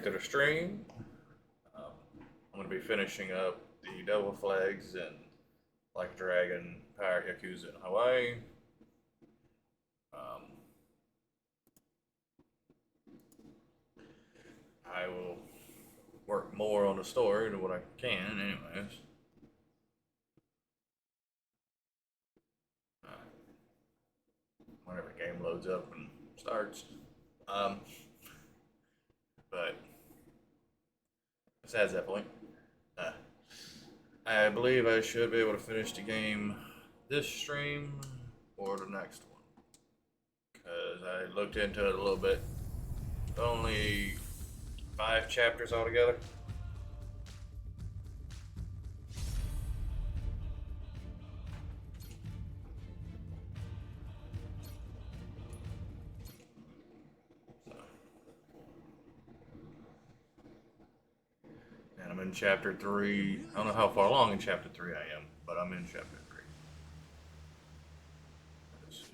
back to the stream. Um, I'm going to be finishing up the Devil Flags and Like Dragon, Pirate Yakuza in Hawaii. Um, I will work more on the story than what I can, anyways. Uh, Whenever the game loads up and starts. Um, but besides that point, uh, I believe I should be able to finish the game this stream or the next one. Because I looked into it a little bit. Only 5 chapters altogether. And I'm in chapter 3. I don't know how far along in chapter 3 I am, but I'm in chapter 3. Let's see.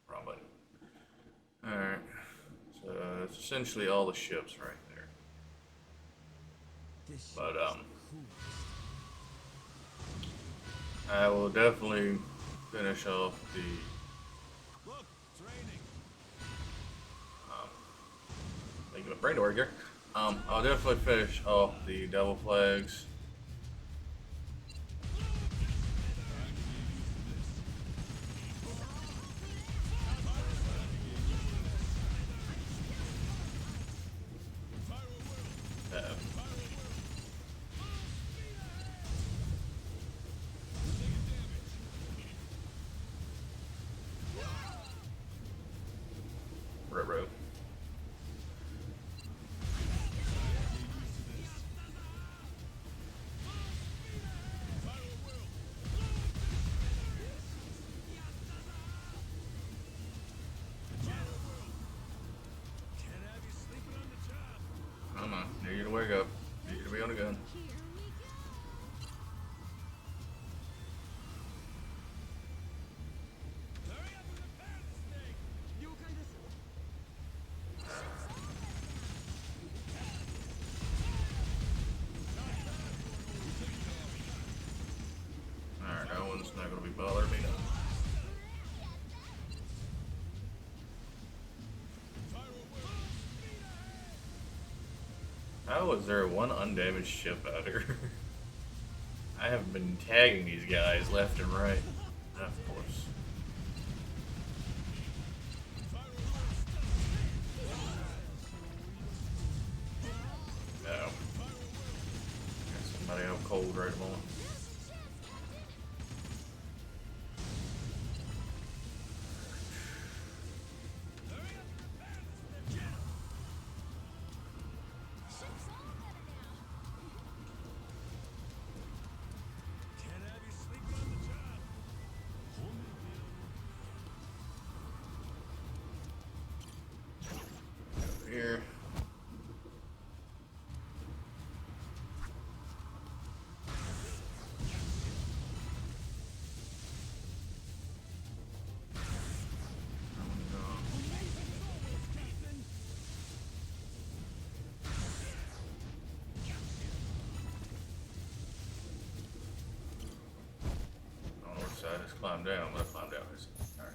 Probably. Alright. So it's essentially all the ships right there. But I will definitely finish off the thank you, my brain to work here. I'll definitely finish off the Devil Flags. Railroad. Come on, need you to wake up. Need you to be on the gun. Alright, that one's not gonna be bothering me now. How is there one undamaged ship out here? I have been tagging these guys left and right. Of course. No. Got somebody out cold right at the moment. Here. I don't know which side. Just climb down. I'm gonna climb down this. Alright.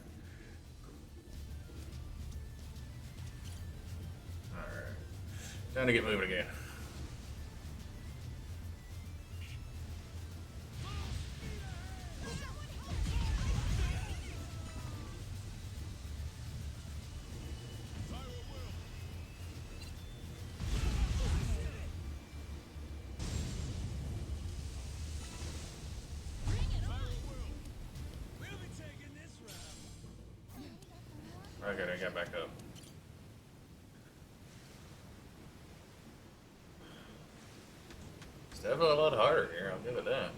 Alright. Time to get moving again. Okay, I got back up. It's definitely a lot harder here, I'll give it that.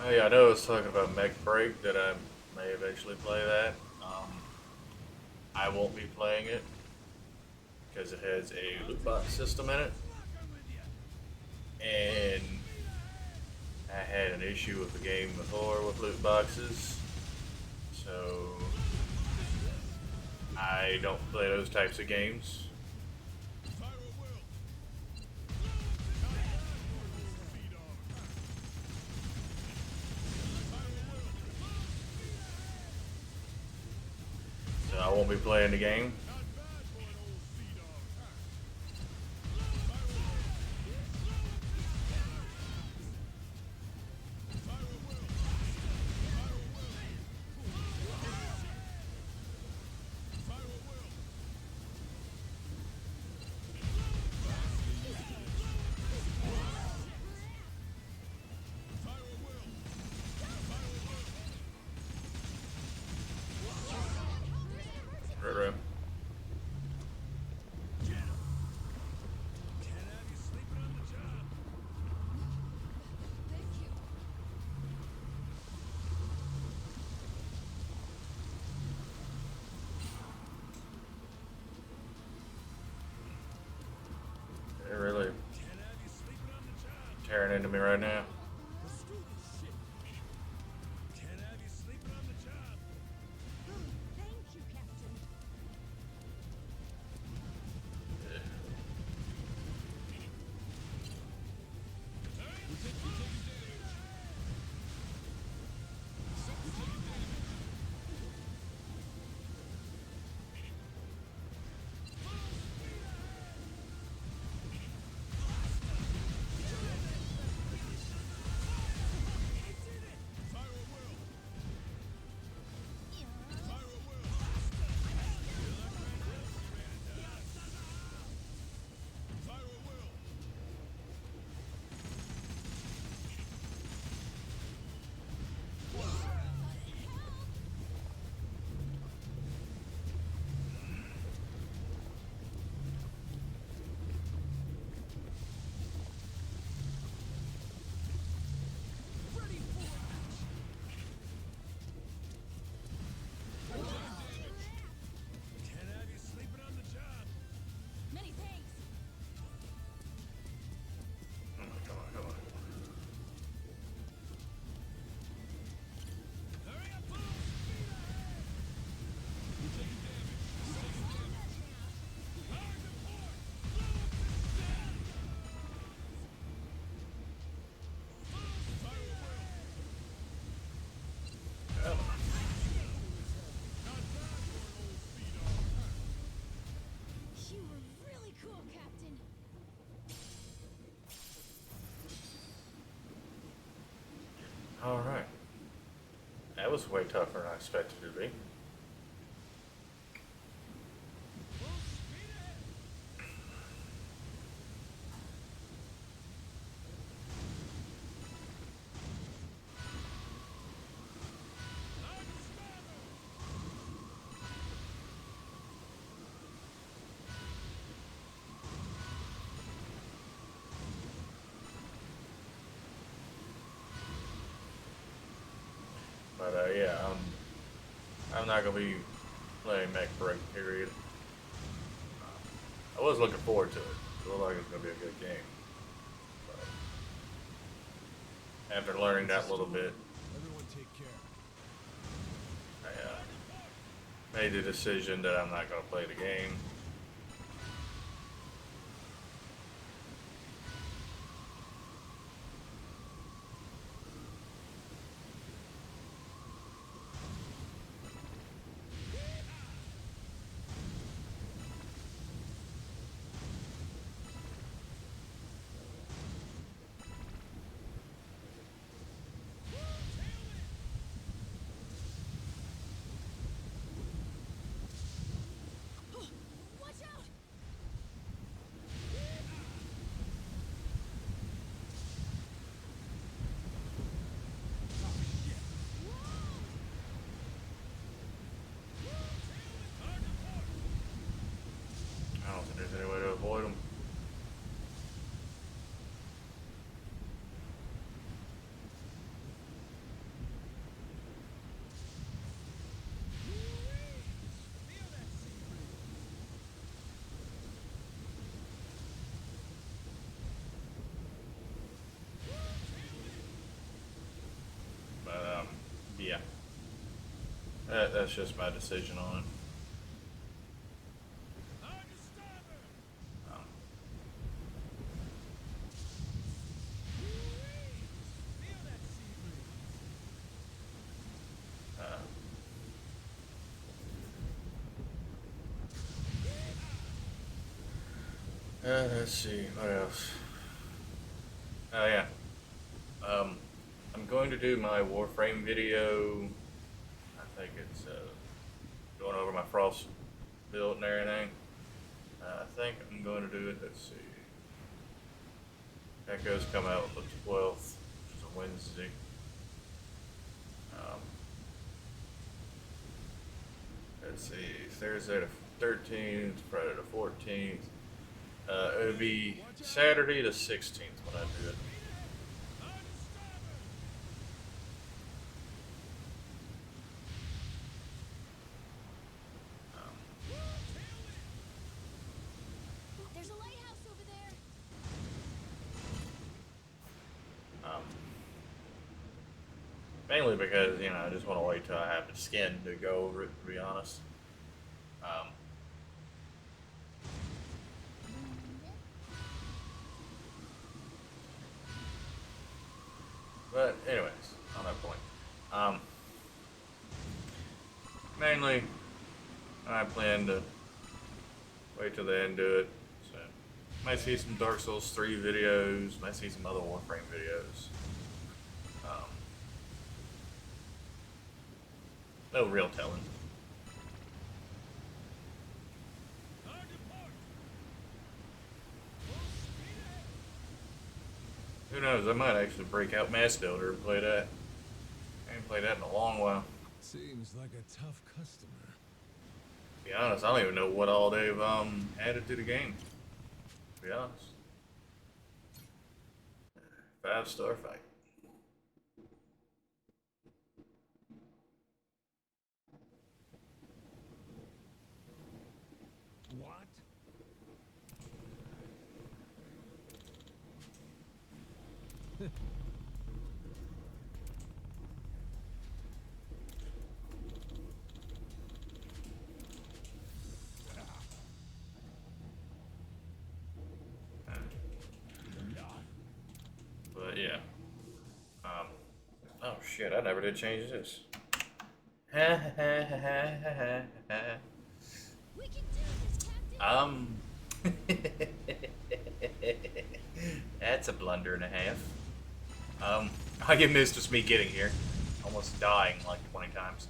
Oh yeah, I know I was talking about Mech Break that I may eventually play that. I won't be playing it because it has a loot box system in it, and I had an issue with the game before with loot boxes, so I don't play those types of games. So I won't be playing the game. Right. They're really tearing into me right now. Alright. That was way tougher than I expected it to be. But yeah, I'm not gonna be playing Mech Break, period. I was looking forward to it. It looked like it was gonna be a good game. But after learning that little bit, I made the decision that I'm not gonna play the game. that's just my decision on it. Um, uh, let's see, what else? Oh yeah. I'm going to do my Warframe video. I think it's going over my Frost build and everything. I think I'm going to do it. Let's see. Echoes come out on the 12th, which is a Wednesday. Let's see. Thursday the 13th, Friday the 14th. It would be Saturday the 16th when I do it. There's a lighthouse over there. Mainly because, you know, I just want to wait till I have the skin to go over it, to be honest. But anyways, on that point. Mainly, I plan to wait till the end do it. So, might see some Dark Souls 3 videos, might see some other Warframe videos. No real telling. Who knows, I might actually break out Mass Builder and play that. I ain't played that in a long while. Seems like a tough customer. To be honest, I don't even know what all they've added to the game. To be honest. 5-star fight. What? But yeah. Oh shit, I never did change this. We can do this, Captain. That's a blunder and a half. I get missed just me getting here. Almost dying like 20 times.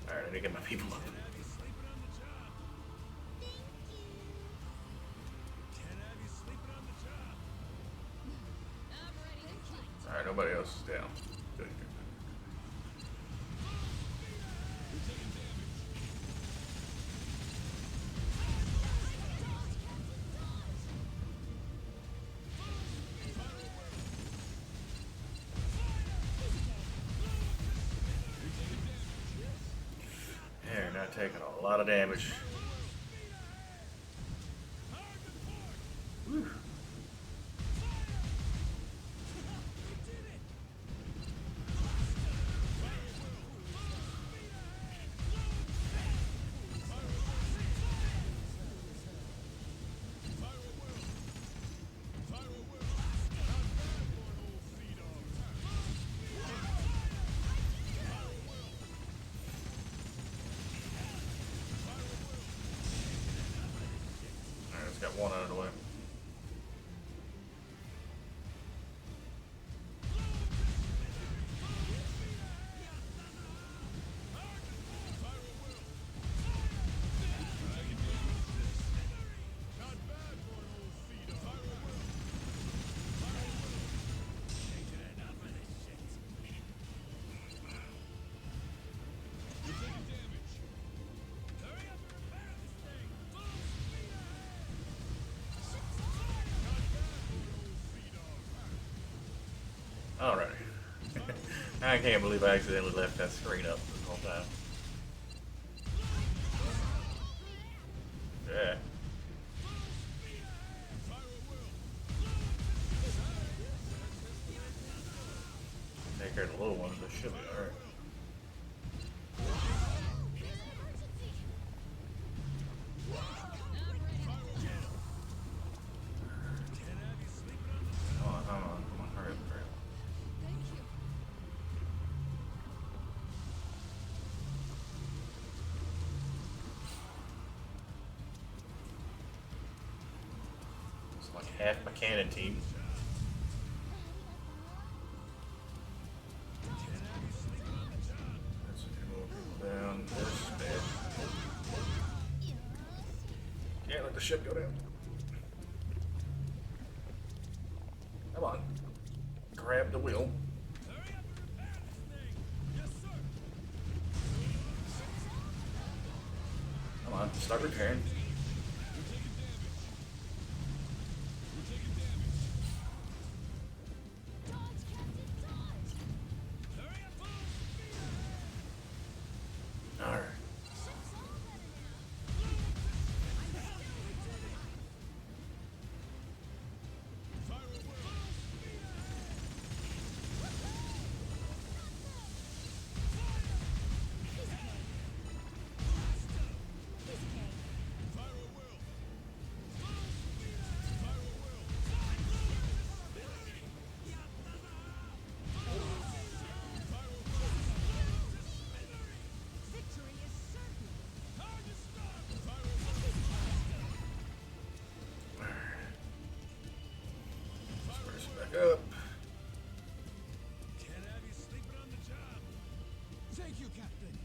Alright, I need to get my people up. Alright, nobody else is down. Good, good, good. They're not taking a lot of damage. Whew. Alright, let's get one out of the way. Alright. I can't believe I accidentally left that screen up this whole time. the little ones, they should be alright. Come on, hurry up, hurry up. Thank you. It's like half my cannon team. Let's see, more people down this bed. Can't let the ship go down. Come on. Grab the wheel. Come on, start repairing. Alright. Victory is certain. Spruce it back up. Can't have you sleeping on the job. Thank you, Captain.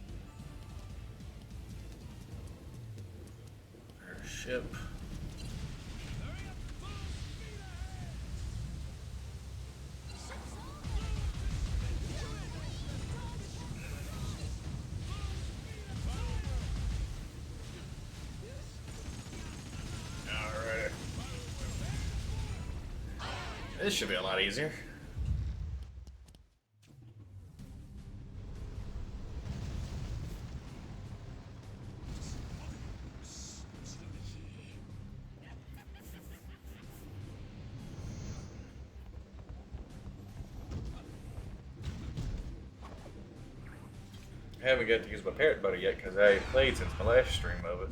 There's ship. Alright. This should be a lot easier. I haven't got to use my parrot buddy yet because I played since my last stream of it.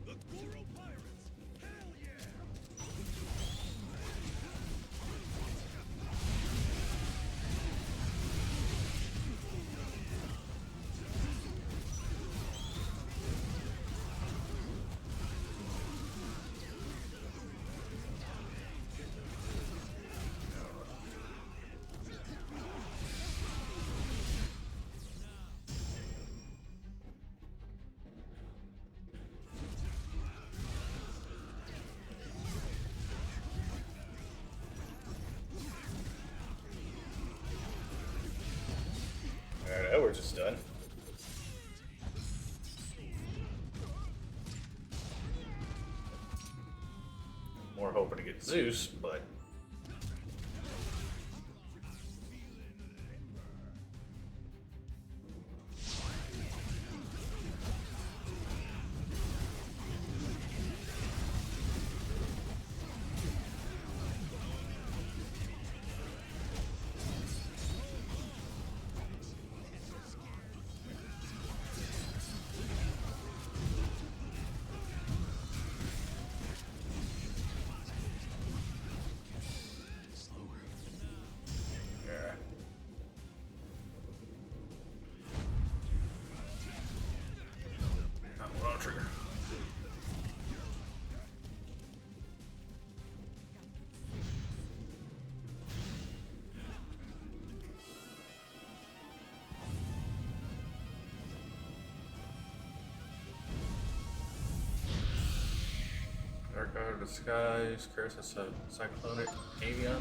The Goro Pirates. Hell yeah. Alright, that work's just done. More hoping to get Zeus, but yeah. Oh, wrong trigger. Dark out of the skies, curse a cyclonic avian.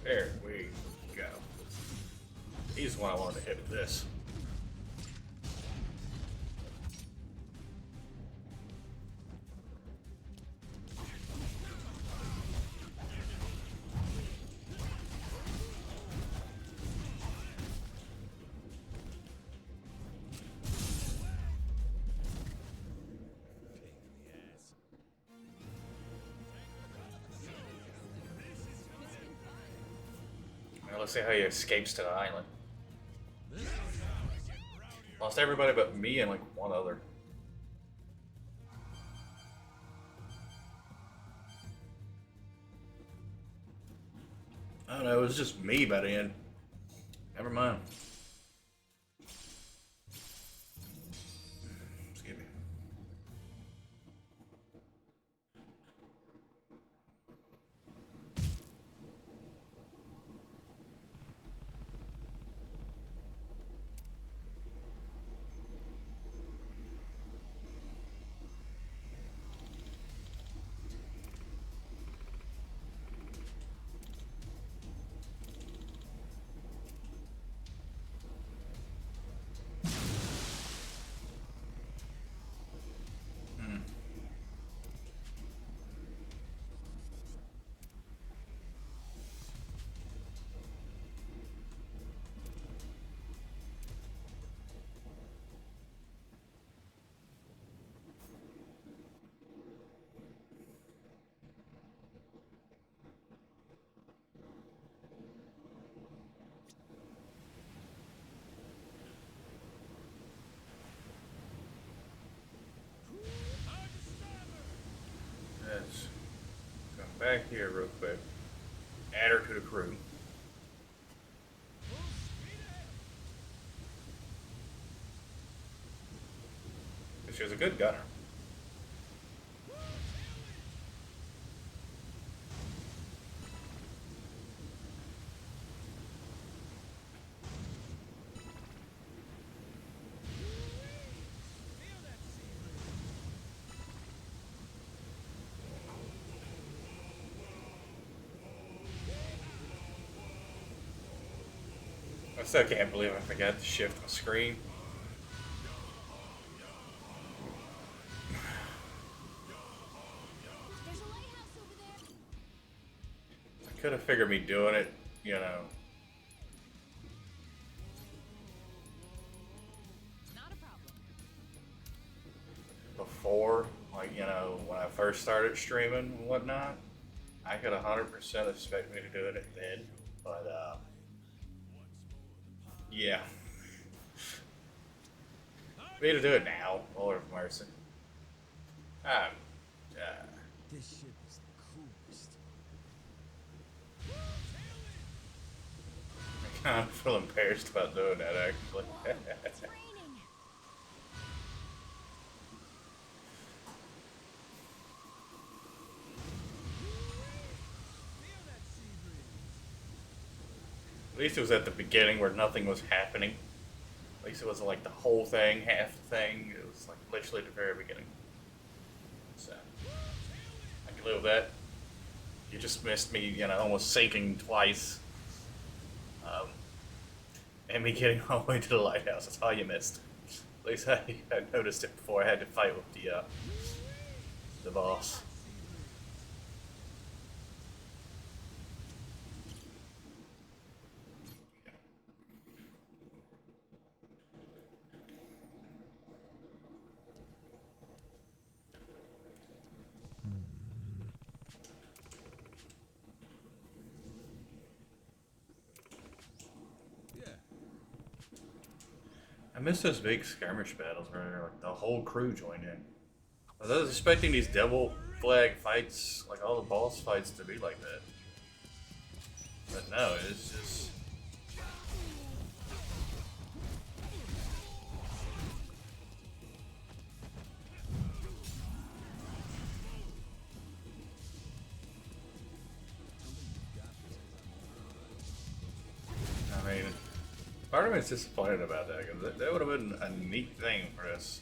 There we go. He's the one I wanted to hit with this. let's see how he escapes to the island. This is how I get rowdier. Lost everybody but me and like one other. Oh no, it was just me by the end. Never mind. Excuse me. Let's come back here real quick. Add her to the crew. Full speed ahead. She was a good gunner. Feel that sea breeze. I still can't believe I forgot to shift my screen. There's a lighthouse over there. I could have figured me doing it, you know, Not a problem. before, like, you know, when I first started streaming and whatnot. I could 100% expect me to do it then, but, yeah. Me to do it now, Lord of mercy. Um, This ship is the coolest. I kind of feel embarrassed about doing that, actually. It's raining. Feel that sea breeze. At least it was at the beginning where nothing was happening. At least it wasn't like the whole thing, half the thing. It was like literally the very beginning. So, I can live with that. You just missed me, you know, almost sinking twice. And me getting all the way to the lighthouse. That's all you missed. At least I noticed it before I had to fight with the boss. Yeah. I miss those big skirmish battles where like the whole crew joined in. I was expecting these double flag fights, like all the boss fights, to be like that. But no, it's just. I mean, part of me is disappointed about that because that would have been a neat thing for us.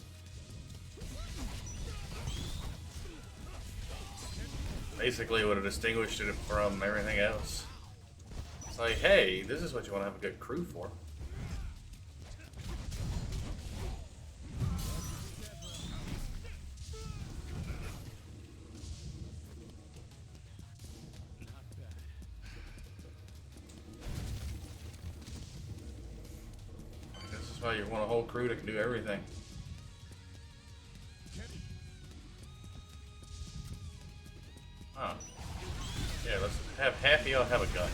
Basically, would have distinguished it from everything else. It's like, hey, this is what you want to have a good crew for. This is why you want a whole crew that can do everything. Huh. Yeah, let's have half of y'all have a gun.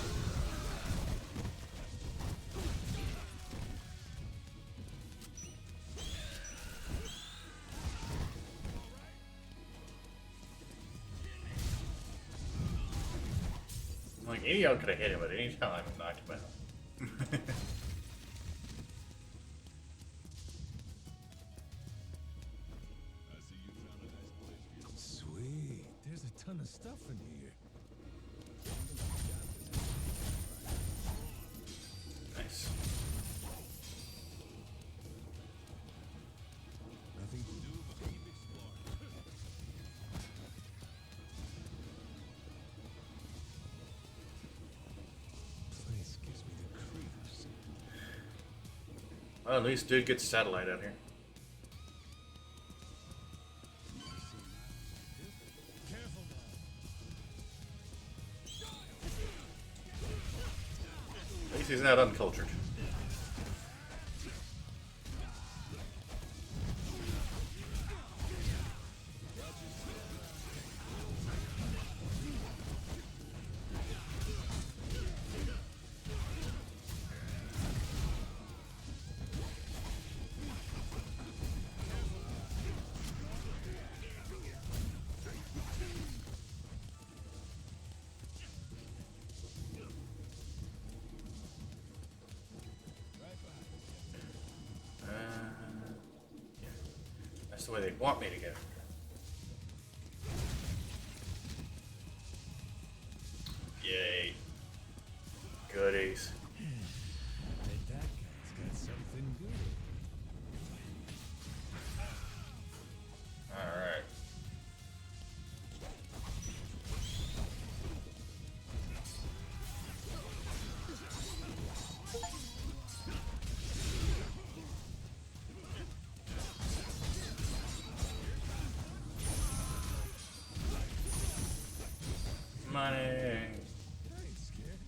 Like, Idiote could have hit him at any time and knocked him out. Sweet. There's a ton of stuff in here. Nice. Nothing to do but keep exploring. Place gives me the creeps. Well, at least dude gets satellite out here. Careful now. At least he's not uncultured. Yeah. That's the way they want me to go. Yay. Goodies. Bet that guy's got something good. Alright. Money. I ain't scared.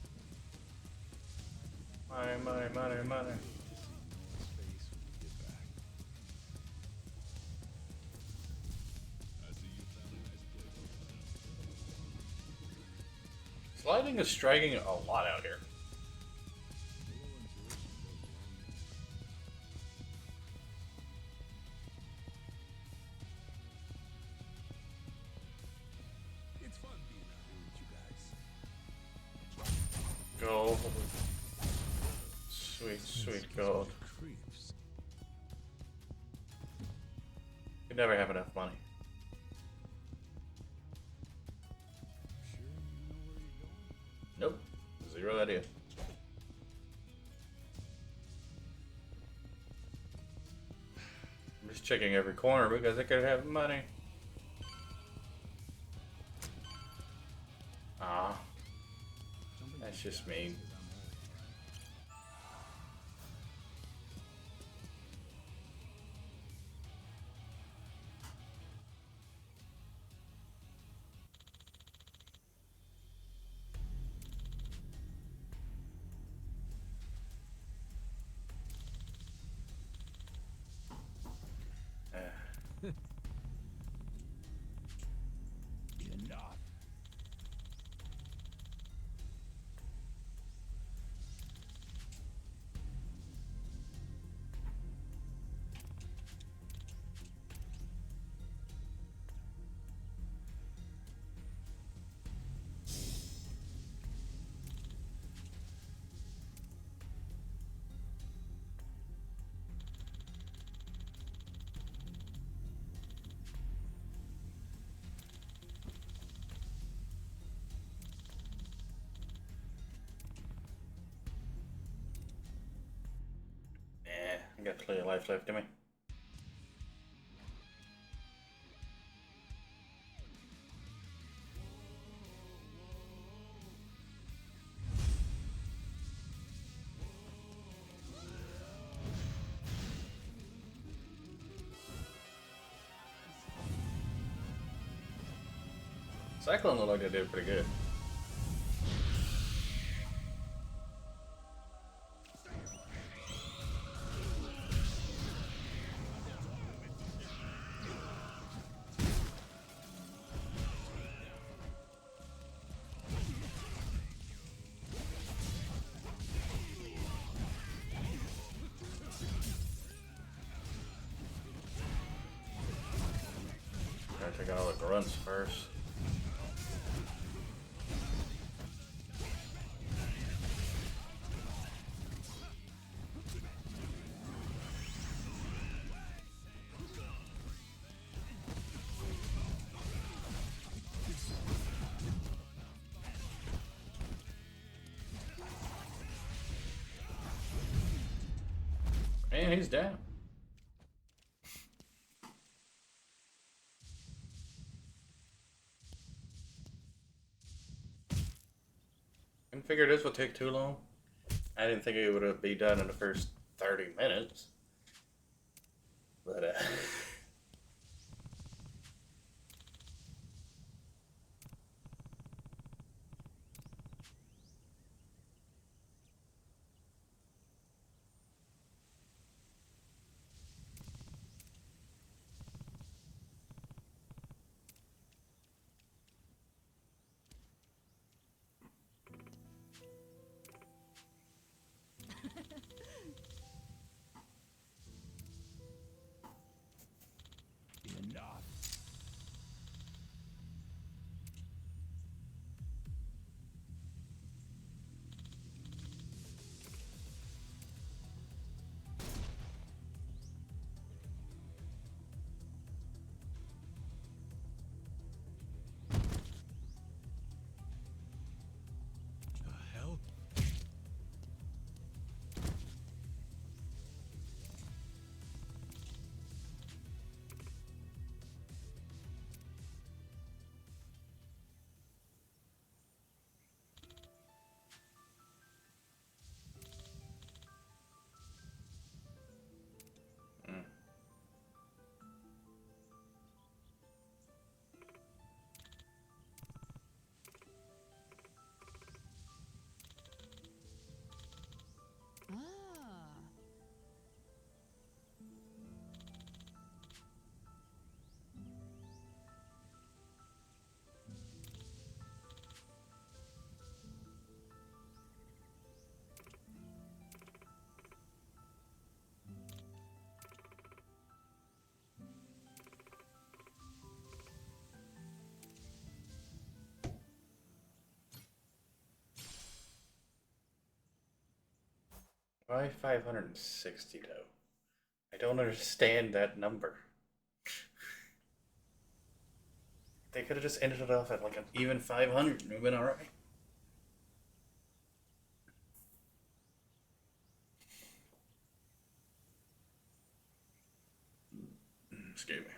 Money, money, money, money. Space when we get back. I see you found a nice place. Sliding is striking a lot out here. It's fun being out here with you guys. Gold. Sweet, sweet gold. Creeps. You never have enough money. Sure you know where you're going? Nope. Zero idea. I'm just checking every corner because I could have money. Ah. That's just mean. Enough. I got plenty of life left in me. Cyclone looked like they did pretty good. Gotta take out all the grunts first. And he's down. I figured this would take too long. I didn't think it would be done in the first 30 minutes. But, Enough. The hell? Ah. why 560 though? I don't understand that number. They could have just ended it off at like an even 500 and we've been alright. Excuse me.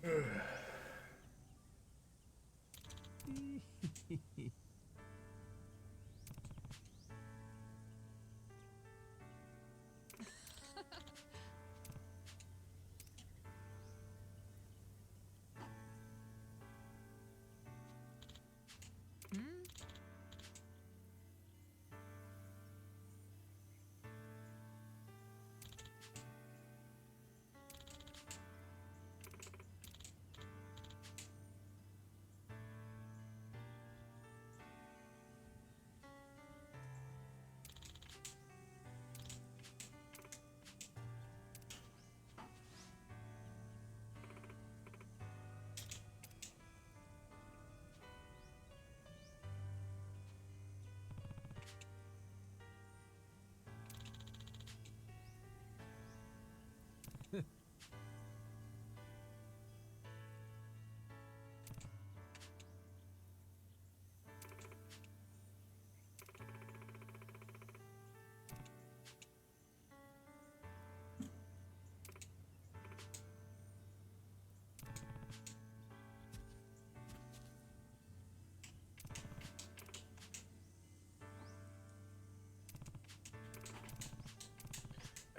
Hmm?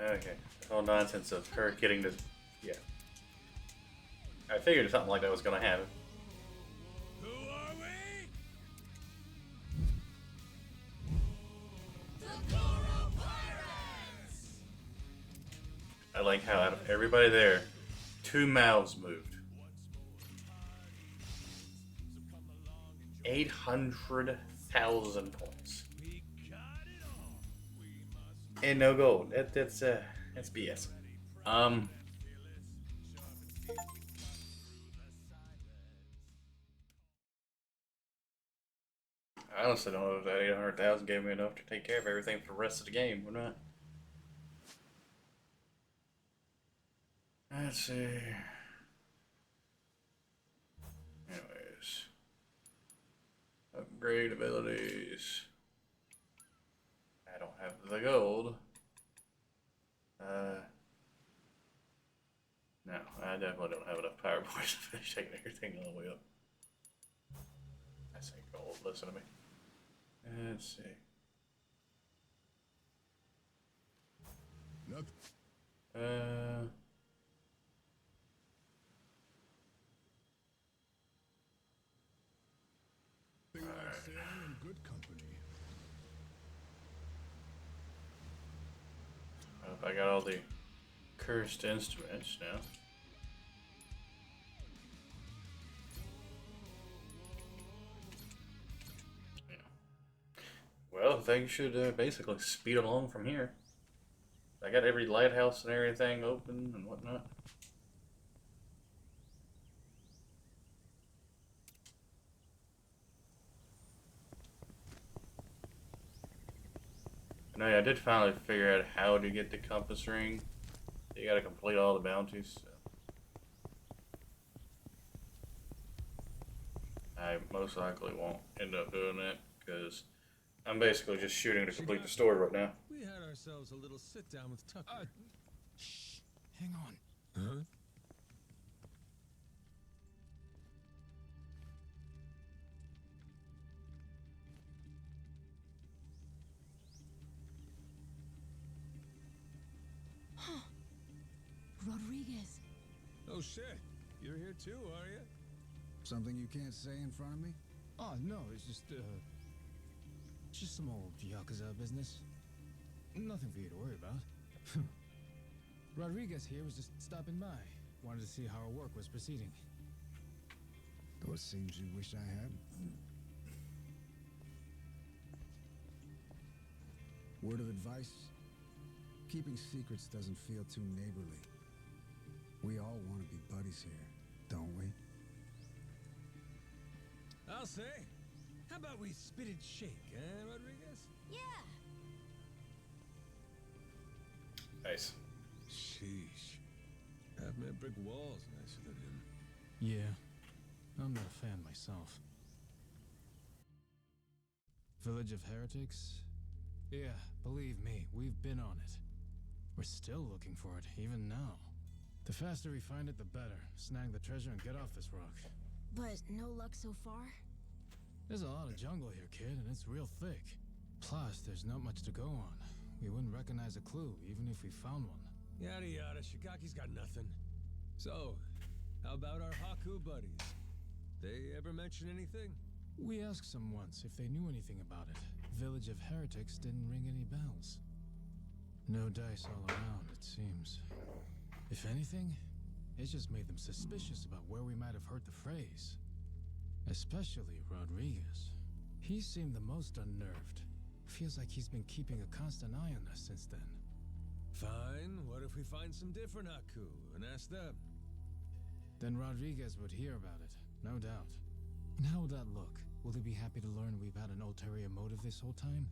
Okay. All nonsense of her getting to. Yeah. I figured something like that was gonna happen. Who are we? I like how out of everybody there, 2 mouths moved. 800,000 points. And no gold. That's BS. I honestly don't know if that 800,000 gave me enough to take care of everything for the rest of the game or not. Let's see. Anyways. Upgrade abilities. I don't have the gold. No, I definitely don't have enough power points to finish taking everything all the way up. I say gold, listen to me. Let's see. Nothing. Like sailing in good company. I got all the cursed instruments now. Yeah. Well, things should basically speed along from here. I got every lighthouse and everything open and whatnot. No, yeah, I did finally figure out how to get the compass ring. You gotta complete all the bounties. So. I most likely won't end up doing that because I'm basically just shooting to complete the story right now. We had ourselves a little sit down with Tucker. Shh. Hang on. Huh? Rodriguez. Oh shit. You're here too, are you? Something you can't say in front of me? Oh, no, it's just some old Yakuza business. Nothing for you to worry about. Rodriguez here was just stopping by. Wanted to see how our work was proceeding. Though it seems you wish I had. Word of advice? Keeping secrets doesn't feel too neighborly. We all want to be buddies here, don't we? I'll say. How about we spit and shake, Rodriguez? Yeah. Nice. Sheesh. Half-man brick walls nicer than him. Yeah, I'm not a fan myself. Village of Heretics? Yeah, believe me, we've been on it. We're still looking for it, even now. The faster we find it, the better. Snag the treasure and get off this rock. But no luck so far? There's a lot of jungle here, kid, and it's real thick. Plus, there's not much to go on. We wouldn't recognize a clue, even if we found one. Yada yada, Shigaki's got nothing. So, how about our Haku buddies? They ever mention anything? We asked some once if they knew anything about it. Village of Heretics didn't ring any bells. No dice all around, it seems. If anything, it just made them suspicious about where we might have heard the phrase. Especially Rodriguez. He seemed the most unnerved. Feels like he's been keeping a constant eye on us since then. Fine, what if we find some different Haku and ask them? Then Rodriguez would hear about it, no doubt. And how would that look? Will he be happy to learn we've had an ulterior motive this whole time?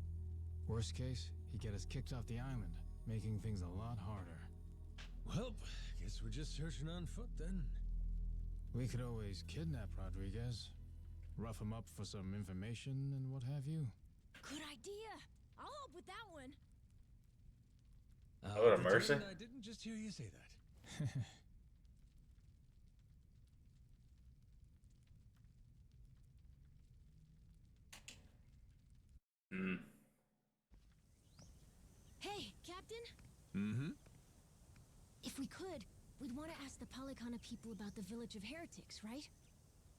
Worst case, he'd get us kicked off the island, making things a lot harder. Well, guess we're just searching on foot then. We could always kidnap Rodriguez, rough him up for some information and what have you. Good idea. I'll help with that one. Oh, what a mercy. I didn't just hear you say that. Hmm. Hey, Captain. Mm-hmm. we'd want to ask the Palikana people about the village of heretics, right?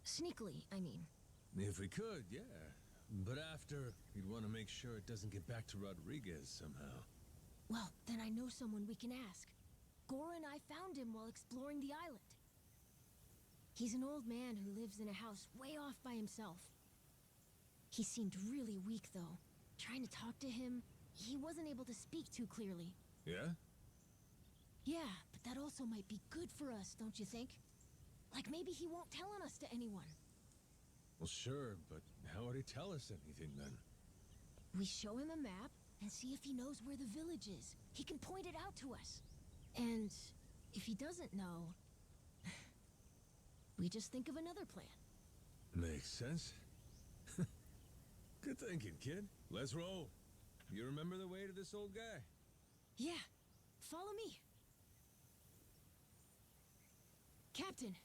Sneakily, I mean. If we could, yeah. But after, we'd want to make sure it doesn't get back to Rodriguez somehow. Well, then I know someone we can ask. Gora and I found him while exploring the island. He's an old man who lives in a house way off by himself. He seemed really weak, though. Trying to talk to him, he wasn't able to speak too clearly. Yeah? Yeah, but that also might be good for us, don't you think? Like maybe he won't tell on us to anyone. Well, sure, but how would he tell us anything then? We show him a map and see if he knows where the village is. He can point it out to us. And if he doesn't know, we just think of another plan. Makes sense. Good thinking, kid. Let's roll. You remember the way to this old guy? Yeah, follow me. Captain,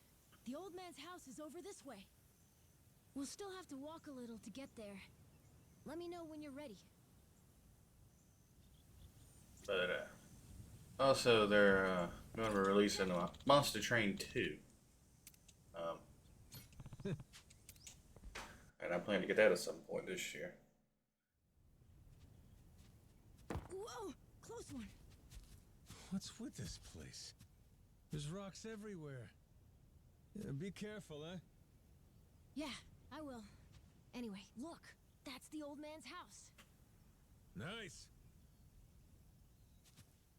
the old man's house is over this way. We'll still have to walk a little to get there. Let me know when you're ready. But also, they're going to be releasing Monster Train 2. And I plan to get that at some point this year. Whoa, close one. What's with this place? There's rocks everywhere. Yeah, be careful, huh? Yeah, I will. Anyway, look, that's the old man's house. Nice.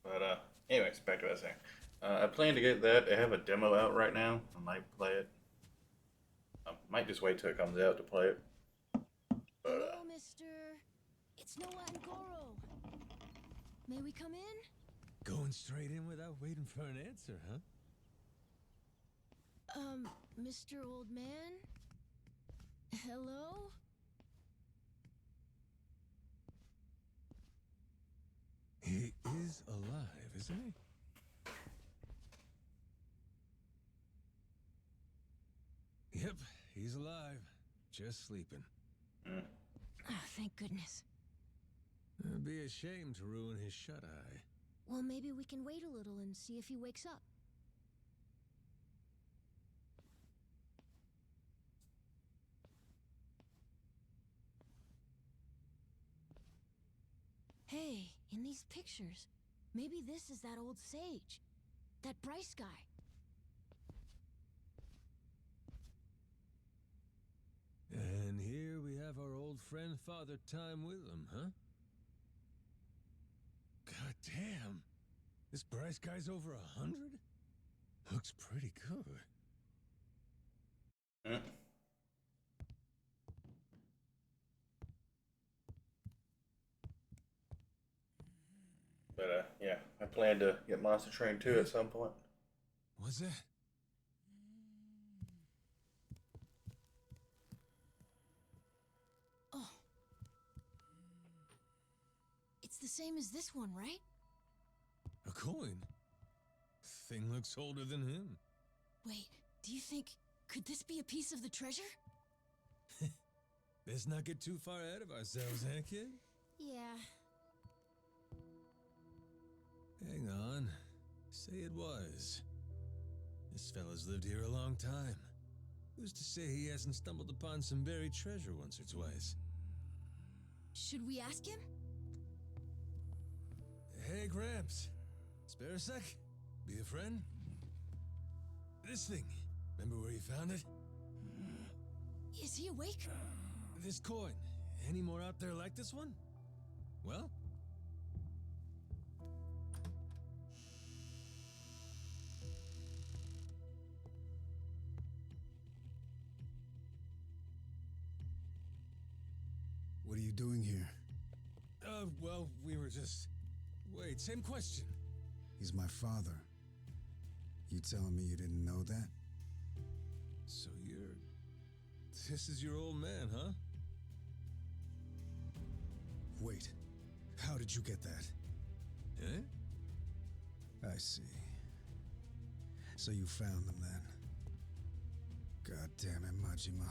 But anyways, back to what I was saying. I plan to get that. They have a demo out right now. I might play it. I might just wait till it comes out to play it. But Hello, mister. It's Noah and Goro. May we come in? Going straight in without waiting for an answer, huh? Mr. Old Man? Hello? He is alive, isn't he? Yep, he's alive. Just sleeping. Ah, thank goodness. It'd be a shame to ruin his shut-eye. Well, maybe we can wait a little and see if he wakes up. Hey, in these pictures, maybe this is that old sage. That Bryce guy. And here we have our old friend Father Time with him, huh? God damn. This Bryce guy's over 100? Looks pretty good. But yeah, I plan to get Monster Train 2 at some point. What's that? Oh. It's the same as this one, right? A coin? Thing looks older than him. Wait, do you think... could this be a piece of the treasure? Let's not get too far ahead of ourselves, eh, kid? Yeah. Hang on. Say it was. This fella's lived here a long time. Who's to say he hasn't stumbled upon some buried treasure once or twice? Should we ask him? Hey, Gramps. Spare a sec? Be a friend? This thing. Remember where you found it? Is he awake? This coin. Any more out there like this one? Well? What are you doing here? Well, we were just... Wait, same question. He's my father. You telling me you didn't know that? So you're... This is your old man, huh? Wait, how did you get that? Eh? I see. So you found them then. God damn it, Majima.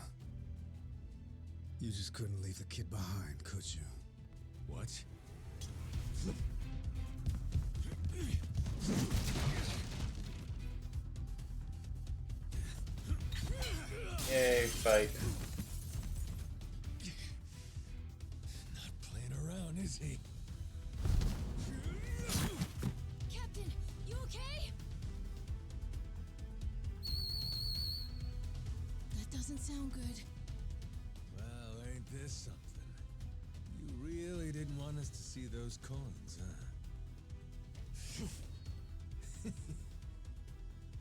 You just couldn't leave the kid behind, could you? What? Yay, fight. Not playing around, is he? Captain, you okay? That doesn't sound good. Well, ain't this something? You really didn't want us to see those coins, huh?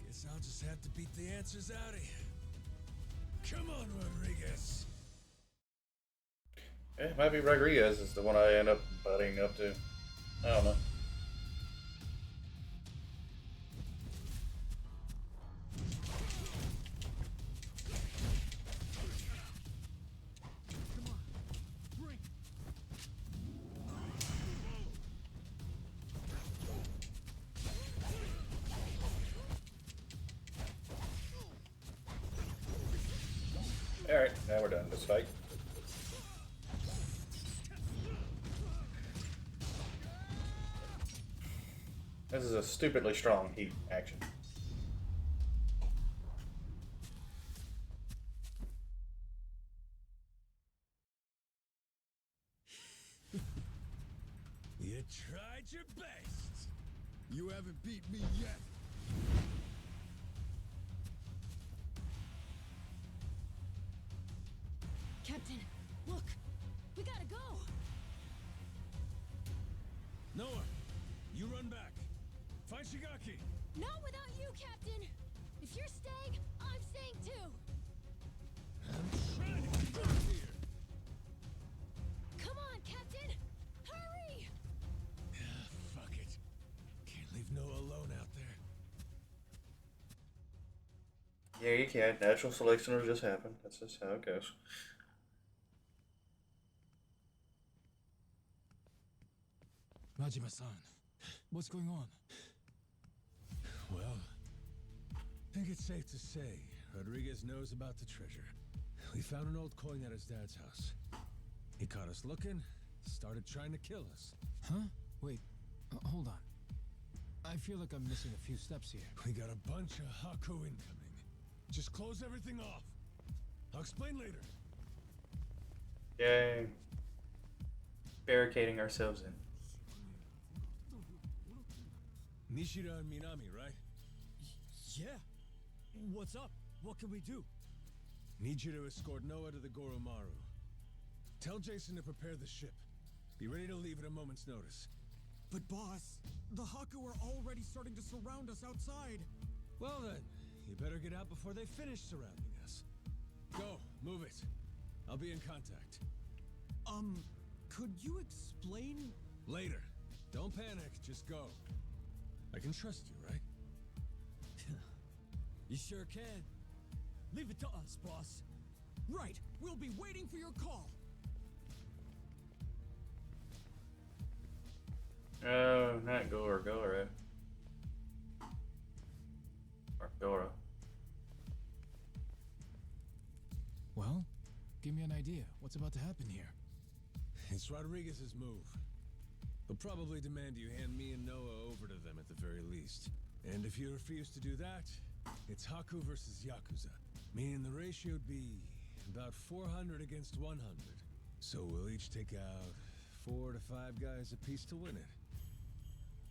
Guess I'll just have to beat the answers out of you. Come on, Rodriguez. It might be Rodriguez is the one I end up butting up to. I don't know. Alright, now we're done this fight. This is a stupidly strong heat action. You tried your best. You haven't beat me yet. Captain, look! We gotta go! Noah, you run back. Find Shigaki. Not without you, Captain! If you're staying, I'm staying too! I'm trying to keep up here. Come on, Captain! Hurry! Fuck it. Can't leave Noah alone out there. Yeah, you can't. Natural selection will just happen. That's just how it goes. Majima-san, what's going on? Well, I think it's safe to say Rodriguez knows about the treasure. We found an old coin at his dad's house. He caught us looking, started trying to kill us. Huh? Wait, hold on. I feel like I'm missing a few steps here. We got a bunch of Haku incoming. Just close everything off. I'll explain later. Yay. Barricading ourselves in. Nishida and Minami, right? Yeah. What's up? What can we do? Need you to escort Noah to the Goromaru. Tell Jason to prepare the ship. Be ready to leave at a moment's notice. But boss, the Haku are already starting to surround us outside. Well then, you better get out before they finish surrounding us. Go, move it. I'll be in contact. Could you explain? Later. Don't panic, just go. I can trust you, right? You sure can. Leave it to us, boss. Right, we'll be waiting for your call. Oh, not Gora, Gora. Or Gora. Well, give me an idea. What's about to happen here? It's Rodriguez's move. He'll probably demand you hand me and Noah over to them at the very least. And if you refuse to do that, it's Haku versus Yakuza. Meaning the ratio would be about 400 against 100. So we'll each take out 4 to 5 guys apiece to win it.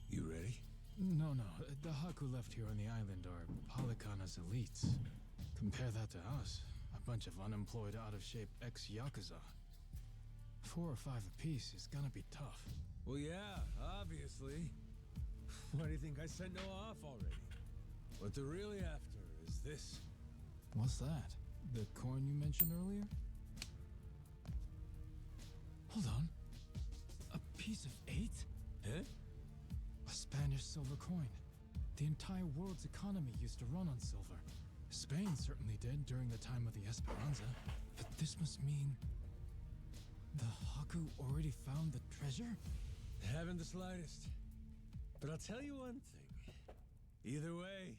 You ready? No. The Haku left here on the island are Polycana's elites. Compare that to us. A bunch of unemployed, out-of-shape ex-Yakuza. 4 or 5 apiece is gonna be tough. Well, yeah, obviously. Why do you think I sent Noah off already? What they're really after is this. What's that? The coin you mentioned earlier? Hold on. A piece of 8? Huh? A Spanish silver coin. The entire world's economy used to run on silver. Spain certainly did during the time of the Esperanza. But this must mean... the Haku already found the treasure? Haven't the slightest. But I'll tell you one thing. Either way,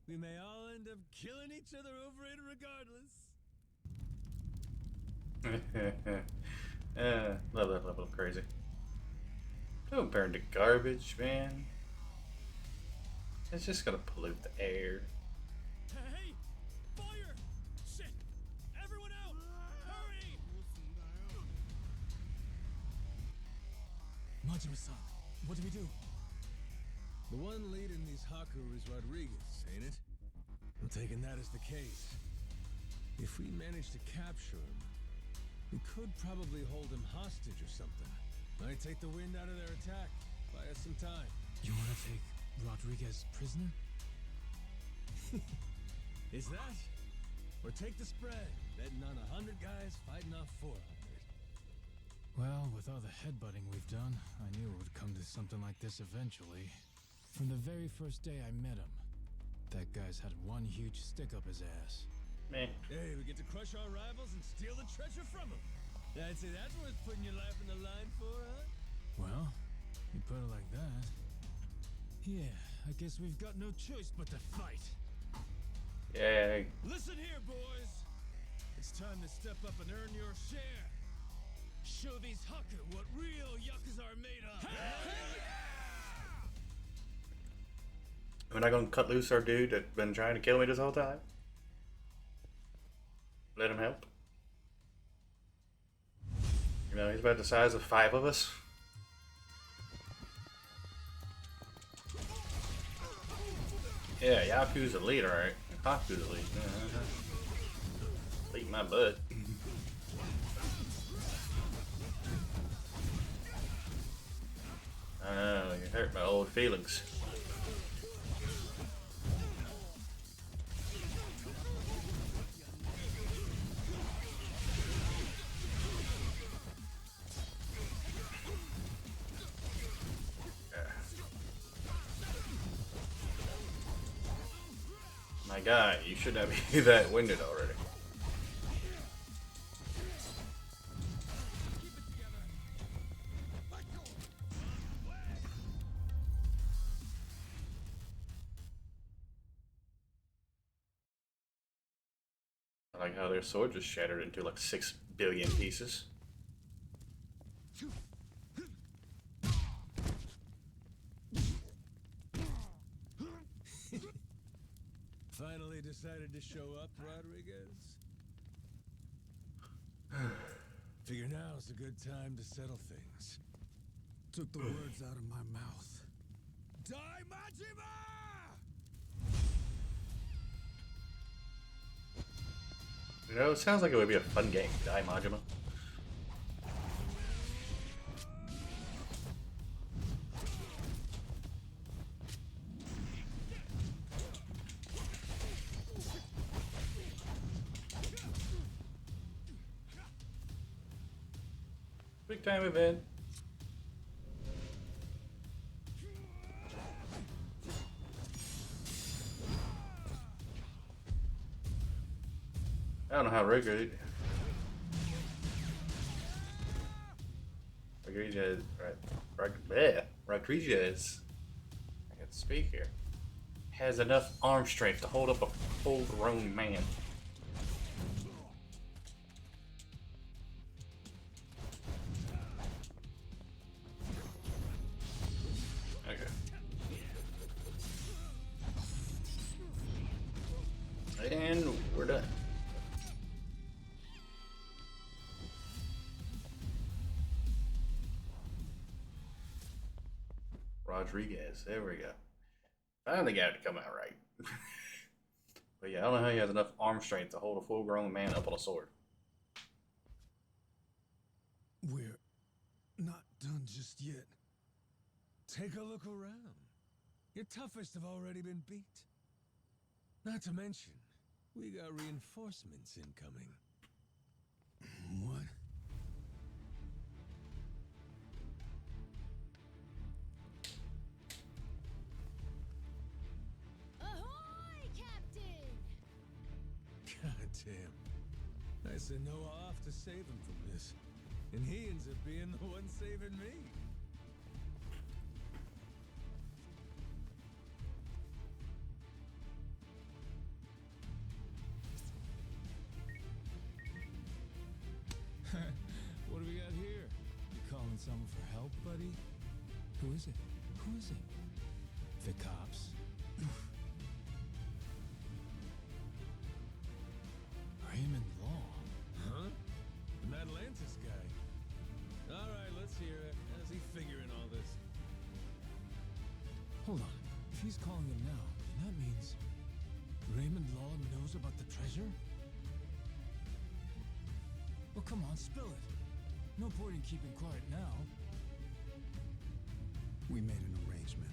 we may all end up killing each other over it regardless. Love that level of crazy. Don't burn to garbage, man. It's just gonna pollute the air. Hey! Fire! Shit! Majima-san, what do we do? The one leading these Haku is Rodriguez, ain't it? I'm taking that as the case. If we manage to capture him, we could probably hold him hostage or something. Might take the wind out of their attack. Buy us some time. You want to take Rodriguez prisoner? Is that? Or take the spread, betting on 100 guys fighting off 400. Well, with all the headbutting we've done, I knew it would come to something like this eventually. From the very first day I met him, that guy's had one huge stick up his ass. Man. Hey, we get to crush our rivals and steal the treasure from them. I'd say that's worth putting your life in the line for, huh? Well, you put it like that. Yeah, I guess we've got no choice but to fight. Yay. Listen here, boys. It's time to step up and earn your share. Show these Haku what real Yakuza are made of. We're not gonna cut loose our dude that's been trying to kill me this whole time. Let him help. You know, he's about the size of 5 of us. Yeah, Yaku's the lead, alright. Haku's the lead. Lead my butt. I know, you hurt my old feelings. My guy, you should not be that winded already. I like how their sword just shattered into like 6 billion pieces. Finally decided to show up, Rodriguez? Figure now's a good time to settle things. Took the words out of my mouth. Die, Majima! You know, it sounds like it would be a fun game. Die, Majima. Big time event. I don't know how Rodriguez, Rodriguez, I can speak here, has enough arm strength to hold up a full-grown man. Okay. And we're done. Rodriguez, there we go. Finally got it to come out right. But yeah, I don't know how he has enough arm strength to hold a full-grown man up on a sword. We're not done just yet. Take a look around. Your toughest have already been beat. Not to mention, we got reinforcements incoming. What? Ahoy, Captain! God damn. I sent Noah off to save him from this, and he ends up being the one saving me. What do we got here? You calling someone for help, buddy? Who is it? Who is it? The cops. Raymond Law. Huh? The Atlantis guy. All right, let's hear it. How's he figuring all this? he's calling him now, then that means Raymond Law knows about the treasure? Well, come on, spill it. No point in keeping quiet now. We made an arrangement.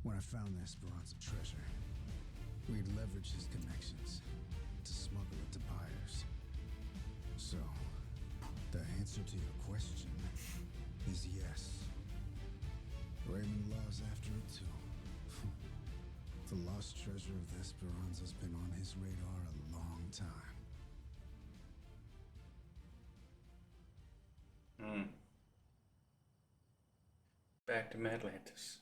When I found the Esperanza treasure, we'd leverage his connections to smuggle it to buyers. So, the answer to your question is yes. Raymond Law's after it too. The lost treasure of the Esperanza's been on his radar a long time. Back to Madlantis.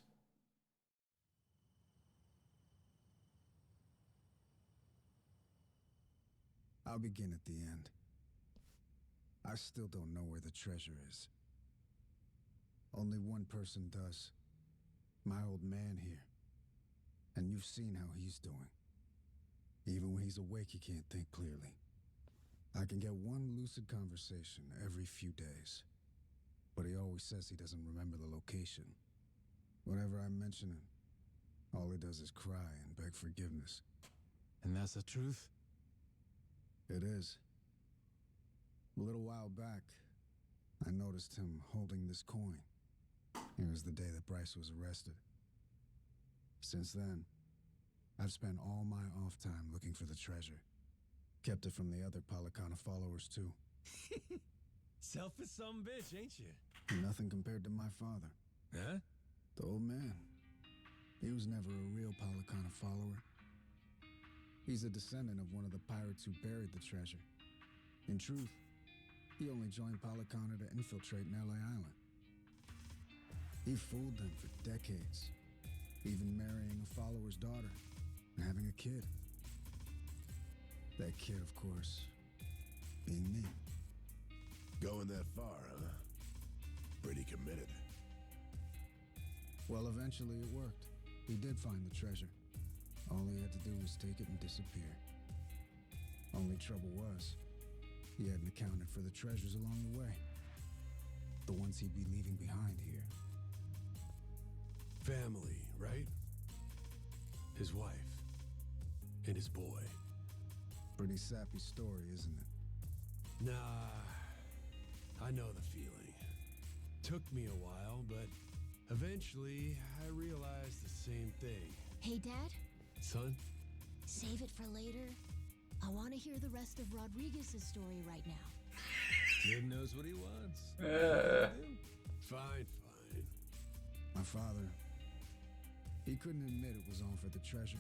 I'll begin at the end. I still don't know where the treasure is. Only one person does. My old man here. And you've seen how he's doing. Even when he's awake, he can't think clearly. I can get one lucid conversation every few days. But he always says he doesn't remember the location. Whenever I mention it, all he does is cry and beg forgiveness. And that's the truth? It is. A little while back, I noticed him holding this coin. It was the day that Bryce was arrested. Since then, I've spent all my off time looking for the treasure. Kept it from the other Palicana followers, too. Selfish some bitch, ain't you? Nothing compared to my father. Huh? The old man. He was never a real Palicana follower. He's a descendant of one of the pirates who buried the treasure. In truth, he only joined Palicana to infiltrate Nelly Island. He fooled them for decades, even marrying a follower's daughter and having a kid. That kid, of course, being me. Going that far, huh? Pretty committed. Well, eventually it worked. He did find the treasure. All he had to do was take it and disappear. Only trouble was, he hadn't accounted for the treasures along the way. The ones he'd be leaving behind here. Family, right? His wife. And his boy. Pretty sappy story, isn't it? Nah, I know the feeling. Took me a while, but eventually I realized the same thing. Hey, Dad? Son? Save it for later. I want to hear the rest of Rodriguez's story right now. Kid knows what he wants. Fine, fine. My father, he couldn't admit it was all for the treasure.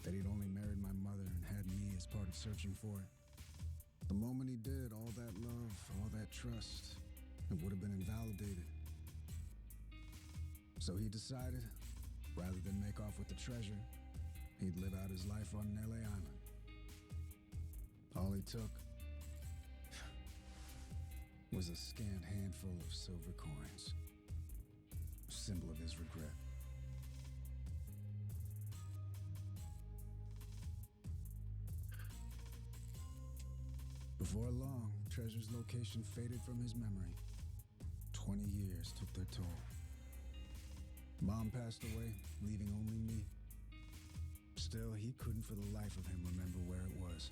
That he'd only married my mother and had me as part of searching for it. The moment he did, all that love, all that trust, it would have been invalidated. So he decided, rather than make off with the treasure, he'd live out his life on Nelly Island. All he took was a scant handful of silver coins, a symbol of his regret. Before long, treasure's location faded from his memory. 20 years took their toll. Mom passed away, leaving only me. Still, he couldn't for the life of him remember where it was.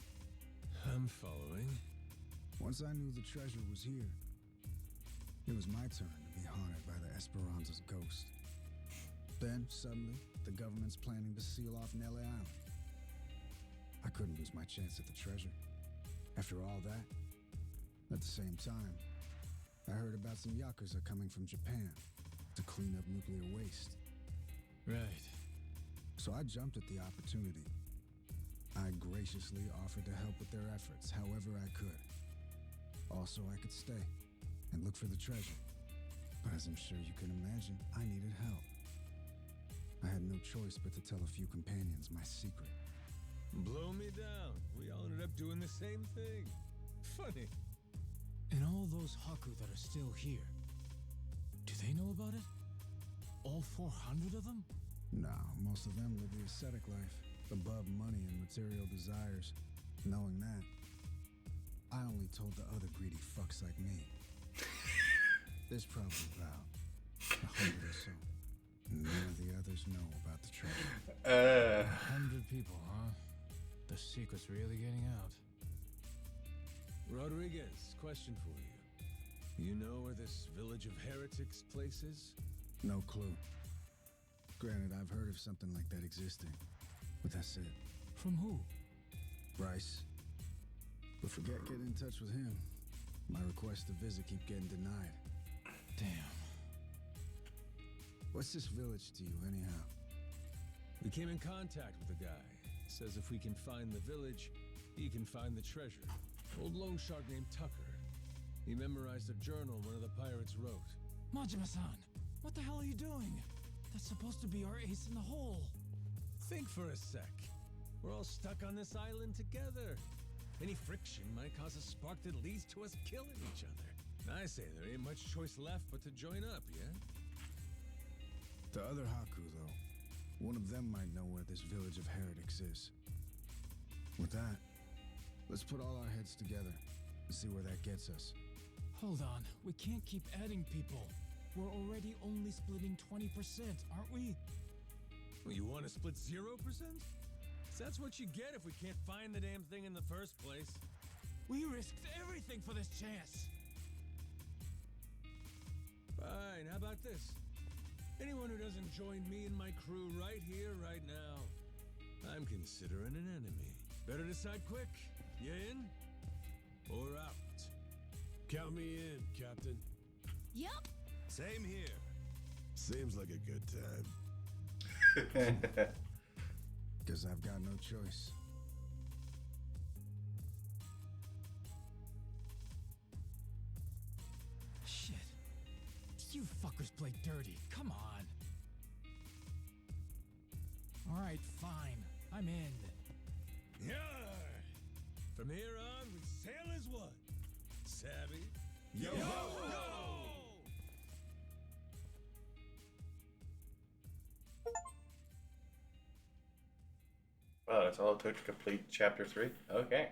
I'm following. Once I knew the treasure was here, it was my turn to be haunted by the Esperanza's ghost. Then, suddenly, the government's planning to seal off Nelly Island. I couldn't lose my chance at the treasure. After all that, at the same time, I heard about some Yakuza coming from Japan to clean up nuclear waste. Right. So I jumped at the opportunity. I graciously offered to help with their efforts however I could. Also, I could stay and look for the treasure. But as I'm sure you can imagine, I needed help. I had no choice but to tell a few companions my secret. Blow me down. We all ended up doing the same thing. Funny. And all those Haku that are still here, do they know about it? All 400 of them? No, most of them live the ascetic life, above money and material desires. Knowing that, I only told the other greedy fucks like me. There's probably about 100 or so. None of the others know about the treasure. 100 people, huh? The secret's really getting out. Rodriguez, question for you. You know where this village of heretics place is? No clue. Granted, I've heard of something like that existing, but that's it. From who? Bryce. But forget getting in touch with him. My requests to visit keep getting denied. Damn. What's this village to you, anyhow? We came in contact with a guy. Says if we can find the village, he can find the treasure. Old loan shark named Tucker. He memorized a journal one of the pirates wrote. Majima-san, what the hell are you doing? That's supposed to be our ace in the hole. Think for a sec. We're all stuck on this island together. Any friction might cause a spark that leads to us killing each other. I say there ain't much choice left but to join up, yeah? The other Haku, though. One of them might know where this village of heretics is. With that, let's put all our heads together and see where that gets us. Hold on, we can't keep adding people. We're already only splitting 20%, aren't we? Well, you want to split 0%? That's what you get if we can't find the damn thing in the first place. We risked everything for this chance. Fine, how about this? Anyone who doesn't join me and my crew right here, right now, I'm considering an enemy. Better decide quick. You in? Or out? Count me in, Captain. Yup. Same here. Seems like a good time. Guess I've got no choice. Shit. You fuckers play dirty. Come on. All right, fine. I'm in. Yeah. From here on, we sail as one. Savvy? Yo! Yo! Wow, that's all it took to complete chapter 3? Okay.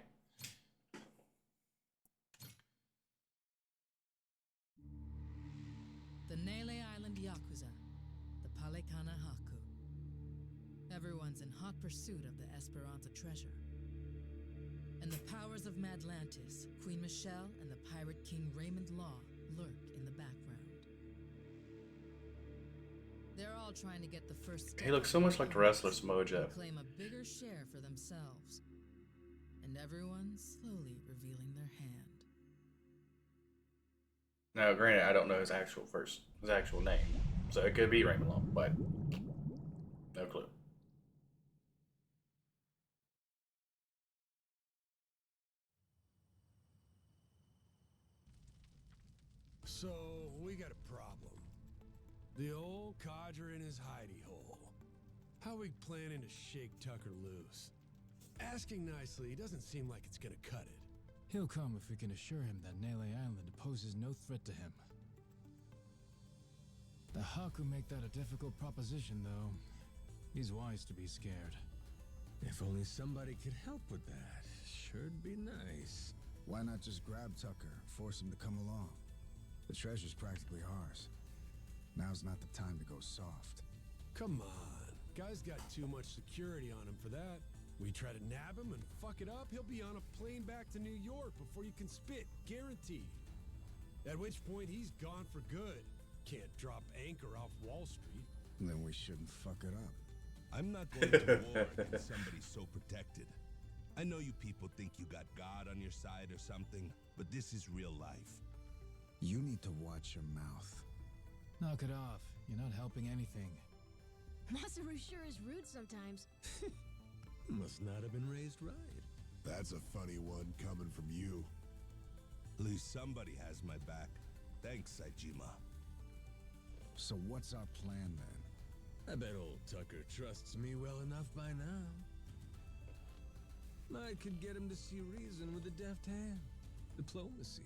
The Nele Island Yakuza, the Palekana Haku. Everyone's in hot pursuit of the Esperanza treasure. And the powers of Madlantis, Queen Michelle, and the pirate king Raymond Law lurk in the background. They're all trying to get the first step. He looks so much like the Restless Mojo. And claim a bigger share for themselves. And everyone slowly revealing their hand. Now, granted, I don't know his actual name, so it could be Raymond Long, but no clue. So, we got a problem. The old codger in his hidey hole. How we planning to shake Tucker loose? Asking nicely, he doesn't seem like it's gonna cut it. He'll come if we can assure him that Nele Island poses no threat to him. The Haku make that a difficult proposition, though. He's wise to be scared. If only somebody could help with that. Sure'd be nice. Why not just grab Tucker, force him to come along? The treasure's practically ours. Now's not the time to go soft. Come on. Guy's got too much security on him for that. We try to nab him and fuck it up, he'll be on a plane back to New York before you can spit. Guaranteed. At which point, he's gone for good. Can't drop anchor off Wall Street. Then we shouldn't fuck it up. I'm not going to war against somebody so protected. I know you people think you got God on your side or something, but this is real life. You need to watch your mouth. Knock it off. You're not helping anything. Masaru sure is rude sometimes. Must not have been raised right. That's a funny one coming from you. At least somebody has my back. Thanks, Saejima. So what's our plan then? I bet old Tucker trusts me well enough by now. I could get him to see reason with a deft hand. Diplomacy.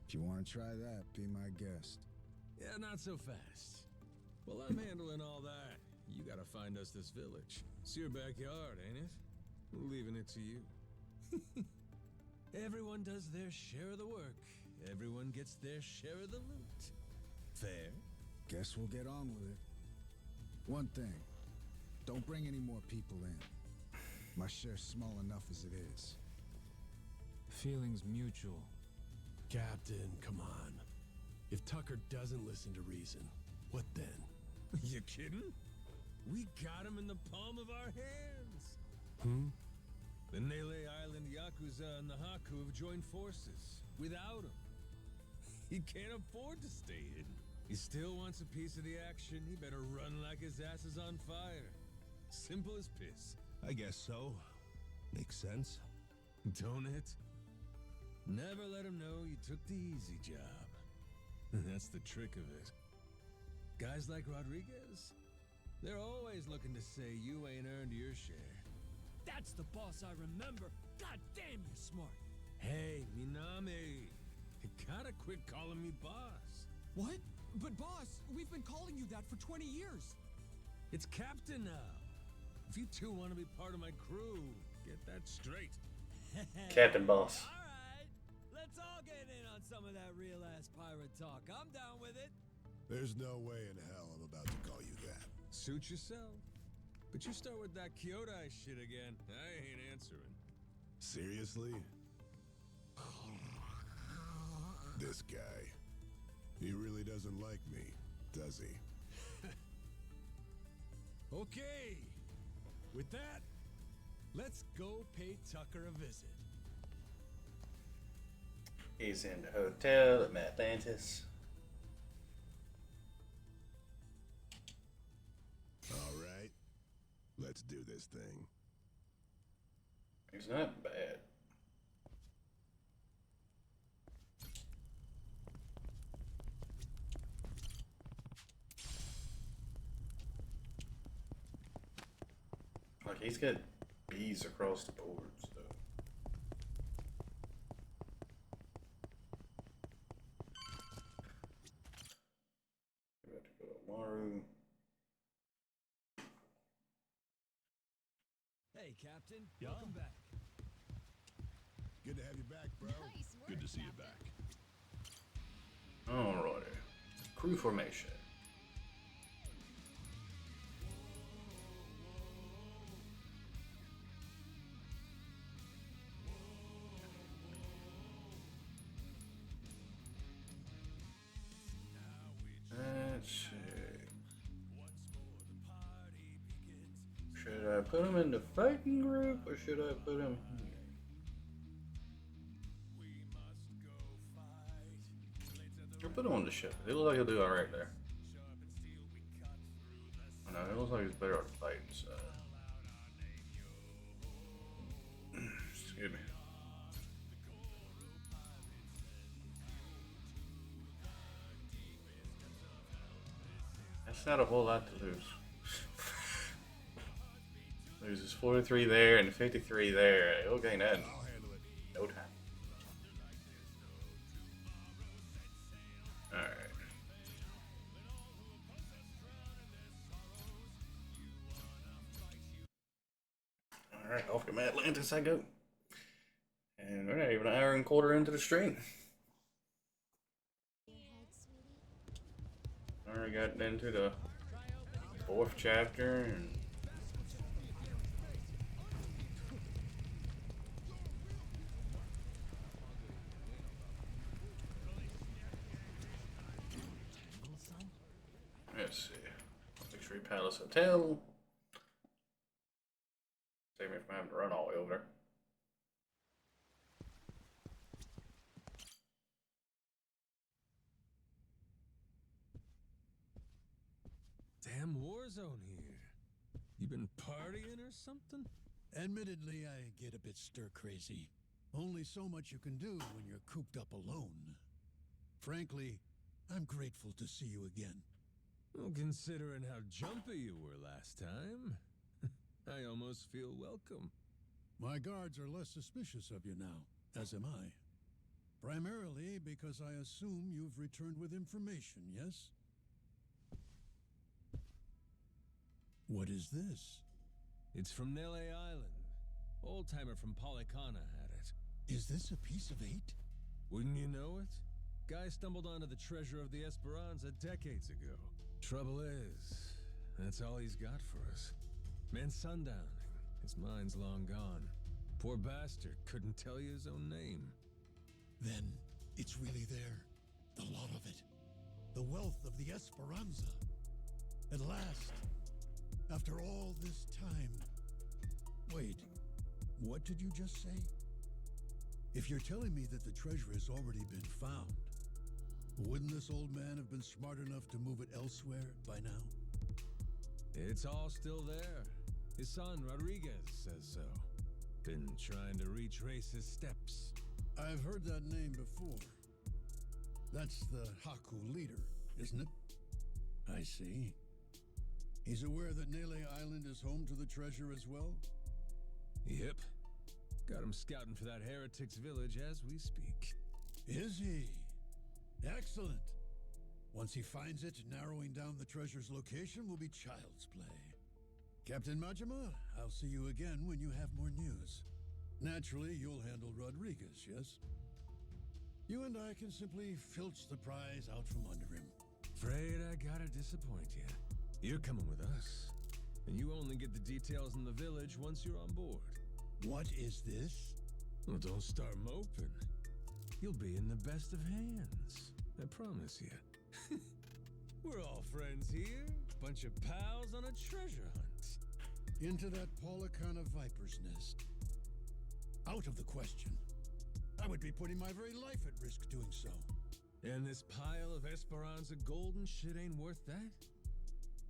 If you want to try that, be my guest. Yeah, not so fast. Well, I'm handling all that. You gotta find us this village. It's your backyard, ain't it? We're leaving it to you. Everyone does their share of the work. Everyone gets their share of the loot. Fair? Guess we'll get on with it. One thing. Don't bring any more people in. My share's small enough as it is. Feelings mutual. Captain, come on. If Tucker doesn't listen to reason, what then? You kidding? We got him in the palm of our hands. Hmm? The Nele Island Yakuza and the Haku have joined forces. Without him, he can't afford to stay hidden. He still wants a piece of the action. He better run like his ass is on fire. Simple as piss. I guess so. Makes sense. Don't it? Never let him know you took the easy job. That's the trick of it. Guys like Rodriguez, they're always looking to say you ain't earned your share. That's the boss I remember. God damn, you're smart. Hey, Minami, you gotta quit calling me boss. What? But boss, we've been calling you that for 20 years. It's Captain now. If you two want to be part of my crew, get that straight. Captain Boss. All right, let's all get in on some of that real-ass pirate talk. I'm down with it. There's no way in hell I'm about to call you that. Suit yourself. But you start with that Kyodai shit again, I ain't answering. Seriously? This guy. He really doesn't like me, does he? Okay. With that, let's go pay Tucker a visit. He's in the hotel at Atlantis. All right. Let's do this thing. He's not bad. Like, he's got bees across the board, so. We have to go to Maru. Hey, Captain. Welcome back. Good to have you back, bro. Nice work, Good to see you Captain. back. Alrighty. Crew formation. Let's see. Should I put him in the fighting group or should I put him here? I'll put him on the ship. It looks like he'll do alright there. No, it looks like he's better on the fighting side. Excuse me. That's not a whole lot to lose. Loses 43 there and 53 there. He'll gain that in I'll handle it. no time. Alright. Alright, off to Atlantis I go. And we're not even an hour and a quarter into the stream. Already got into the 4th chapter and let's see. Luxury Palace Hotel. Save me from having to run all the way over there. Damn war zone here. You been partying or something? Admittedly, I get a bit stir-crazy. Only so much you can do when you're cooped up alone. Frankly, I'm grateful to see you again. Well, considering how jumpy you were last time, I almost feel welcome. My guards are less suspicious of you now, as am I. Primarily because I assume you've returned with information, yes? What is this? It's from Nele Island. Old-timer from Polycana had it. Is this a piece of 8? Wouldn't you know it? Guy stumbled onto the treasure of the Esperanza decades ago. Trouble is, that's all he's got for us. Man, sundowning. His mind's long gone. Poor bastard couldn't tell you his own name. Then it's really there. The lot of it. The wealth of the Esperanza. At last. After all this time. Wait. What did you just say? If you're telling me that the treasure has already been found, wouldn't this old man have been smart enough to move it elsewhere by now? It's all still there. His son, Rodriguez, says so. Been trying to retrace his steps. I've heard that name before. That's the Haku leader, isn't it? I see. He's aware that Nele Island is home to the treasure as well? Yep. Got him scouting for that heretic's village as we speak. Is he? Excellent. Once he finds it, narrowing down the treasure's location will be child's play. Captain Majima, I'll see you again when you have more news. Naturally, you'll handle Rodriguez, yes? You and I can simply filch the prize out from under him. Afraid I gotta disappoint you. You're coming with us. And you only get the details in the village once you're on board. What is this? Well, don't start moping. You'll be in the best of hands. I promise you. We're all friends here. Bunch of pals on a treasure hunt. Into that Paulacana viper's nest. Out of the question. I would be putting my very life at risk doing so. And this pile of Esperanza gold and shit ain't worth that?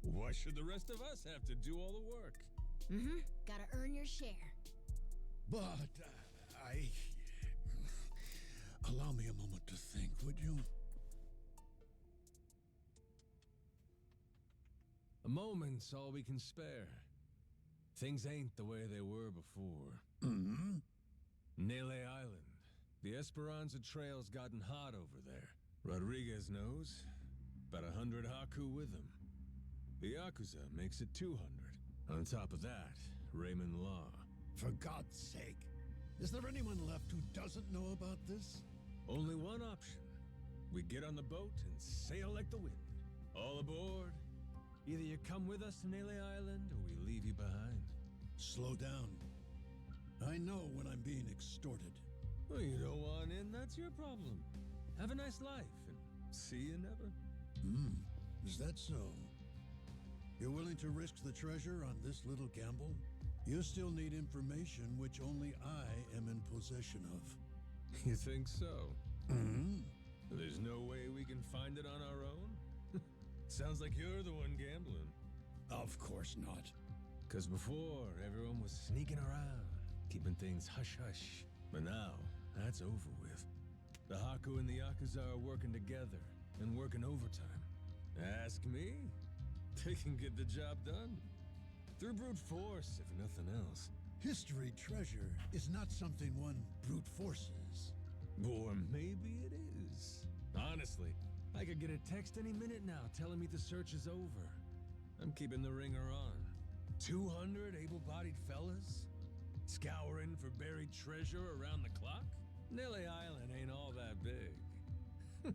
Why should the rest of us have to do all the work? Mm-hmm. Gotta earn your share. But, allow me a moment to think, would you? A moment's all we can spare. Things ain't the way they were before. Mm-hmm. Nele Island. The Esperanza Trail's gotten hot over there. Rodriguez knows. About 100 Haku with him. The Yakuza makes it 200. On top of that, Raymond Law. For God's sake. Is there anyone left who doesn't know about this? Only one option. We get on the boat and sail like the wind. All aboard. Either you come with us to Nele Island, or we leave you behind. Slow down. I know when I'm being extorted. Well, you don't want in, that's your problem. Have a nice life, and see you never. Is that so? You're willing to risk the treasure on this little gamble? You still need information which only I am in possession of. You think so? Mm-hmm. There's no way we can find it on our own? Sounds like you're the one gambling. Of course not. Because before, everyone was sneaking around, keeping things hush-hush. But now, that's over with. The Haku and the Yakuza are working together, and working overtime. Ask me. They can get the job done. Through brute force, if nothing else. History treasure is not something one brute forces. Or maybe it is. Honestly, I could get a text any minute now telling me the search is over. I'm keeping the ringer on. 200 able-bodied fellas? Scouring for buried treasure around the clock? Nele Island ain't all that big.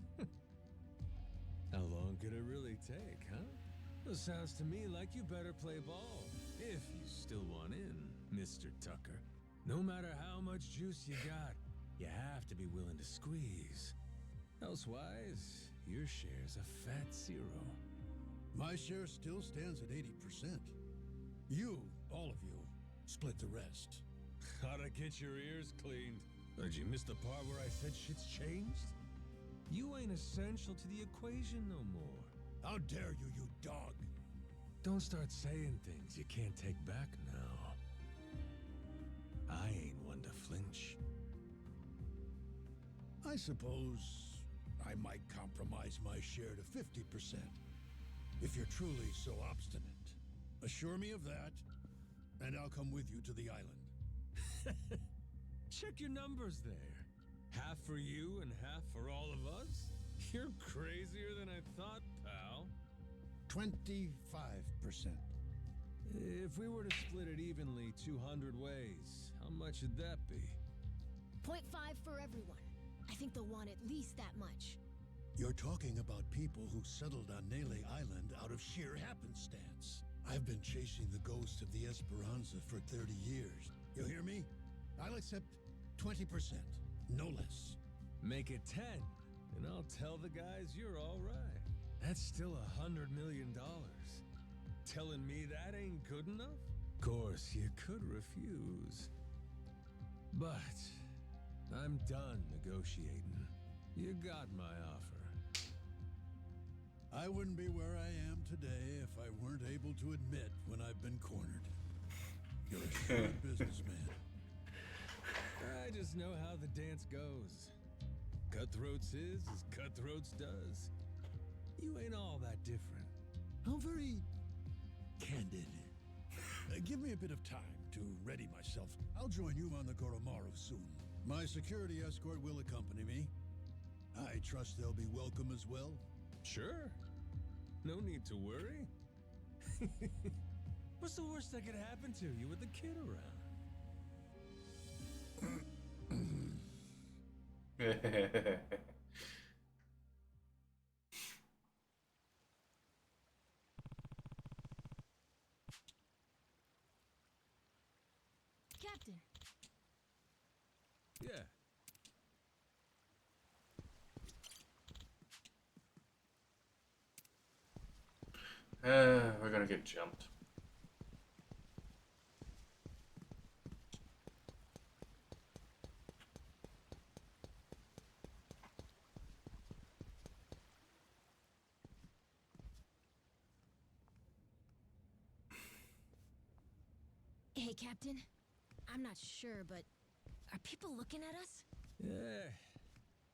How long could it really take, huh? Well, sounds to me like you better play ball. If you still want in, Mr. Tucker. No matter how much juice you got, you have to be willing to squeeze. Elsewise, your share's a fat zero. My share still stands at 80%. You, all of you, split the rest. How'd I get your ears cleaned? Did you miss the part where I said shit's changed? You ain't essential to the equation no more. How dare you, you dog! Don't start saying things you can't take back now. I ain't one to flinch. I suppose I might compromise my share to 50%. If you're truly so obstinate. Assure me of that, and I'll come with you to the island. Check your numbers there. Half for you and half for all of us? You're crazier than I thought, pal. 25%. If we were to split it evenly 200 ways, how much would that be? 0.5 for everyone. I think they'll want at least that much. You're talking about people who settled on Nele Island out of sheer happenstance. I've been chasing the ghost of the Esperanza for 30 years. You hear me? I'll accept 20%, no less. Make it 10, and I'll tell the guys you're all right. That's still $100 million. Telling me that ain't good enough? Of course, you could refuse. But I'm done negotiating. You got my offer. I wouldn't be where I am today if I weren't able to admit when I've been cornered. You're a shrewd businessman. I just know how the dance goes. Cutthroats is as cutthroats does. You ain't all that different. I'm very candid. Give me a bit of time to ready myself. I'll join you on the Goromaru soon. My security escort will accompany me. I trust they'll be welcome as well. Sure. No need to worry. What's the worst that could happen to you with the kid around? Captain, Yeah. We're gonna get jumped. hey, Captain. I'm not sure, but are people looking at us? Yeah.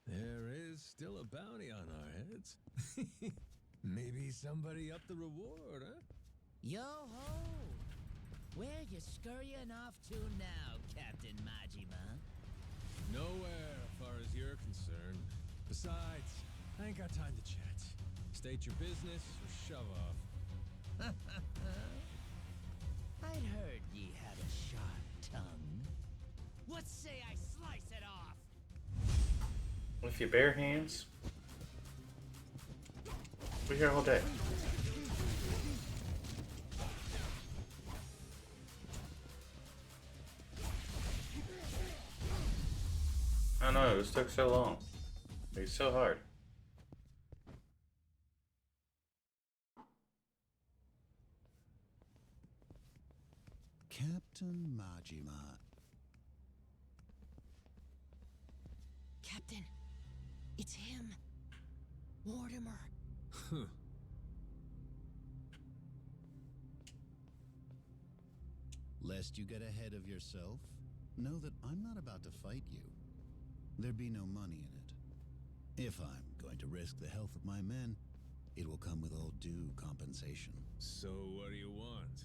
There is still a bounty on our heads. Maybe somebody upped the reward, huh? Yo-ho! Where you scurrying off to now, Captain Majima? Nowhere, as far as you're concerned. Besides, I ain't got time to chat. State your business or shove off. I'd heard ye had a sharp tongue. What say I slice it off? With your bare hands? We're here all day. I know, this took so long. It's so hard. Captain Majima. Captain, it's him. Mortimer. Lest you get ahead of yourself, know that I'm not about to fight you. There'd be no money in it. If I'm going to risk the health of my men, it will come with all due compensation. So what do you want?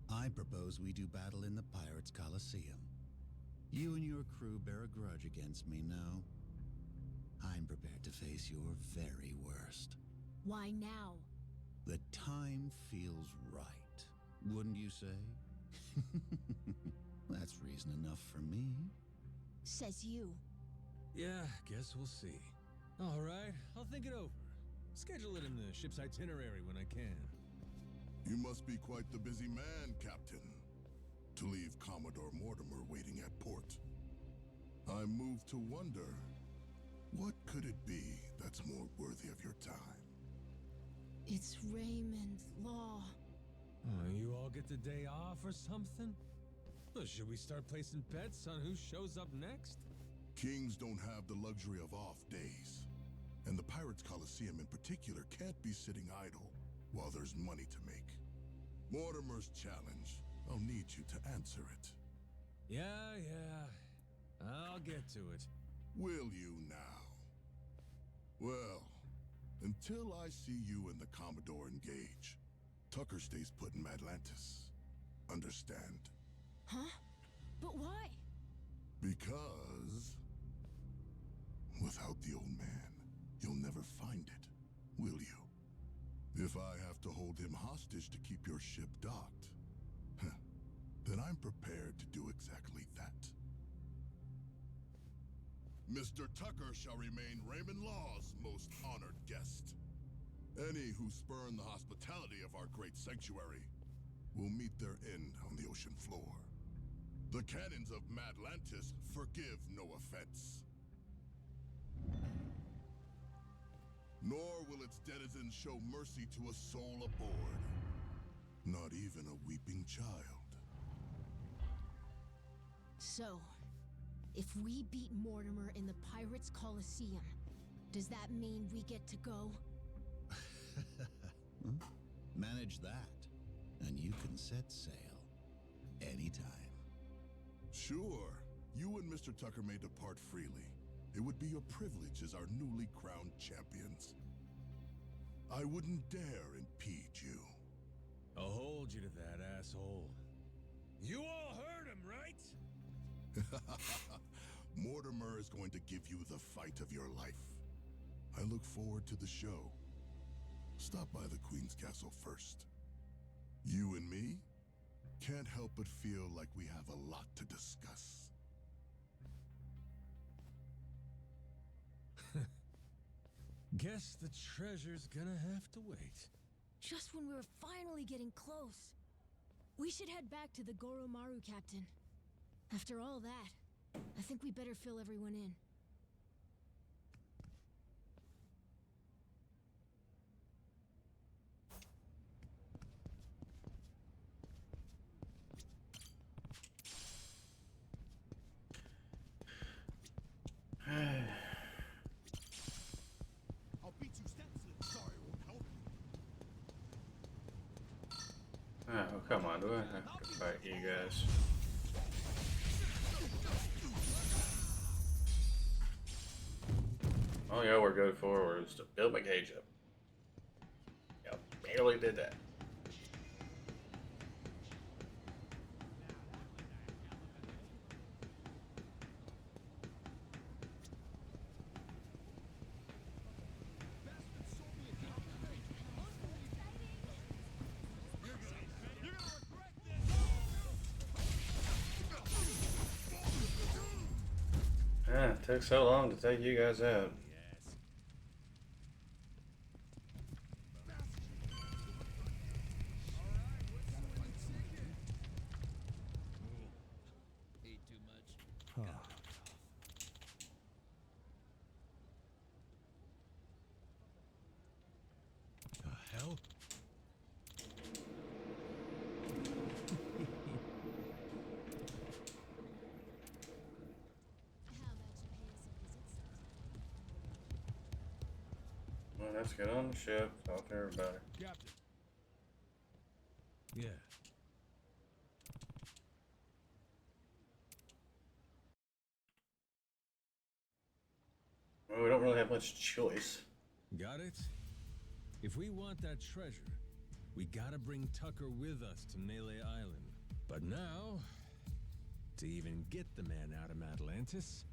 I propose we do battle in the Pirates' Coliseum. You and your crew bear a grudge against me, no? I'm prepared to face your very worst. Why now? The time feels right, wouldn't you say? That's reason enough for me. Says you. Yeah, guess we'll see. All right, I'll think it over. Schedule it in the ship's itinerary when I can. You must be quite the busy man, Captain, to leave Commodore Mortimer waiting at port. I'm moved to wonder, what could it be that's more worthy of your time? It's Raymond Law. Oh, you all get the day off or something? Well, should we start placing bets on who shows up next? Kings don't have the luxury of off days. And the Pirates Coliseum in particular can't be sitting idle while there's money to make. Mortimer's challenge. I'll need you to answer it. Yeah. I'll get to it. Will you now? Well, until I see you and the Commodore engage, Tucker stays put in Madlantis. Understand? Huh? But why? Because without the old man, you'll never find it, will you? If I have to hold him hostage to keep your ship docked, then I'm prepared to do exactly that. Mr. Tucker shall remain Raymond Law's most honored guest. Any who spurn the hospitality of our great sanctuary will meet their end on the ocean floor. The cannons of Madlantis forgive no offense. Nor will its denizens show mercy to a soul aboard. Not even a weeping child. So, if we beat Mortimer in the Pirates Coliseum, does that mean we get to go? Manage that, and you can set sail anytime. Sure, you and Mr. Tucker may depart freely. It would be a privilege as our newly crowned champions. I wouldn't dare impede you. I'll hold you to that, asshole. You all heard him, right? Mortimer is going to give you the fight of your life. I look forward to the show. Stop by the Queen's Castle first. You and me can't help but feel like we have a lot to discuss. Guess the treasure's gonna have to wait. Just when we were finally getting close. We should head back to the Goromaru, Captain. After all that, I think we better fill everyone in. I'll beat you steps. Sorry, it won't help. Oh, come on, do I have to fight you guys? Oh yeah, we're good for is to build my cage up. Yep, barely did that. Yeah, it took so long to take you guys out. Ate too much. The hell? Well, let's get on the ship, talk to everybody. Captain. Yeah. Well, we don't really have much choice. Got it? If we want that treasure, we gotta bring Tucker with us to Melee Island. But now, to even get the man out of Atlantis,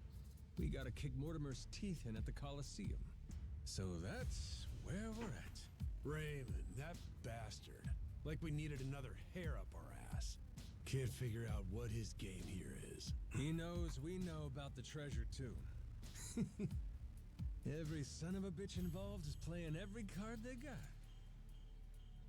we gotta kick Mortimer's teeth in at the Coliseum. So that's where we're at. Raymond, that bastard. Like we needed another hair up our ass. Can't figure out what his game here is. He knows we know about the treasure too. Every son of a bitch involved is playing every card they got.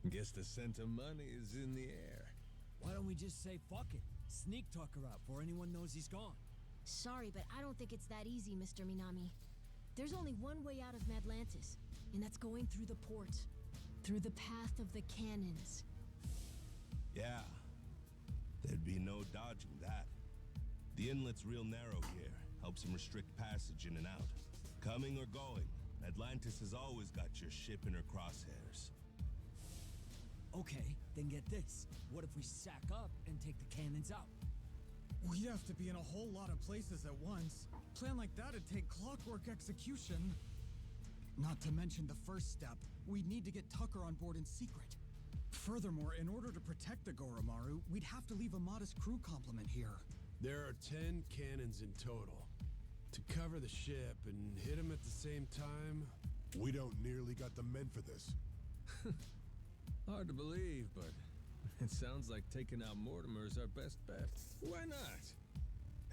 Guess the scent of money is in the air. Why don't we just say fuck it? Sneak Tucker out before anyone knows he's gone. Sorry, but I don't think it's that easy, Mr. Minami. There's only one way out of Madlantis, and that's going through the port. Through the path of the cannons. Yeah. There'd be no dodging that. The inlet's real narrow here. Helps him restrict passage in and out. Coming or going, Atlantis has always got your ship in her crosshairs. Okay, then get this. What if we sack up and take the cannons out? We'd have to be in a whole lot of places at once. Plan like that'd take clockwork execution. Not to mention the first step, we'd need to get Tucker on board in secret. Furthermore, in order to protect the Goromaru, we'd have to leave a modest crew complement here. There are 10 cannons in total. To cover the ship and hit him at the same time... We don't nearly got the men for this. Hard to believe, but it sounds like taking out Mortimer is our best bet. Why not?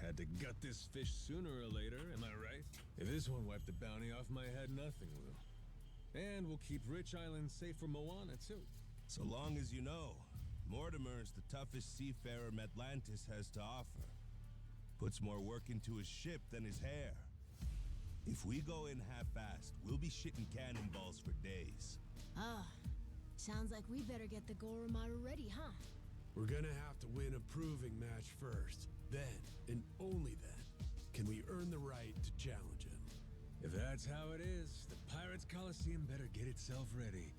Had to gut this fish sooner or later, am I right? If this one wiped the bounty off my head, nothing will. And we'll keep Rich Island safe for Moana, too. So long as you know, Mortimer is the toughest seafarer Atlantis has to offer. Puts more work into his ship than his hair. If we go in half-assed, we'll be shitting cannonballs for days. Ah, sounds like we better get the Goromaru ready, huh? We're gonna have to win a proving match first. Then, and only then, can we earn the right to challenge him. If that's how it is, the Pirates Coliseum better get itself ready.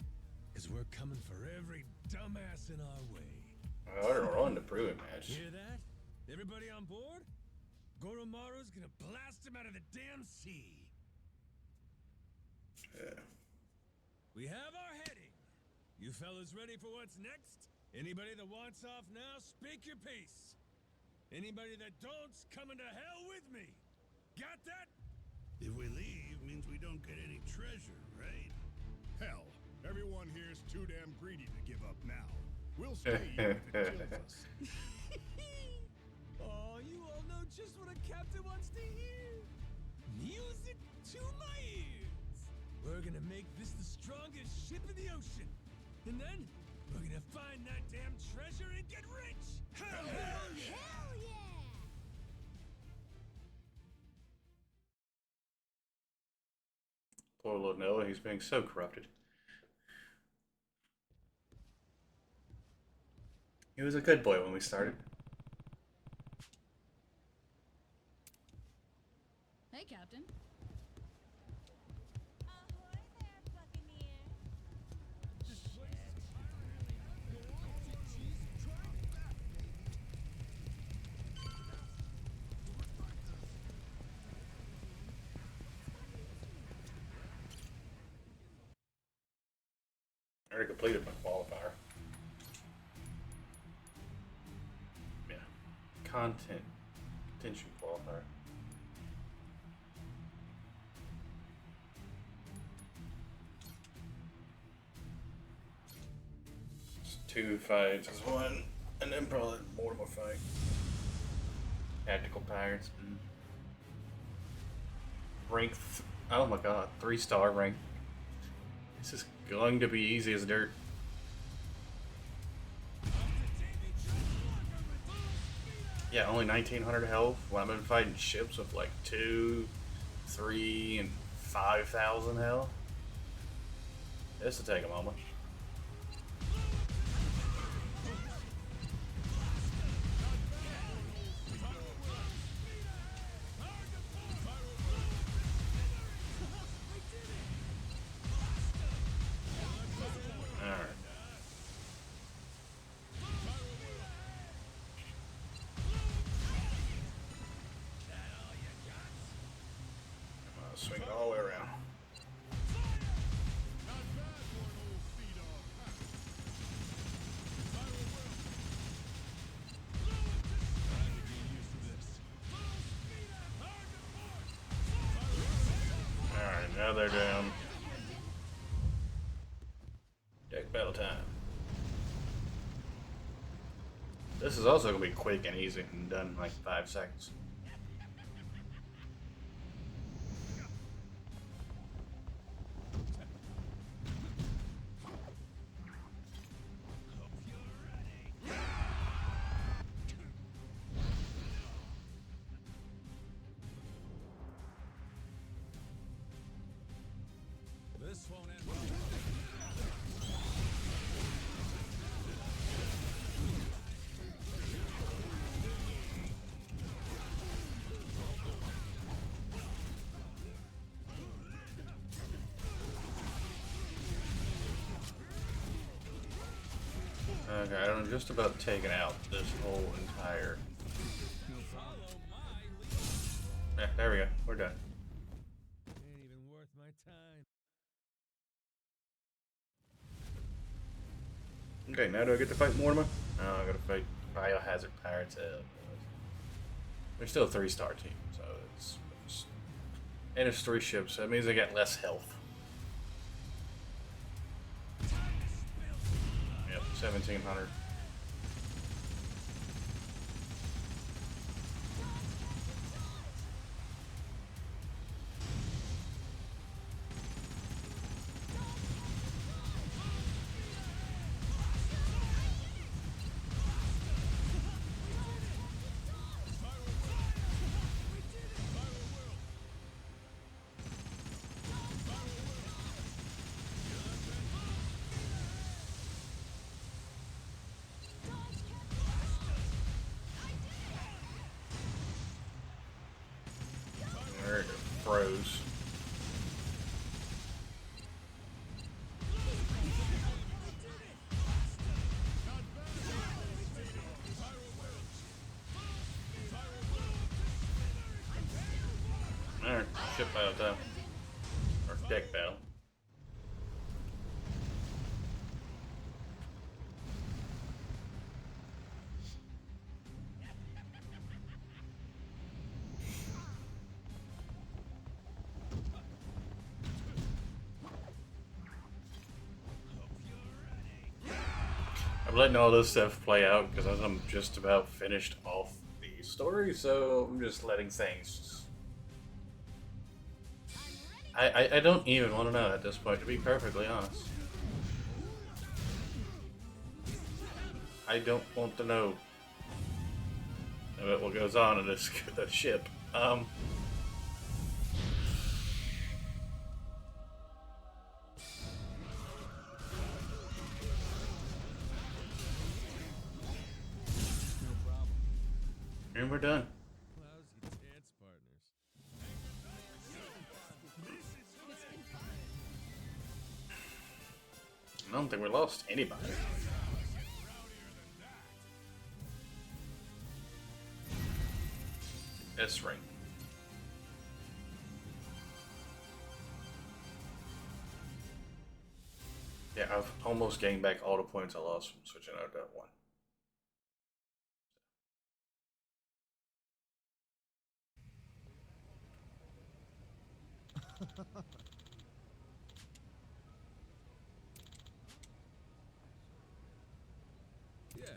Because we're coming for every dumbass in our way. We're on the proving match. Hear that? Everybody on board? Goromaru's gonna blast him out of the damn sea. Yeah. We have our heading. You fellas ready for what's next? Anybody that wants off now, speak your piece. Anybody that don't's coming to hell with me. Got that? If we leave, means we don't get any treasure, right? Hell, everyone here's too damn greedy to give up now. We'll stay if it kills us. Oh, you all know just what a captain wants to hear. Music to my ears. We're gonna make this the strongest ship in the ocean. And then, we're gonna find that damn treasure and get rich! Hell yeah! Hell yeah! Poor Lord Noah, he's being so corrupted. He was a good boy when we started. Hey, Captain. Ahoy there, Buccaneer. I already completed my qualifier. Yeah. Contention qualifier. It's 2 fights as one, and then probably more fight. Tactical Pirates. Rank, oh my god, 3-star rank. This is going to be easy as dirt. Yeah, only 1900 health. When I've been fighting ships with like 2, 3, and 5,000 health. This will take a moment. Swing it all the way around. Alright, now they're down. Deck battle time. This is also going to be quick and easy and done in like 5 seconds. This won't end well. Okay, I'm just about taking out this whole entire... Yeah, there we go. We're done. Ain't even worth my time. Okay, now do I get to fight Mortimer? No, I gotta fight Biohazard Pirates. They're still a 3-star team, so and it's 3 ships, so that means they get less health. Yep, 1700. froze. Alright, ship battle time. Or deck battle. I'm letting all this stuff play out because I'm just about finished off the story, so I'm just letting things. I don't even want to know at this point, to be perfectly honest. I don't want to know about what goes on in this ship. And we're done. Lousy dance partners. I don't think we lost anybody. S-ring. Yeah, I've almost gained back all the points I lost from switching out that one. Yeah.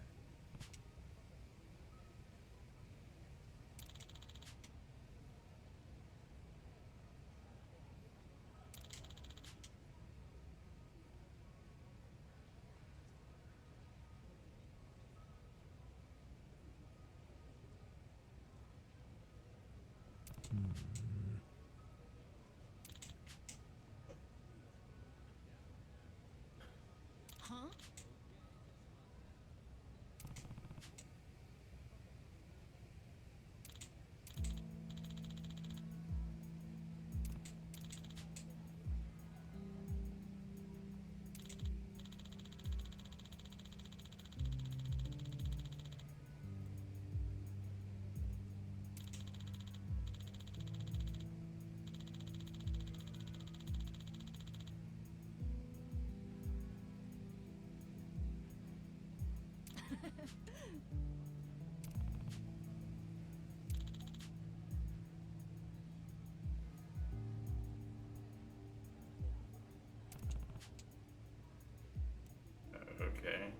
Huh? Okay.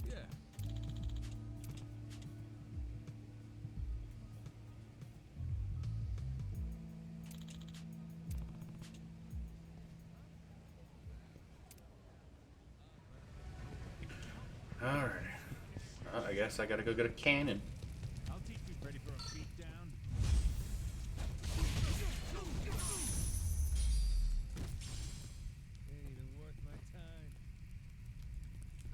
Yeah. Alright. Well, I guess I gotta go get a cannon. I'll teach you. Ready for a beatdown? Ain't even worth my time.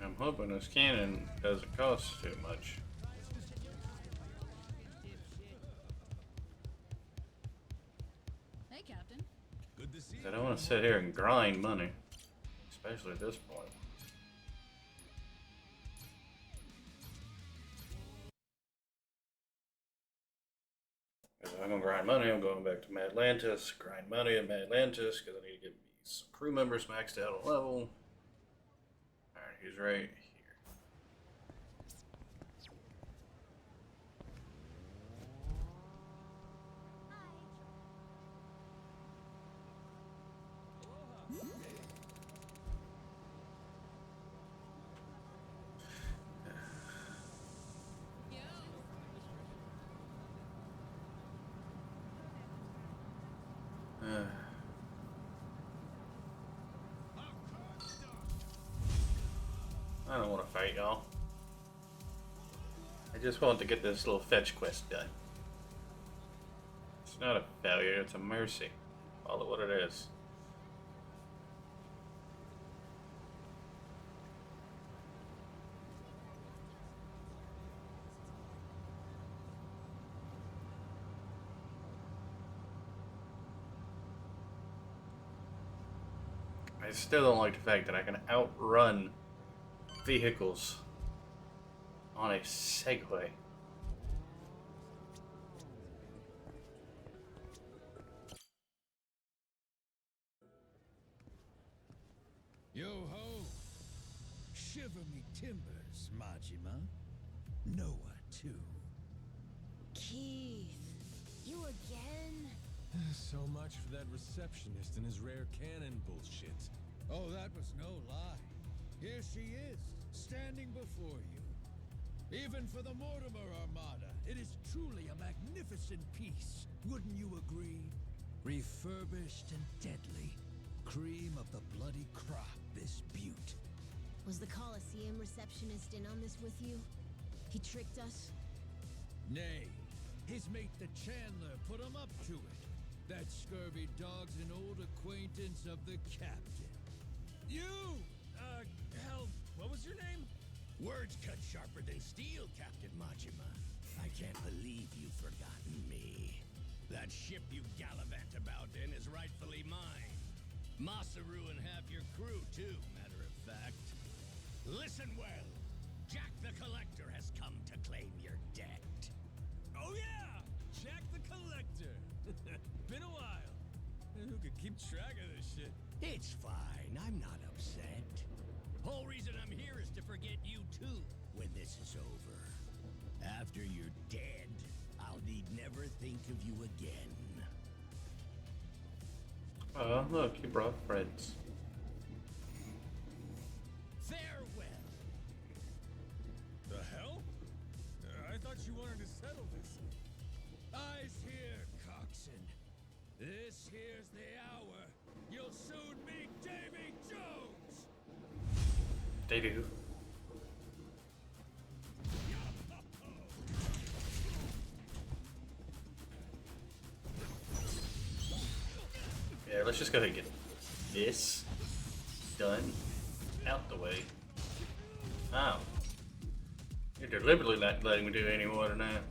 I'm hoping this cannon doesn't cost too much. Hey, Captain. Good to see you. I don't want to sit here and grind money, especially at this point. If I'm gonna grind money, I'm going back to Madlantis, grind money at Madlantis, because I need to get these crew members maxed out on level. Alright, he's right here. I don't want to fight y'all. I just want to get this little fetch quest done. It's not a failure, it's a mercy. Call it what it is. I still don't like the fact that I can outrun vehicles on a Segway. Yo-ho! Shiver me timbers, Majima. Noah, too. Keith, you again? So much for that receptionist and his rare cannon bullshit. Oh, that was no lie. Here she is, standing before you. Even for the Mortimer Armada, it is truly a magnificent piece. Wouldn't you agree? Refurbished and deadly. Cream of the bloody crop, this beaut. Was the Coliseum receptionist in on this with you? He tricked us? Nay, his mate the Chandler put him up to it. That scurvy dog's an old acquaintance of the captain. You! Hell, what was your name? Words cut sharper than steel, Captain Majima. I can't believe you've forgotten me. That ship you gallivant about in is rightfully mine. Masaru and half your crew, too, matter of fact. Listen well. Jack the Collector has come to claim your debt. Oh yeah! Jack the Collector! Been a while. Who could keep track of this shit? It's fine. I'm not upset. Whole reason I'm here is to forget you too when this is over. After you're dead, I'll need never think of you again. Oh, look, you brought friends. Farewell. The hell? I thought you wanted to settle this. Eyes here, coxswain. This here's the hour. You'll soon meet Davy Jones! They do. Yeah, let's just go ahead and get this done out the way. Oh. You're deliberately not letting me do any more than that.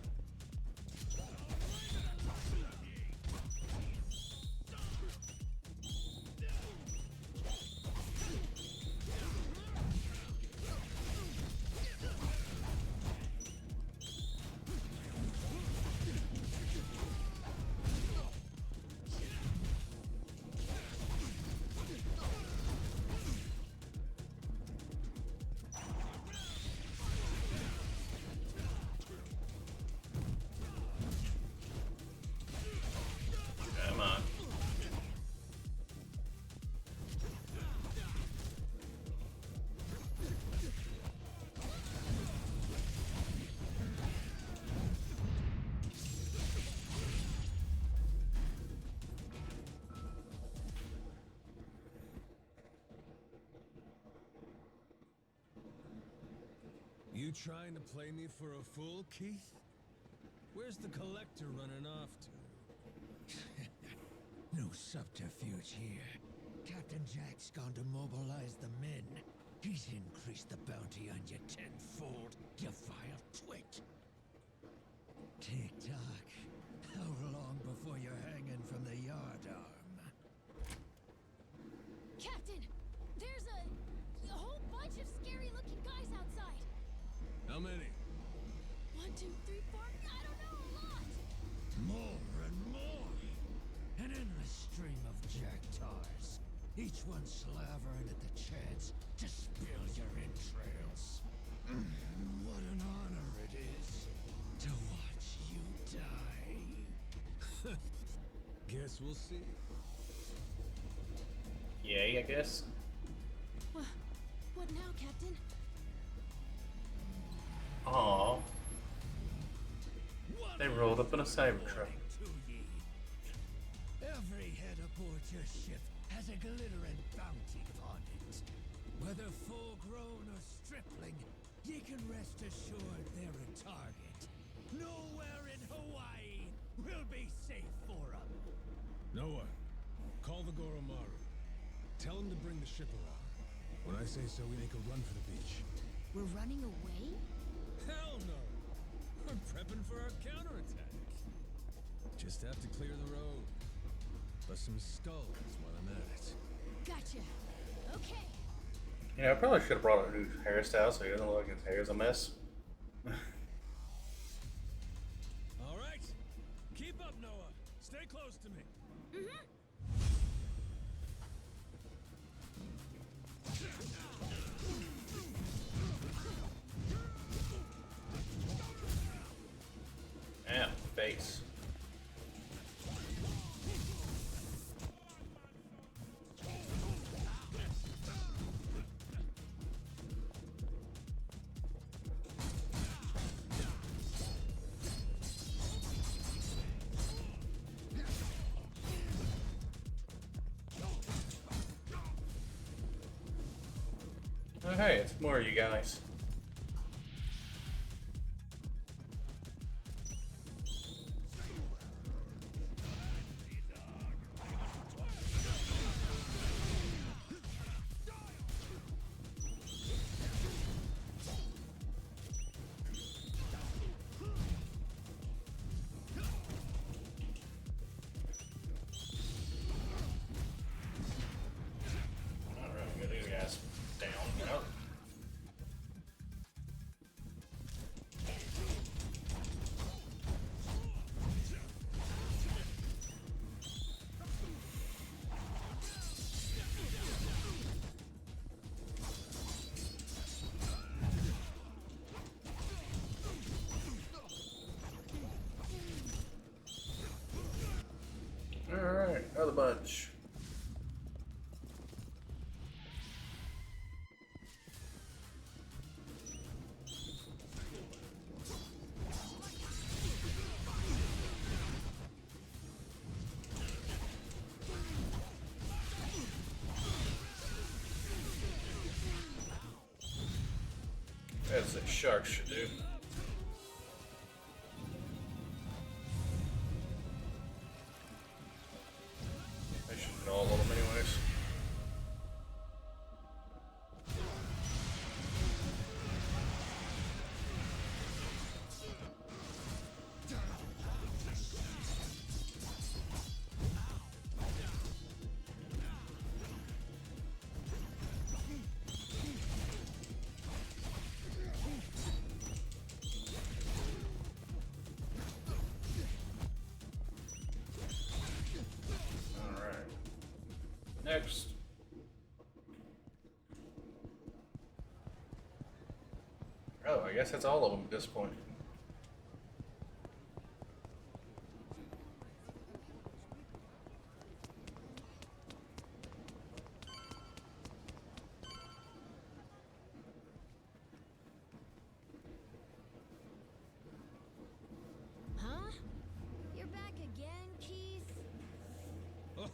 Come on. You trying to play me for a fool, Keith? Where's the Collector running off to? No subterfuge here. Captain Jack's gone to mobilize the men. He's increased the bounty on you tenfold, you vile twit. Tick-tock. How long before you're hanging from the yardarm? Captain! There's a whole bunch of scary-looking guys outside! How many? 1, 2, 3, 4, I don't know, a lot! More and more! An endless stream of jacktars, each one slavering at the chance to spill your entrails. What an honor it is to watch you die. Guess we'll see. Yay, I guess. What now, Captain? Aww. They rolled up in a Cybertruck. To ye. Every head aboard your ship has a glittering bounty on it. Whether full-grown or stripling, ye can rest assured they're a target. Nowhere in Hawaii will be safe for 'em. Noah, call the Goromaru. Tell him to bring the ship around. When I say so, we make a run for the beach. We're running away? Hell no! We're prepping for our counterattack. Just have to clear the road. Bust some skulls while I'm at it. Gotcha. Okay. You know, I probably should have brought a new hairstyle so he doesn't look like his hair is a mess. All right. Keep up, Noah. Stay close to me. Mm-hmm. Damn, face. Oh, hey, it's more of you guys. Alright, get these guys down. Yep. Alright, another bunch. As the sharks should do. I should know all of them anyways. Alright. Next. Oh, I guess that's all of them at this point. Huh? You're back again, Keith? Oh,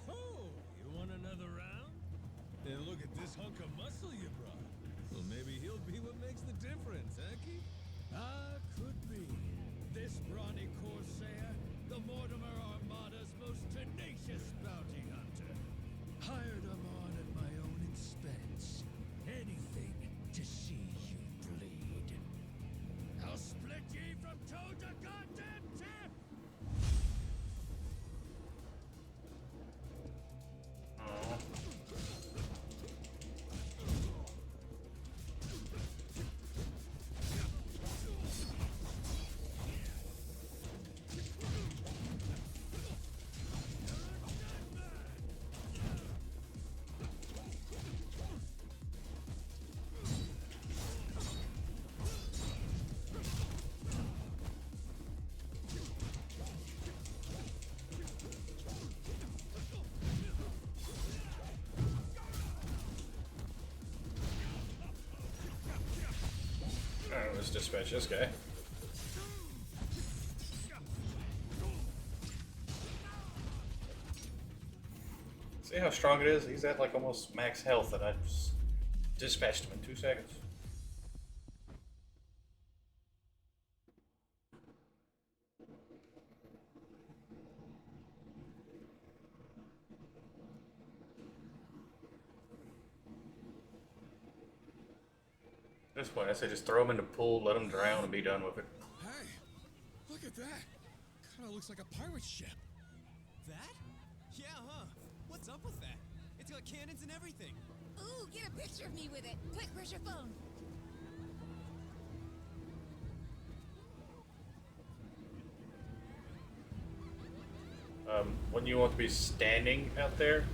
you want another round? And look at this hunk of muscle you brought. Well, maybe he'll be what makes the difference, huh, Keith? Could be. This brawny corsair, the Mortimer Armada's most tenacious bounty hunter. Hired him on at my own expense. Anything to see you bleed. I'll split ye from toe to goddamn tip! Oh. Alright, let's dispatch this guy. See how strong it is? He's at like almost max health, and I just dispatched him in 2 seconds. At this point, I say just throw him in the pool, let him drown, and be done with it. Hey, look at that. Kind of looks like a pirate ship. That? Yeah, huh? What's up with that? It's got cannons and everything. Ooh, get a picture of me with it. Quick, where's your phone? Wouldn't you want to be standing out there?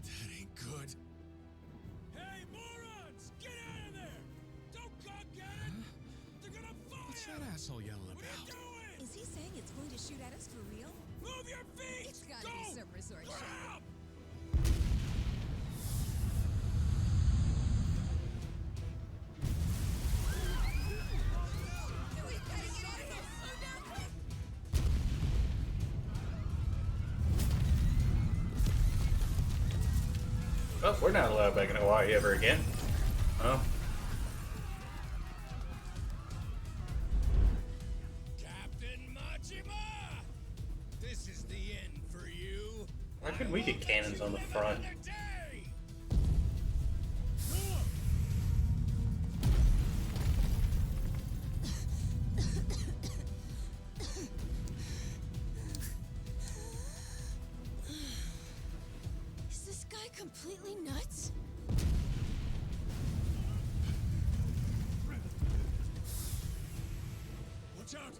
That ain't good. Hey, morons! Get out of there! Don't cock at it! They're gonna fire! What's that asshole yelling What are about? you doing? Is he saying it's going to shoot at us for real? Move your feet! It's gotta Go! be some resort shot. Grab! We gotta get out of here! Slow down, quick! Oh, we're not allowed back in Hawaii ever again. Oh. Captain Majima! This is the end for you. Why couldn't we get cannons on the front? Another day! Is this guy completely nuts? Watch out!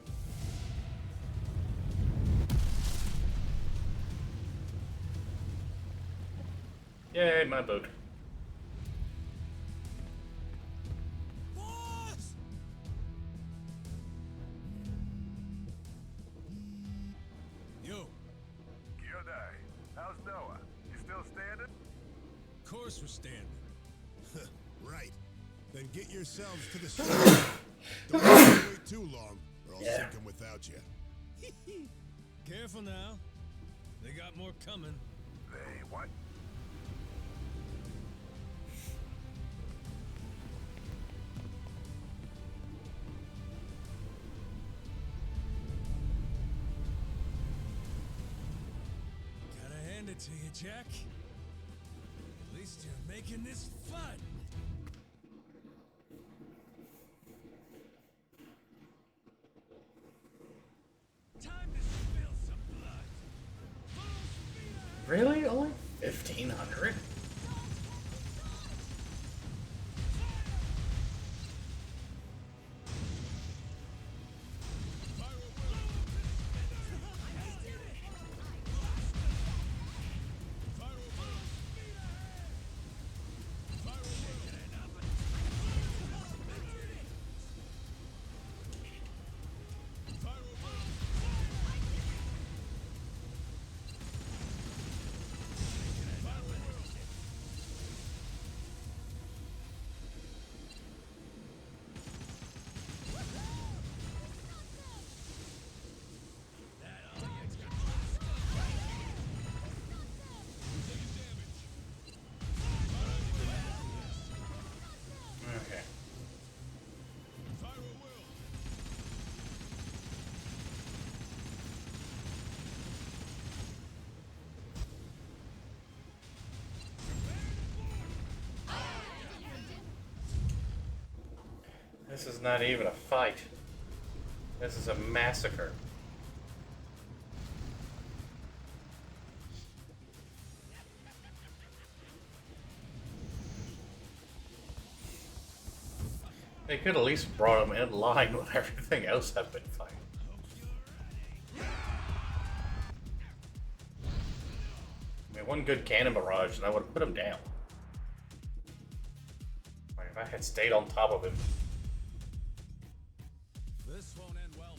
Yay, my boat. Boss! Yo, Kyodai, how's Noah? You still standing? of course we're standing. Right. Then get yourselves to the ship. Don't wait too long, or I'll Yeah. sink them without you. Careful now. They got more coming. They what? Gotta hand it to you, Jack. At least you're making this fun. Time to spill some blood. Full speed ahead. Really? Only 1,500? Okay. This is not even a fight. This is a massacre. They could at least brought him in line with everything else I've been fighting. I mean, one good cannon barrage and I would have put him down. Like, if I had stayed on top of him. This won't end well.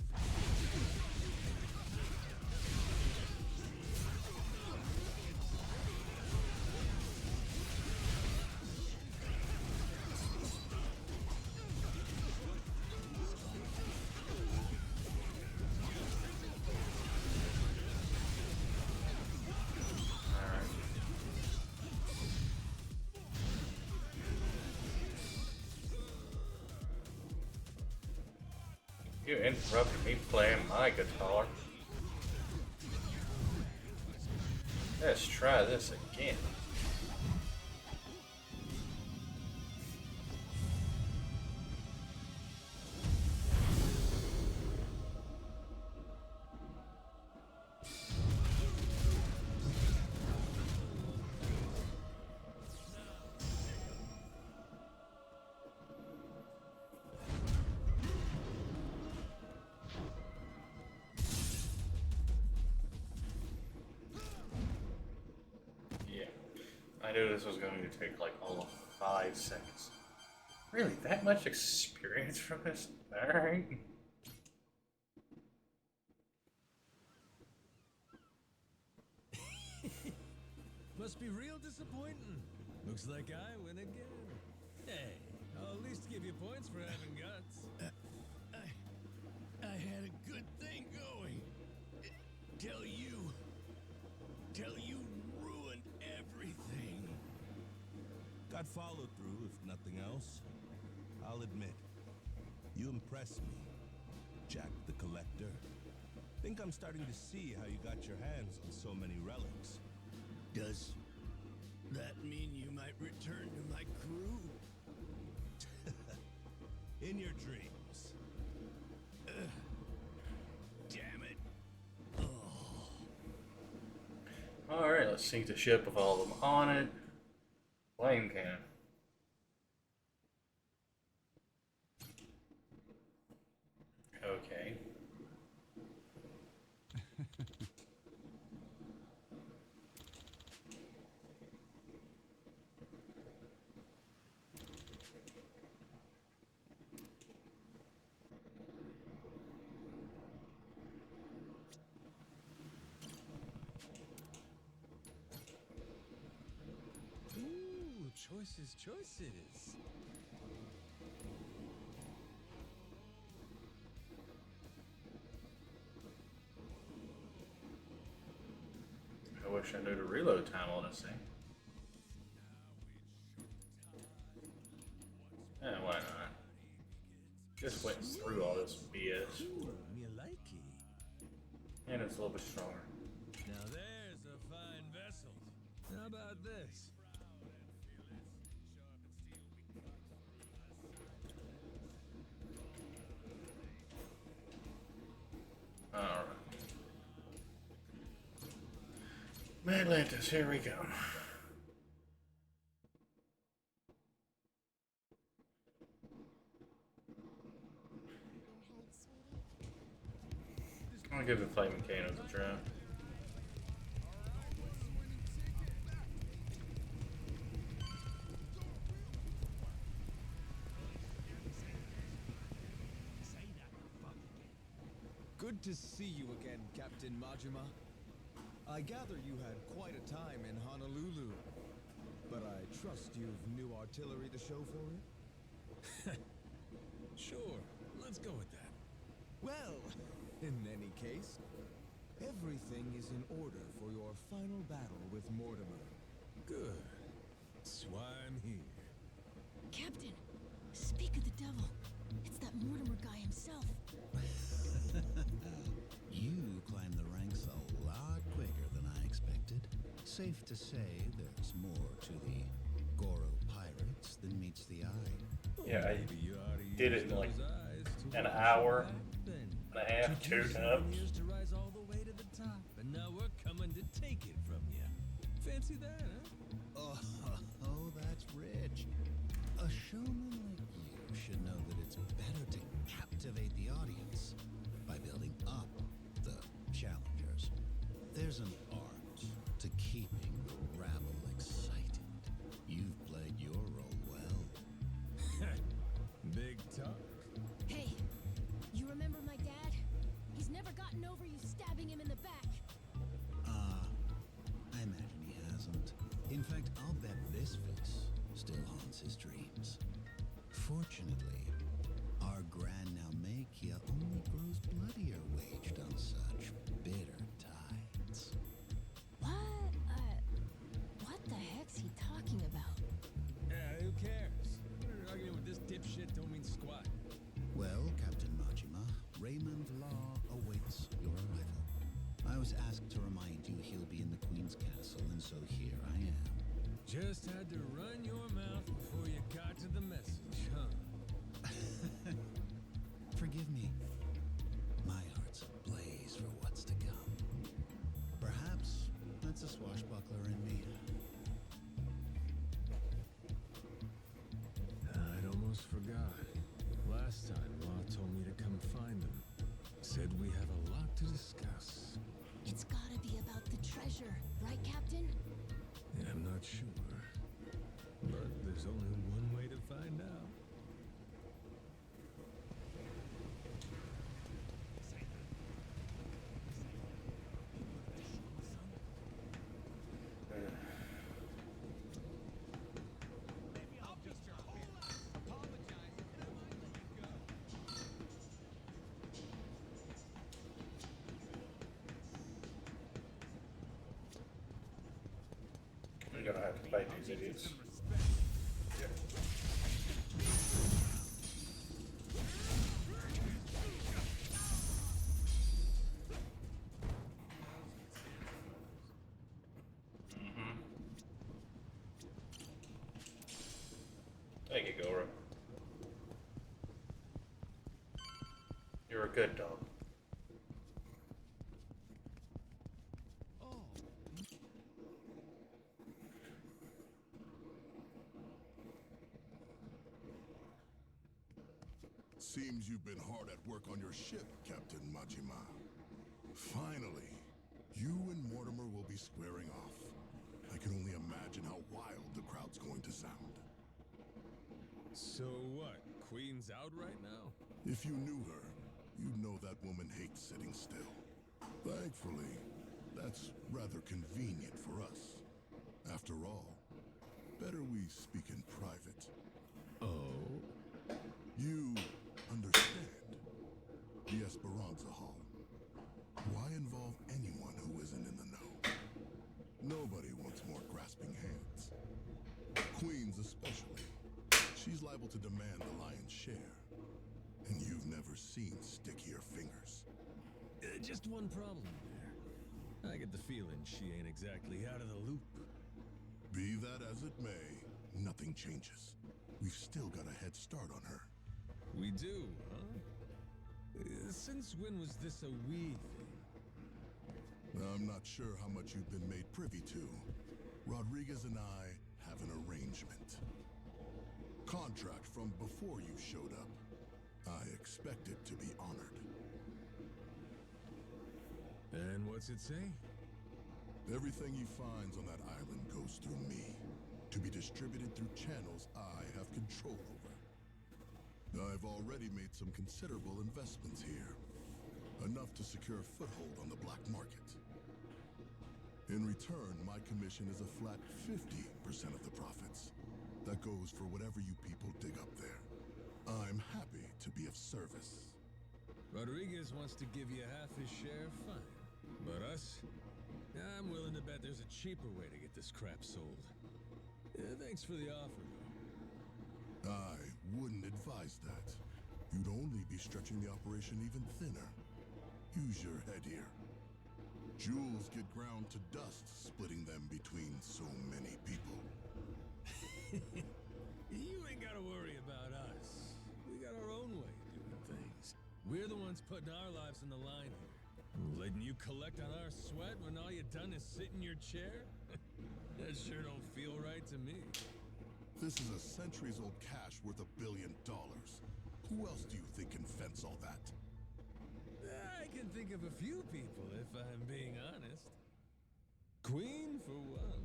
You interrupted me playing my guitar. Let's try this again. I knew this was going to take like all of 5 seconds. Really, that much experience from this? Alright. Must be real disappointing. Looks like I win again. Hey, I'll at least give you points for having guts. I had a good thing going. Till you ruined everything. Got follow through, if nothing else. I'll admit, you impress me, Jack the Collector. Think I'm starting to see how you got your hands on so many relics. Does that mean you might return to my crew? In your dreams. Damn it. Alright, let's sink the ship with all of them on it. Flame cannon. Okay. Ooh, choices. I wish I knew the reload time on this thing. Yeah, why not? Just went through all this BS. Ooh, me likey. And it's a little bit stronger. Now there's a fine vessel. How about this? Alright. Atlantis, here we go. I'm gonna give the flaming cannons a try. Good to see you again, Captain Majima. I gather you had quite a time in Honolulu, but I trust you've new artillery to show for it? Sure, let's go with that. Well, in any case, everything is in order for your final battle with Mortimer. Good. That's why I'm here. Captain, speak of the devil. It's that Mortimer guy himself. You climbed the ranks a lot quicker than I expected. Safe to say there's more to the Goro pirates than meets the eye. Yeah, I did it in like an hour and a half, 2 times. To rise all the way to the top, and now we're coming to take it from you. Fancy that, huh? Oh, that's rich. A showman like you should know that it's better to captivate the audience by building up the challengers. There's an art to keeping the rabble excited. You've played your role well. Big talk. Hey, you remember my dad? He's never gotten over you stabbing him in the back. I imagine he hasn't. In fact, I'll bet this face still haunts his dreams. Fortunately, our Grand Naumachia only grows bloodier waged on such bitter tides. What the heck's he talking about? Yeah, who cares? Arguing with this dipshit don't mean squat. Well, Captain Majima, was asked to remind you he'll be in the Queen's castle, and so here I am. Just had to run your mouth before you got to the message, huh? Forgive me. My heart's ablaze for what's to come. Perhaps that's a swashbuckler in me. I'd almost forgot. Last time, Law told me to come find him. Said we have a lot to discuss. It's gotta be about the treasure, right, Captain? Yeah, I'm not sure. But there's only one way to find out. You're gonna have to fight these idiots. Yeah. Thank you, Gora. You're a good dog. Seems you've been hard at work on your ship, Captain Majima. Finally, you and Mortimer will be squaring off. I can only imagine how wild the crowd's going to sound. So what? Queen's out right now? If you knew her, you'd know that woman hates sitting still. Thankfully, that's rather convenient for us. After all, better we speak in private. Oh? You understand. The Esperanza Hall. Why involve anyone who isn't in the know? Nobody wants more grasping hands. Queens especially. She's liable to demand the lion's share. And you've never seen stickier fingers. Just one problem there. I get the feeling she ain't exactly out of the loop. Be that as it may, nothing changes. We've still got a head start on her. We do, huh? Since when was this a we thing? I'm not sure how much you've been made privy to. Rodriguez and I have an arrangement. Contract from before you showed up. I expect it to be honored. And what's it say? Everything he finds on that island goes through me, to be distributed through channels I have control over. I've already made some considerable investments here, enough to secure a foothold on the black market. In return, my commission is a flat 50% of the profits. That goes for whatever you people dig up there. I'm happy to be of service. Rodriguez wants to give you half his share, fine. But us? I'm willing to bet there's a cheaper way to get this crap sold. Thanks for the offer, though. I wouldn't advise that. You'd only be stretching the operation even thinner. Use your head here. Jewels get ground to dust splitting them between so many people. You ain't gotta worry about us. We got our own way of doing things. We're the ones putting our lives on the line here. Letting you collect on our sweat when all you done is sit in your chair? That sure don't feel right to me. This is a centuries-old cache worth $1 billion. Who else do you think can fence all that? I can think of a few people, if I'm being honest. Queen, for one.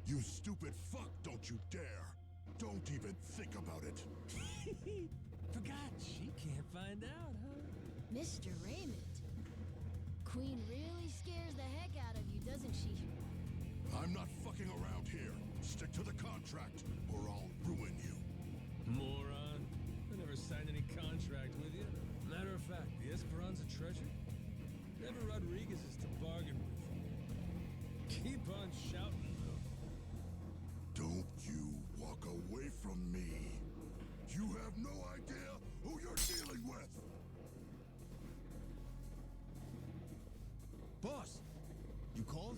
You stupid fuck, don't you dare! Don't even think about it! Forgot she can't find out, huh? Mr. Raymond. Queen really scares the heck out of you, doesn't she? I'm not fucking around here. Stick to the contract, or I'll ruin you. Moron. I never signed any contract with you. Matter of fact, the Esperanza treasure? Never Rodriguez's to bargain with. Keep on shouting, though. Don't you walk away from me. You have no idea who you're dealing with. Boss, You called?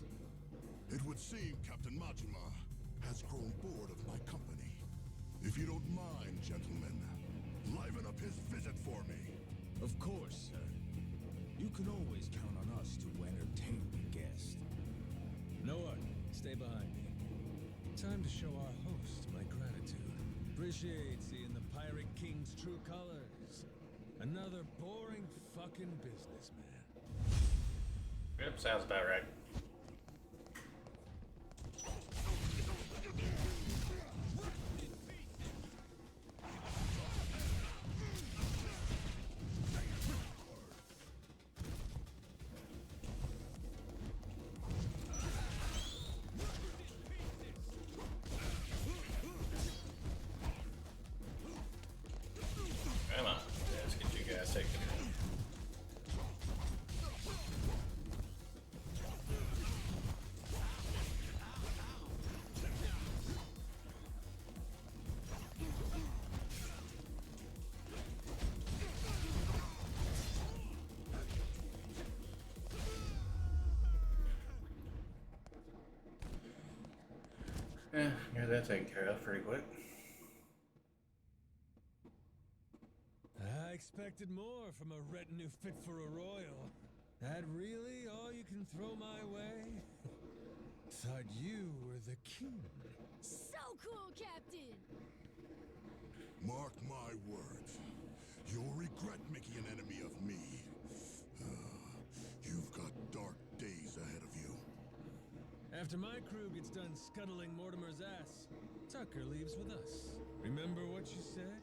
It would seem Captain Majima has grown bored of my company. If you don't mind, gentlemen, liven up his visit for me. Of course, sir. You can always count on us to entertain the guest. Noah, stay behind me. Time to show our host my gratitude. Appreciate seeing the Pirate King's true colors. Another boring fucking businessman. Yep, sounds about right. Come on, let's get you guys taken care of. Yeah, got that taken care of pretty quick. I expected more from a retinue fit for a royal. That really all you can throw my way? Thought you were the king. So cool, Captain! Mark my words. You'll regret making an enemy of me. You've got dark days ahead of you. After my crew gets done scuttling Mortimer's ass, Tucker leaves with us. Remember what you said?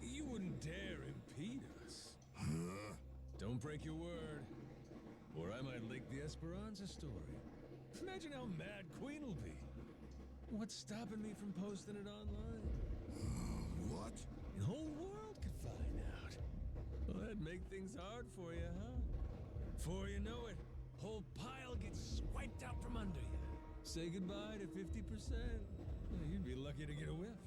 You wouldn't dare impede us. Huh? Don't break your word, or I might leak the Esperanza story. Imagine how mad Queen will be. What's stopping me from posting it online? What? The whole world could find out. Well, that'd make things hard for you, huh? Before you know it, whole pile gets swiped out from under you. Say goodbye to 50%. You'd be lucky to get a whiff.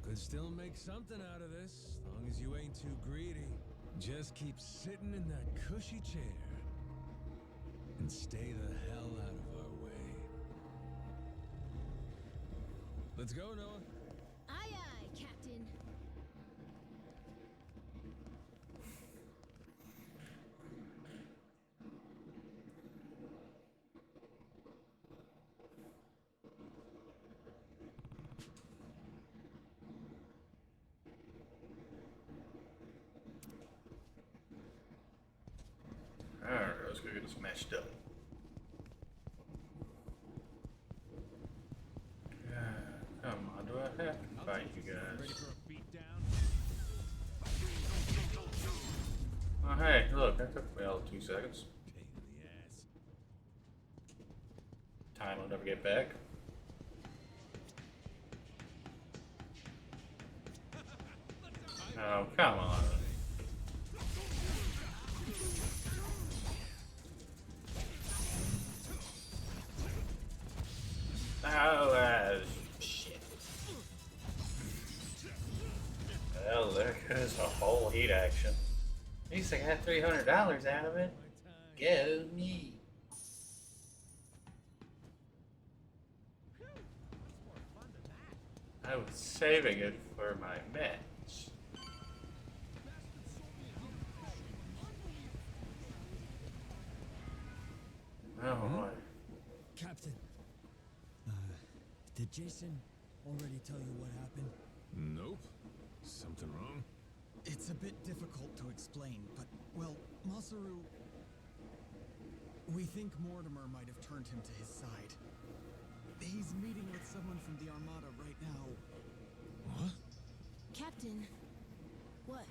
Could still make something out of this, as long as you ain't too greedy. Just keep sitting in that cushy chair. And stay the hell out of our way. Let's go, Noah. Aye, aye, Captain. Alright, let's go get this matched up. Come on, do I have to fight you guys? Ready for a beatdown? Oh hey, look, that took me all 2 seconds. Pain in the ass. Time I'll never get back. Oh, come on. Oh, shit. Well, there goes a whole heat action. At least I got $300 out of it. Go me. I was saving it for my match. Oh boy. Captain, did Jason already tell you what happened? Nope. Something wrong? It's a bit difficult to explain, but, well, Masaru... We think Mortimer might have turned him to his side. He's meeting with someone from the Armada right now. What? Captain, what?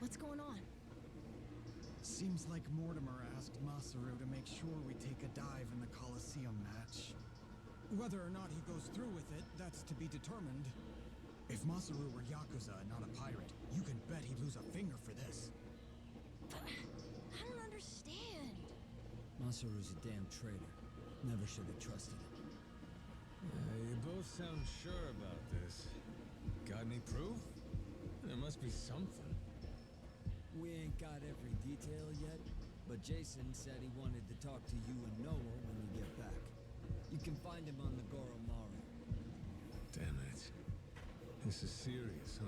What's going on? Seems like Mortimer asked Masaru to make sure we take a dive in the Colosseum match. Whether or not he goes through with it, that's to be determined. If Masaru were Yakuza and not a pirate, you can bet he'd lose a finger for this. I don't understand. Masaru's a damn traitor. Never should have trusted him. You both sound sure about this. Got any proof? There must be something. We ain't got every detail yet, but Jason said he wanted to talk to you and Noah when you get back. You can find him on the Goromaru. Damn it. This is serious, huh?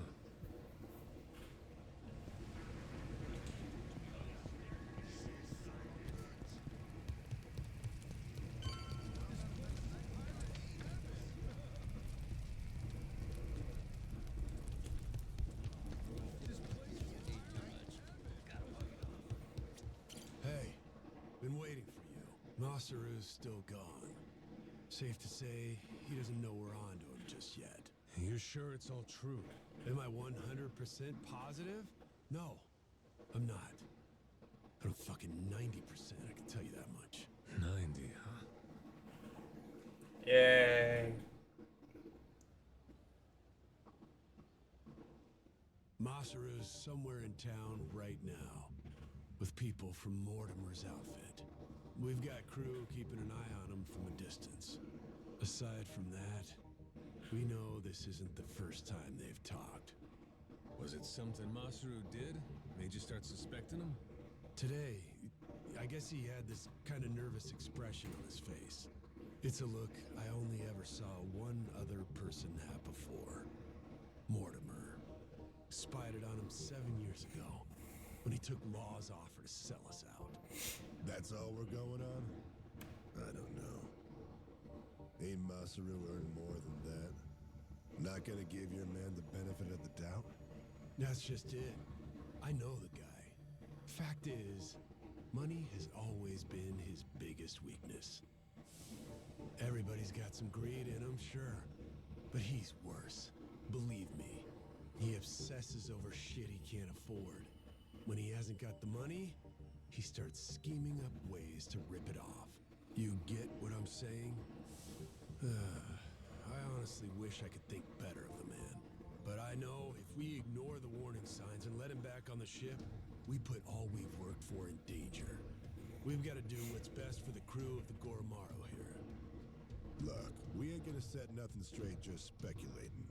Hey, been waiting for you. Masaru's still gone. Safe to say, he doesn't know we're on to him just yet. You're sure it's all true? Am I 100% positive? No, I'm not. But I'm fucking 90%, I can tell you that much. 90, huh? Yay. Masaru's somewhere in town right now, with people from Mortimer's outfit. We've got crew keeping an eye on him from a distance. Aside from that, we know this isn't the first time they've talked. Was it something Masaru did? Made you start suspecting him? Today, I guess he had this kind of nervous expression on his face. It's a look I only ever saw one other person have before. Mortimer. Spied it on him 7 years ago, when he took Law's offer to sell us out. That's all we're going on? I don't know. Ain't Masaru earned more than that? Not gonna give your man the benefit of the doubt? That's just it. I know the guy. Fact is, money has always been his biggest weakness. Everybody's got some greed in him, sure. But he's worse. Believe me. He obsesses over shit he can't afford. When he hasn't got the money, he starts scheming up ways to rip it off. You get what I'm saying? I honestly wish I could think better of the man. But I know if we ignore the warning signs and let him back on the ship, we put all we've worked for in danger. We've got to do what's best for the crew of the Goromaru here. Look, we ain't gonna set nothing straight just speculating.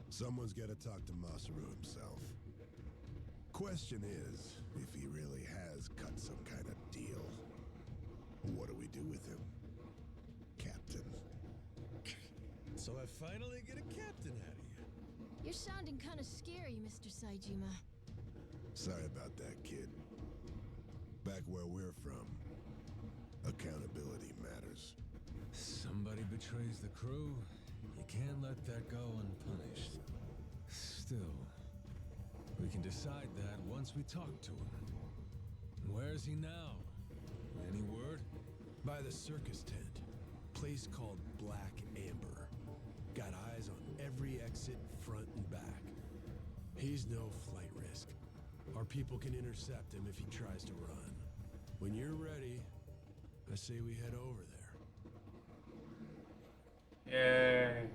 Someone's gotta talk to Masaru himself. Question is, if he really has cut some kind of deal, what do we do with him? Captain. So I finally get a captain out of you. You're sounding kind of scary, Mr. Saejima. Sorry about that, kid. Back where we're from, accountability matters. Somebody betrays the crew. You can't let that go unpunished. Still, we can decide that once we talk to him. Where's he now? Any word? By the circus tent. Place called Black Amber. Got eyes on every exit, front and back. He's no flight risk. Our people can intercept him if he tries to run. When you're ready, I say we head over there. Yay.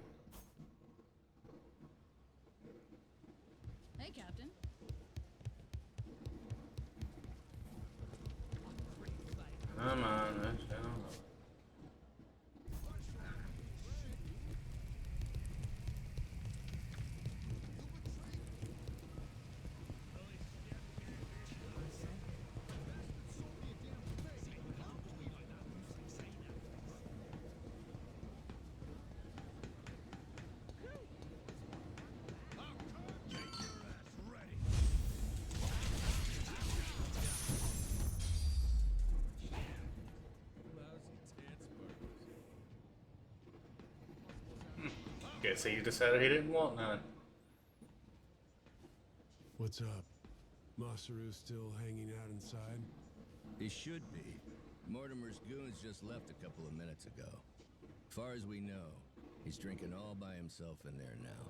Hey, Captain. Come on, let's go. Guess he decided he didn't want none. What's up? Masaru still hanging out inside? He should be. Mortimer's goons just left a couple of minutes ago. Far as we know, he's drinking all by himself in there now.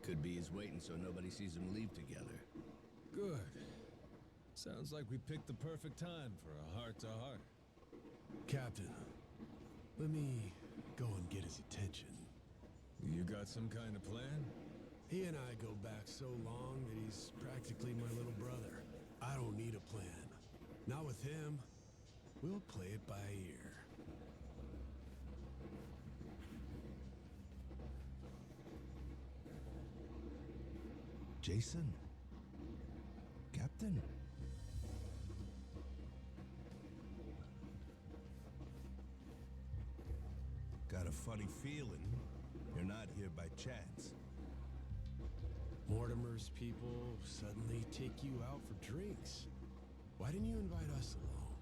Could be he's waiting so nobody sees him leave together. Good. Sounds like we picked the perfect time for a heart-to-heart. Captain, let me go and get his attention. You got some kind of plan? He and I go back so long that he's practically my little brother. I don't need a plan. Not with him. We'll play it by ear. Jason? Captain? a funny feeling you're not here by chance. Mortimer's people suddenly take you out for drinks. Why didn't you invite us along?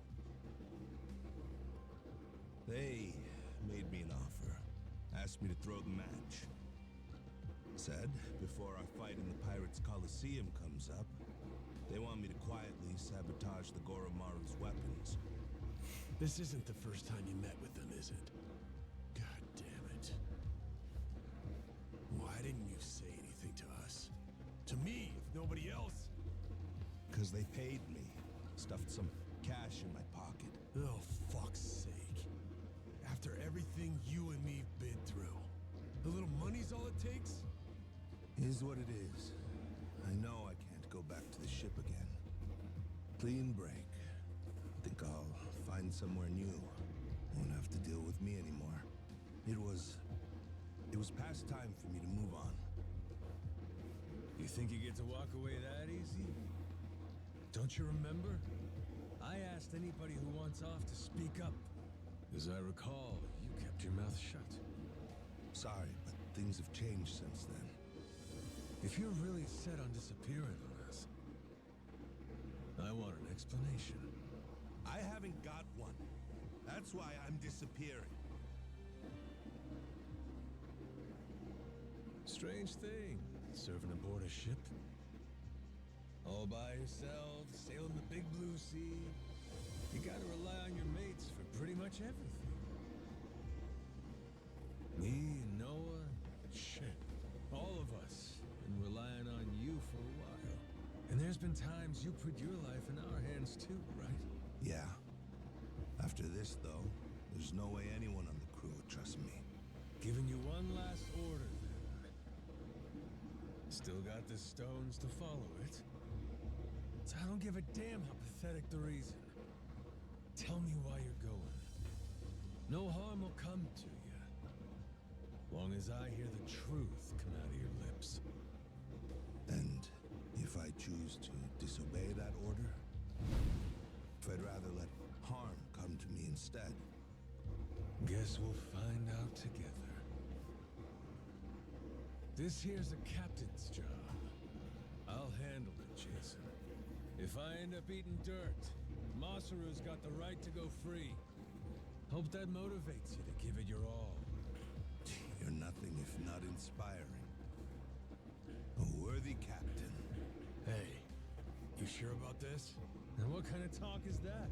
They made me an offer. Asked me to throw the match. Said, before our fight in the Pirates Coliseum comes up, they want me to quietly sabotage the Goromaru's weapons. This isn't the first time you met with them, is it? God damn it. Why didn't you say anything to us? To me, if nobody else? Because they paid me. Stuffed some cash in my pocket. Oh, fuck's sake. After everything you and me've been through, a little money's all it takes? Is what it is. I know I can't go back to the ship again. Clean break. Think I'll find somewhere new. Won't have to deal with me anymore. It was past time for me to move on. You think you get to walk away that easy? Don't you remember? I asked anybody who wants off to speak up. As I recall, you kept your mouth shut. Sorry, but things have changed since then. If you're really set on disappearing on us, I want an explanation. I haven't got one. That's why I'm disappearing. Strange thing, serving aboard a ship. All by yourself, sailing the big blue sea. You gotta rely on your mates for pretty much everything. Me and Noah, shit, all of us been relying on you for a while. And there's been times you put your life in our hands too, right? Yeah. After this, though, there's no way anyone on the crew would trust me. Giving you one last order, then. Still got the stones to follow it. So I don't give a damn how pathetic the reason. Tell me why you're going. No harm will come to you. Long as I hear the truth come out of your lips. And if I choose to disobey that order, if I'd rather let harm come to me instead. Guess we'll find out together. This here's a captain's job. I'll handle it, Jason. If I end up eating dirt, Masaru's got the right to go free. Hope that motivates you to give it your all. You're nothing if not inspiring. A worthy captain. Hey, you sure about this? And what kind of talk is that?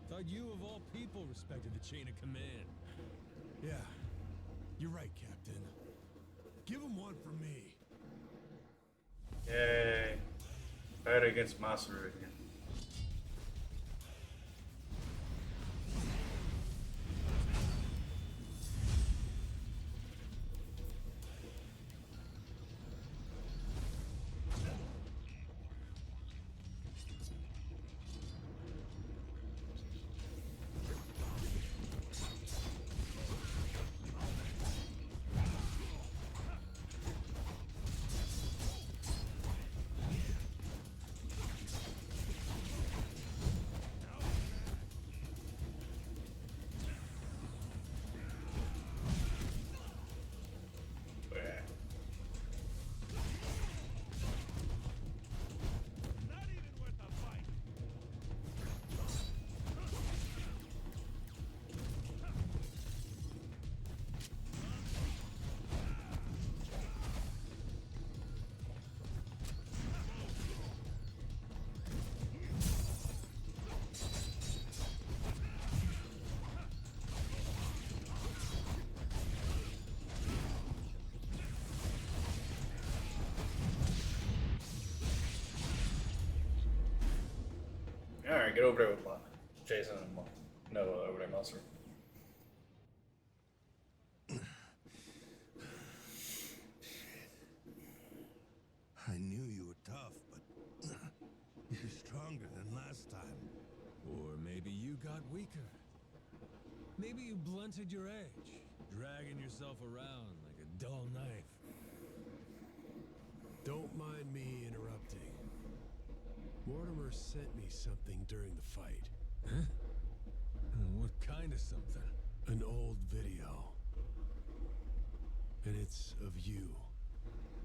Thought you of all people respected the chain of command. Yeah, you're right, Captain. Give him one for me. Yay. Fight against Masaru again. Alright, get over there with Jason and Noah over there, Monster. I knew you were tough, but you're stronger than last time. Or maybe you got weaker. Maybe you blunted your edge, dragging yourself around like a dull knife. Don't mind me interrupting. Mortimer sent me something during the fight. Huh? What kind of something? An old video. And it's of you,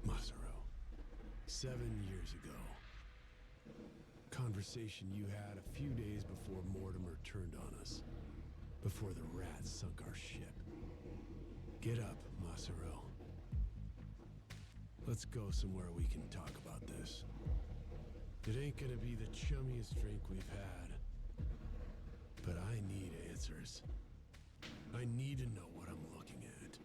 Masaru. 7 years ago. Conversation you had a few days before Mortimer turned on us. Before the rats sunk our ship. Get up, Masaru. Let's go somewhere we can talk about this. It ain't gonna be the chummiest drink we've had. But I need answers. I need to know what I'm looking at.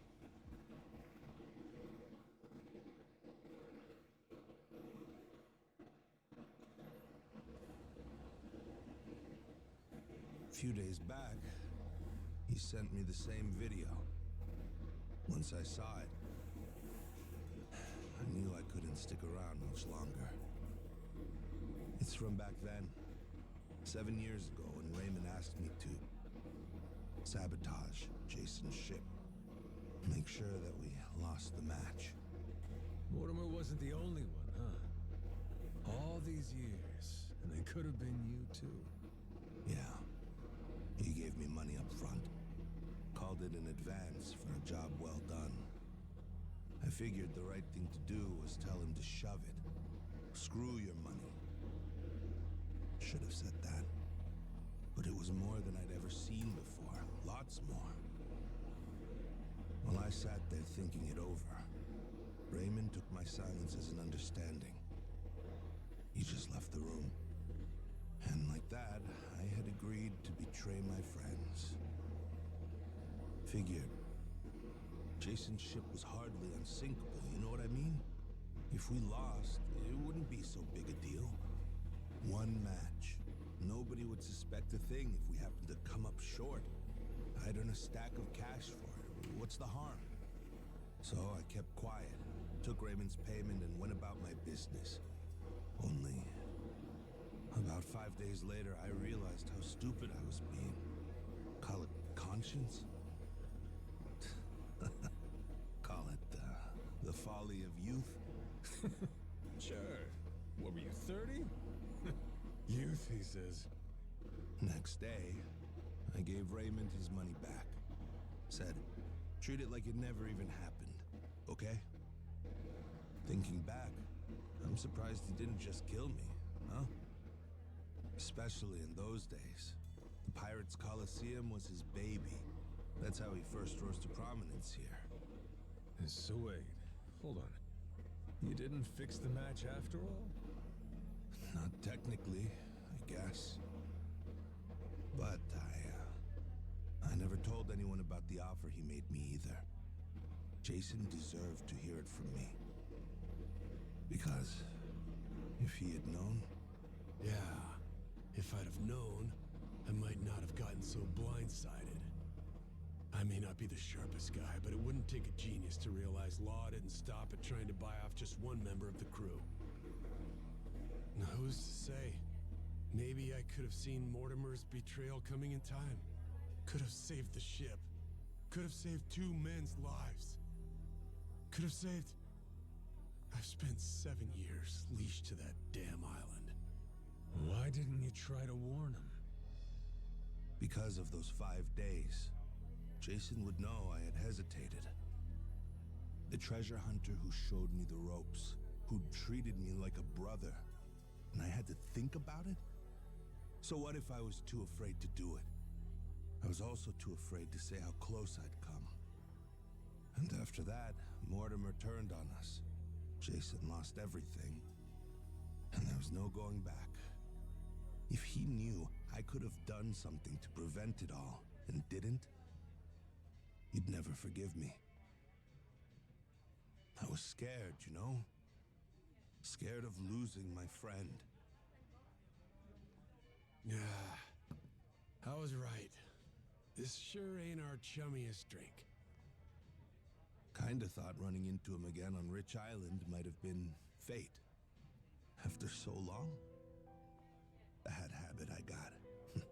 A few days back, he sent me the same video. Once I saw it, I knew I couldn't stick around much longer. It's from back then, 7 years ago, when Raymond asked me to sabotage Jason's ship. Make sure that we lost the match. Mortimer wasn't the only one, huh? All these years, and they could have been you too. Yeah. He gave me money up front. Called it an advance for a job well done. I figured the right thing to do was tell him to shove it. Screw your money. Should have said that. But it was more than I'd ever seen before. Lots more. While I sat there thinking it over, Raymond took my silence as an understanding. He just left the room. And like that, I had agreed to betray my friends. Figured. Jason's ship was hardly unsinkable, you know what I mean? If we lost, it wouldn't be so big a deal. One match. Nobody would suspect a thing if we happened to come up short. I'd earn a stack of cash for it. What's the harm? So I kept quiet, took Raymond's payment, and went about my business. Only, about 5 days later, I realized how stupid I was being. Call it conscience? Call it the folly of youth? Sure. What were you, 30? Youth, he says. Next day, I gave Raymond his money back. Said, treat it like it never even happened, okay? Thinking back, I'm surprised he didn't just kill me, huh? Especially in those days. The Pirates Coliseum was his baby. That's how he first rose to prominence here. So wait, hold on. You didn't fix the match after all? Not technically, I guess. But I never told anyone about the offer he made me either. Jason deserved to hear it from me. Because if he had known... Yeah, if I'd have known, I might not have gotten so blindsided. I may not be the sharpest guy, but it wouldn't take a genius to realize Law didn't stop at trying to buy off just one member of the crew. Now, who's to say? Maybe I could have seen Mortimer's betrayal coming in time. Could have saved the ship. Could have saved 2 men's lives. Could have saved... I've spent 7 years leashed to that damn island. Why didn't you try to warn him? Because of those 5 days. Jason would know I had hesitated. The treasure hunter who showed me the ropes, who treated me like a brother, and I had to think about it? So what if I was too afraid to do it? I was also too afraid to say how close I'd come. And after that, Mortimer turned on us. Jason lost everything, and there was no going back. If he knew I could have done something to prevent it all, and didn't, he'd never forgive me. I was scared, you know? Scared of losing my friend. Yeah, I was right. This sure ain't our chummiest drink. Kinda thought running into him again on Rich Island might have been fate. After so long? Bad habit I got.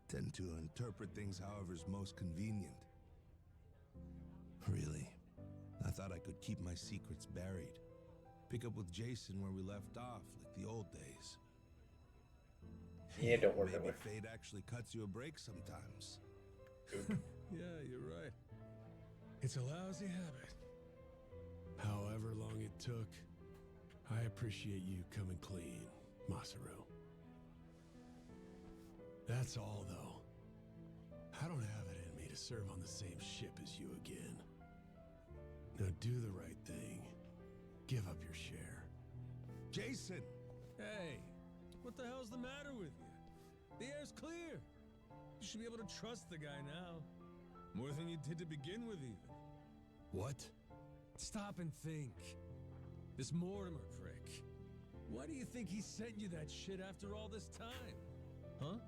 Tend to interpret things however's most convenient. Really, I thought I could keep my secrets buried. Pick up with Jason where we left off, like the old days. Yeah, don't worry. Maybe fate actually cuts you a break sometimes. Yeah, you're right. It's a lousy habit. However long it took, I appreciate you coming clean, Masaru. That's all, though. I don't have it in me to serve on the same ship as you again. Now do the right thing. Give up your share. Jason! Hey, what the hell's the matter with you? The air's clear. You should be able to trust the guy now. More than you did to begin with, even. What? Stop and think. This Mortimer prick. Why do you think he sent you that shit after all this time? Huh?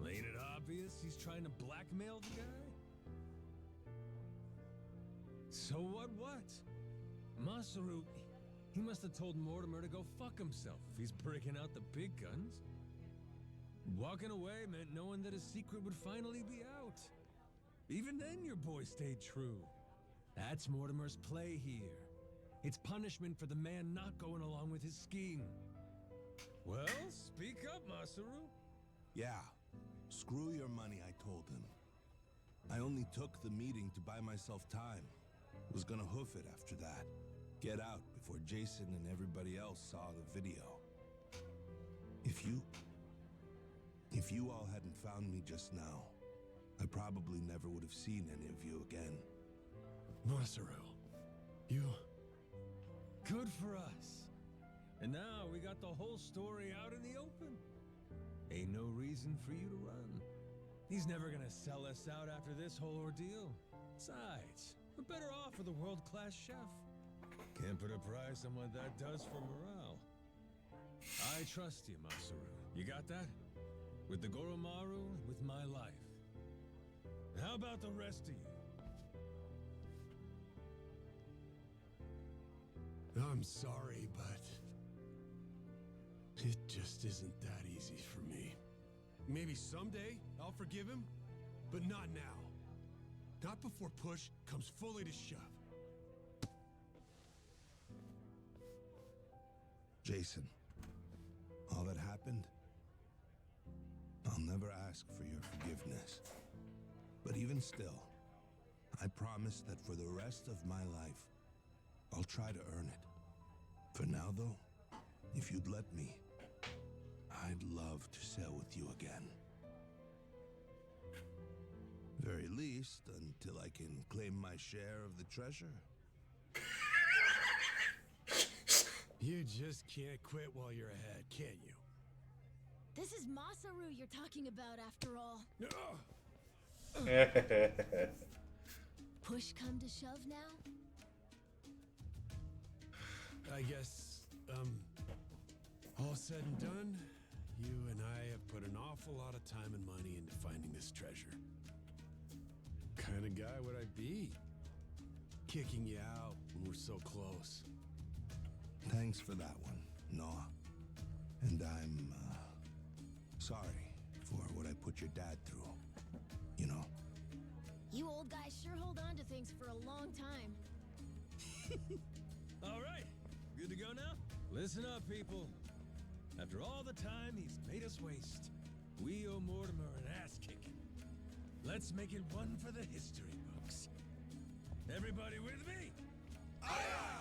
Ain't it obvious he's trying to blackmail the guy? So what? Masaru, he must have told Mortimer to go fuck himself if he's breaking out the big guns. Walking away meant knowing that his secret would finally be out. Even then, your boy stayed true. That's Mortimer's play here. It's punishment for the man not going along with his scheme. Well, speak up, Masaru. Yeah. Screw your money, I told him. I only took the meeting to buy myself time. Was gonna hoof it after that. Get out before Jason and everybody else saw the video. If you all hadn't found me just now, I probably never would have seen any of you again. Masaru, you... Good for us. And now we got the whole story out in the open. Ain't no reason for you to run. He's never gonna sell us out after this whole ordeal. Besides, we're better off with a world-class chef. Can't put a price on what that does for morale. I trust you, Masaru. You got that? With the Goromaru, with my life. How about the rest of you? I'm sorry, but... it just isn't that easy for me. Maybe someday I'll forgive him, but not now. Not before push comes fully to shove. Jason, all that happened, I'll never ask for your forgiveness. But even still, I promise that for the rest of my life, I'll try to earn it. For now, though, if you'd let me, I'd love to sail with you again. Very least, until I can claim my share of the treasure. You just can't quit while you're ahead, can you? This is Masaru you're talking about, after all. Push come to shove now? I guess, all said and done, you and I have put an awful lot of time and money into finding this treasure. Kind of guy would I be? Kicking you out when we're so close. Thanks for that one, Noah. And I'm, sorry for what I put your dad through. You know? You old guys sure hold on to things for a long time. All right, good to go now? Listen up, people. After all the time he's made us waste, we owe Mortimer an ass-kicking. Let's make it one for the history books. Everybody with me? Aye, aye!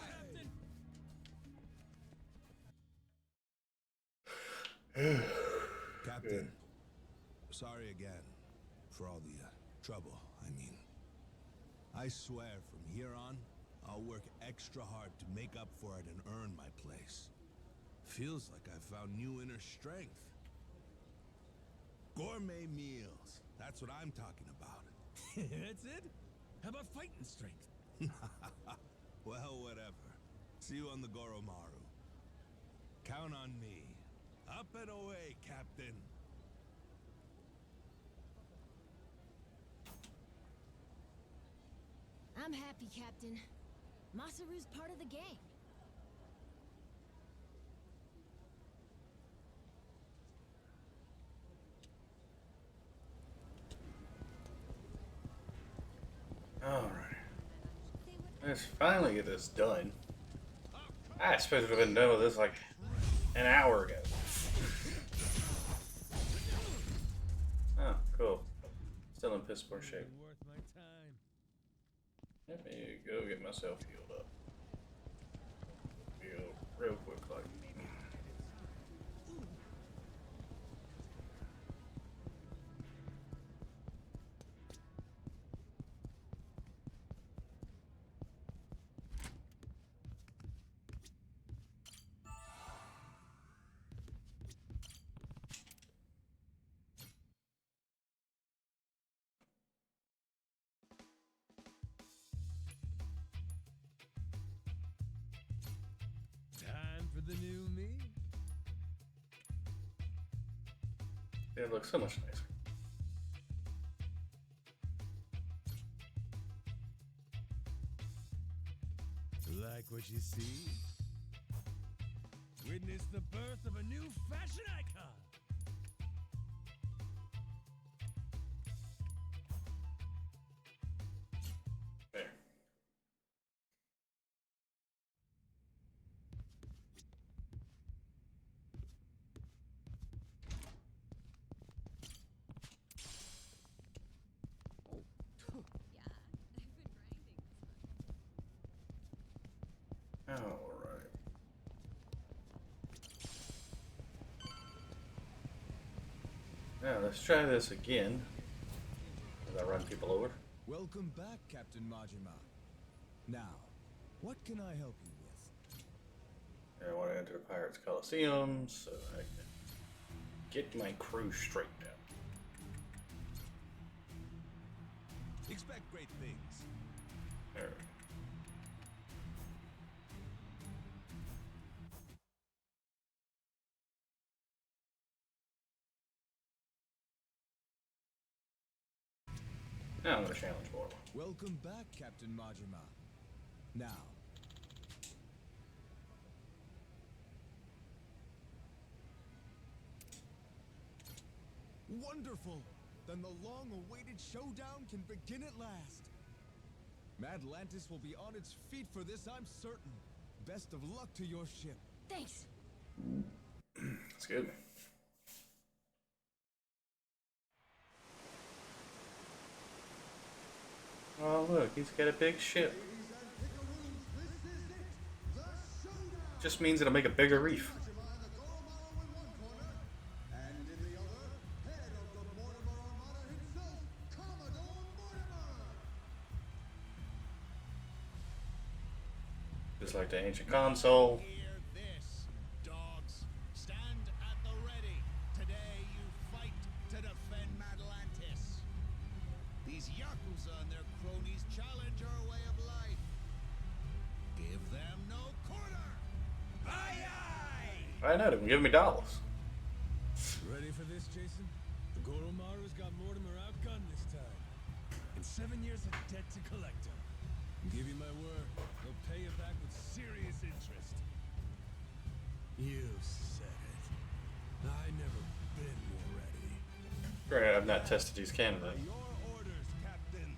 Captain. Captain, sorry again for all the trouble, I mean. I swear from here on, I'll work extra hard to make up for it and earn my place. Feels like I've found new inner strength. Gourmet meals, that's what I'm talking about. That's it? How about fighting strength? Well, whatever. See you on the Goromaru. Count on me. Up and away, Captain. I'm happy, Captain. Masaru's part of the gang. Alright. Let's finally get this done. I expected to have been done with this like an hour ago. Oh, cool. Still in piss poor shape. Let me go get myself healed up. real quick, like. Time for the new me. It looks so much nicer. Like what you see? Witness the birth of a new fashion icon. There. All right. Now let's try this again. As I run people over. Welcome back, Captain Majima. Now, what can I help you with? I want to enter the Pirates Coliseum so I can get my crew straightened out. Expect great things. There. Now I'm going to challenge more. Welcome back, Captain Majima. Now, wonderful! Then the long-awaited showdown can begin at last. Madlantis will be on its feet for this, I'm certain. Best of luck to your ship. Thanks. Excuse me. Oh look, he's got a big ship. Just means it'll make a bigger reef. Just like the ancient console. Hear this, dogs. Stand at the ready. Today you fight to defend Madlantis. These Yakuza and their cronies challenge our way of life. Give them no quarter. Aye, aye! I know, they can give me dollars. Ready for this, Jason? The Goromaru's got Mortimer outgunned this time. And 7 years of debt to collect him. Give you my word, they'll pay you back with serious interest. You said it. I never been more ready. Granted, I've not tested these candidates. Your orders, Captain.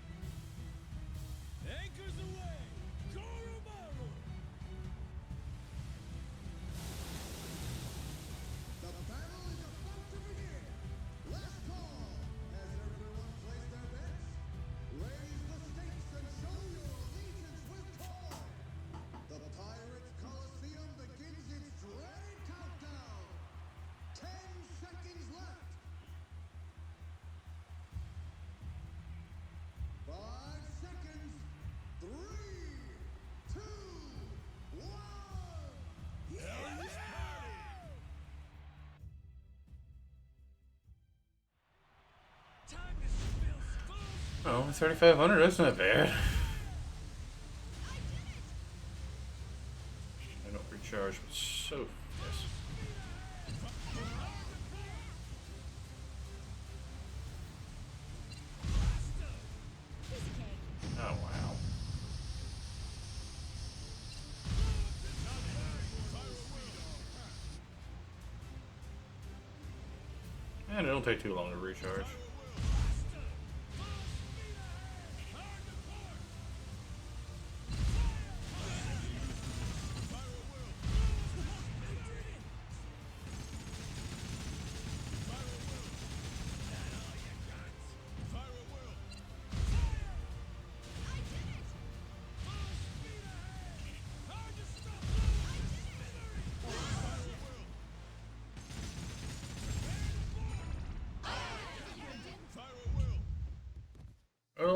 Anchors away! Goromaru! The battle is about to begin. Last call. Has everyone placed their bets? Raise the stakes and show your allegiance with toy. The Pirates Coliseum begins its dreaded countdown. 10 seconds left. 5 seconds. 3, 2, 1. Oh, 3,500, that's not bad. I don't recharge with so fast. Oh, wow. And it don't take too long to recharge.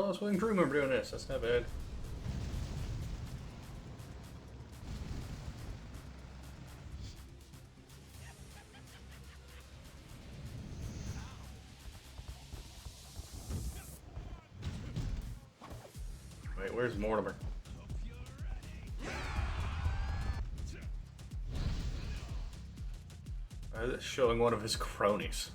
Oh, it's one crew member doing this. That's not bad. Wait, where's Mortimer? Showing one of his cronies.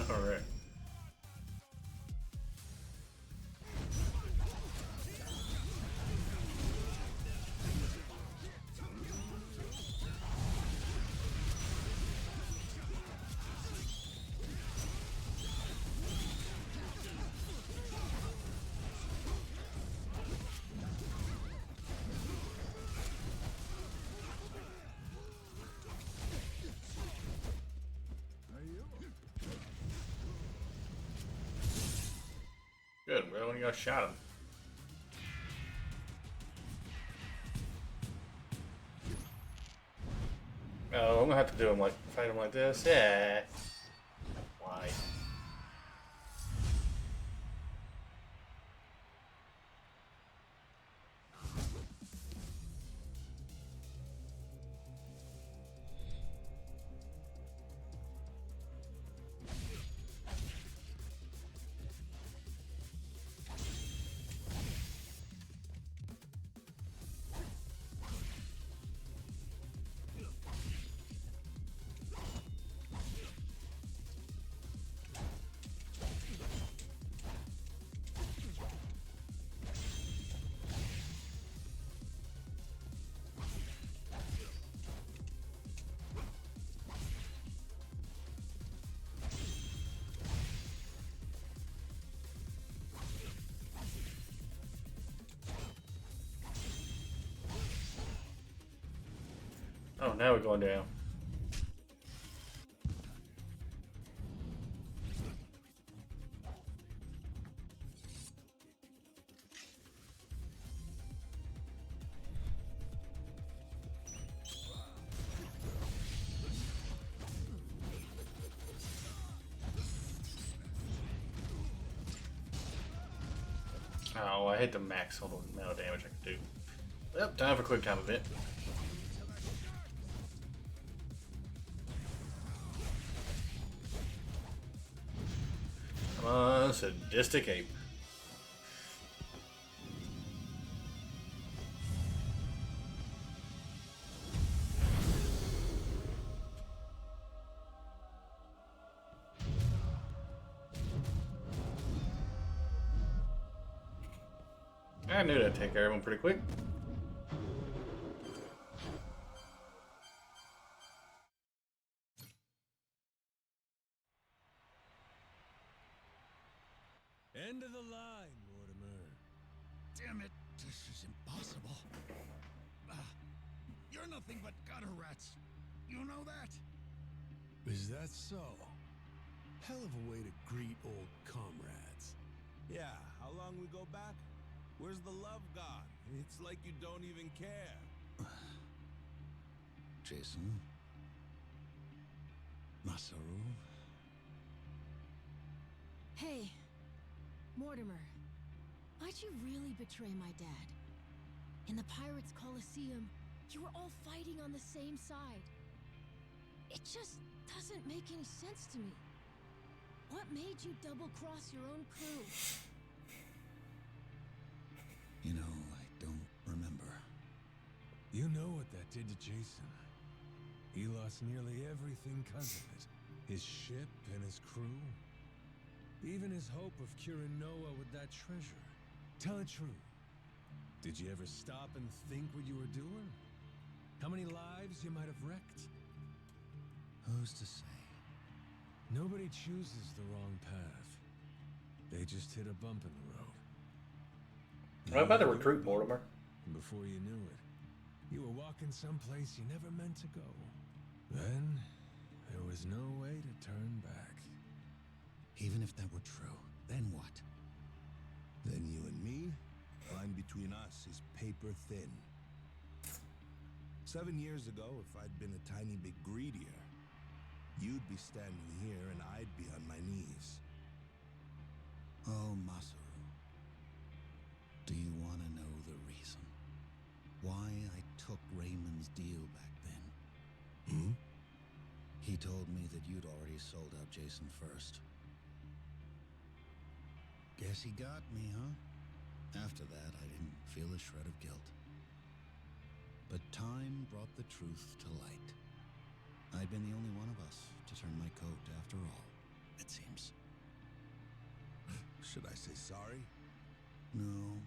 All right. Good, we only got shot him. Oh, I'm gonna have to do him like, fight him like this. Yeah. Why? Oh, now we're going down. Oh, I hit the max amount of damage I can do. Yep, time for quick time event. Come on, sadistic ape. I knew that'd take care of him pretty quick. End of the line, Mortimer. Damn it, this is impossible. You're nothing but gutter rats. You know that? Is that so? Hell of a way to greet old comrades. Yeah, how long we go back? Where's the love gone? It's like you don't even care. Jason? Masaru? Hey, Mortimer. Why'd you really betray my dad? In the Pirates' Coliseum, you were all fighting on the same side. It just doesn't make any sense to me. What made you double-cross your own crew? You know, I don't remember. You know what that did to Jason. He lost nearly everything because of it. His ship and his crew. Even his hope of curing Noah with that treasure. Tell it true. Did you ever stop and think what you were doing? How many lives you might have wrecked? Who's to say? Nobody chooses the wrong path. They just hit a bump in the road. What about the recruit, Mortimer? And before you knew it, you were walking someplace you never meant to go. Then, there was no way to turn back. Even if that were true, then what? Then you and me, line between us is paper thin. 7 years ago, if I'd been a tiny bit greedier, you'd be standing here and I'd be on my knees. Oh, Masaru. Do you want to know the reason? Why I took Raymond's deal back then? Hmm? He told me that you'd already sold out Jason first. Guess he got me, huh? After that, I didn't feel a shred of guilt. But time brought the truth to light. I'd been the only one of us to turn my coat after all, it seems. Should I say sorry? No.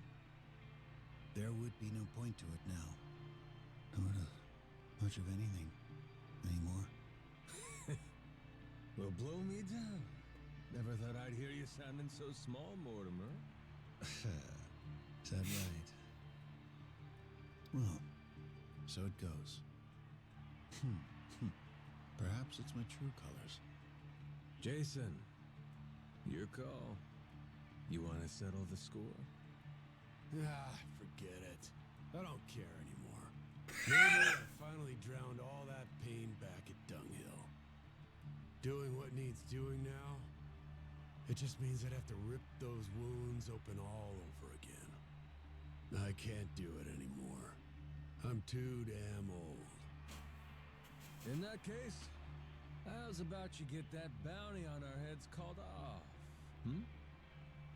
There would be no point to it now. Nor to much of anything anymore. Well, blow me down. Never thought I'd hear you sounding so small, Mortimer. Is that right? Well, so it goes. Perhaps it's my true colors. Jason, your call. You want to settle the score? Ah, forget it. I don't care anymore. Maybe I finally drowned all that pain back at Dunghill. Doing what needs doing now, it just means I'd have to rip those wounds open all over again. I can't do it anymore. I'm too damn old. In that case, how's about you get that bounty on our heads called off?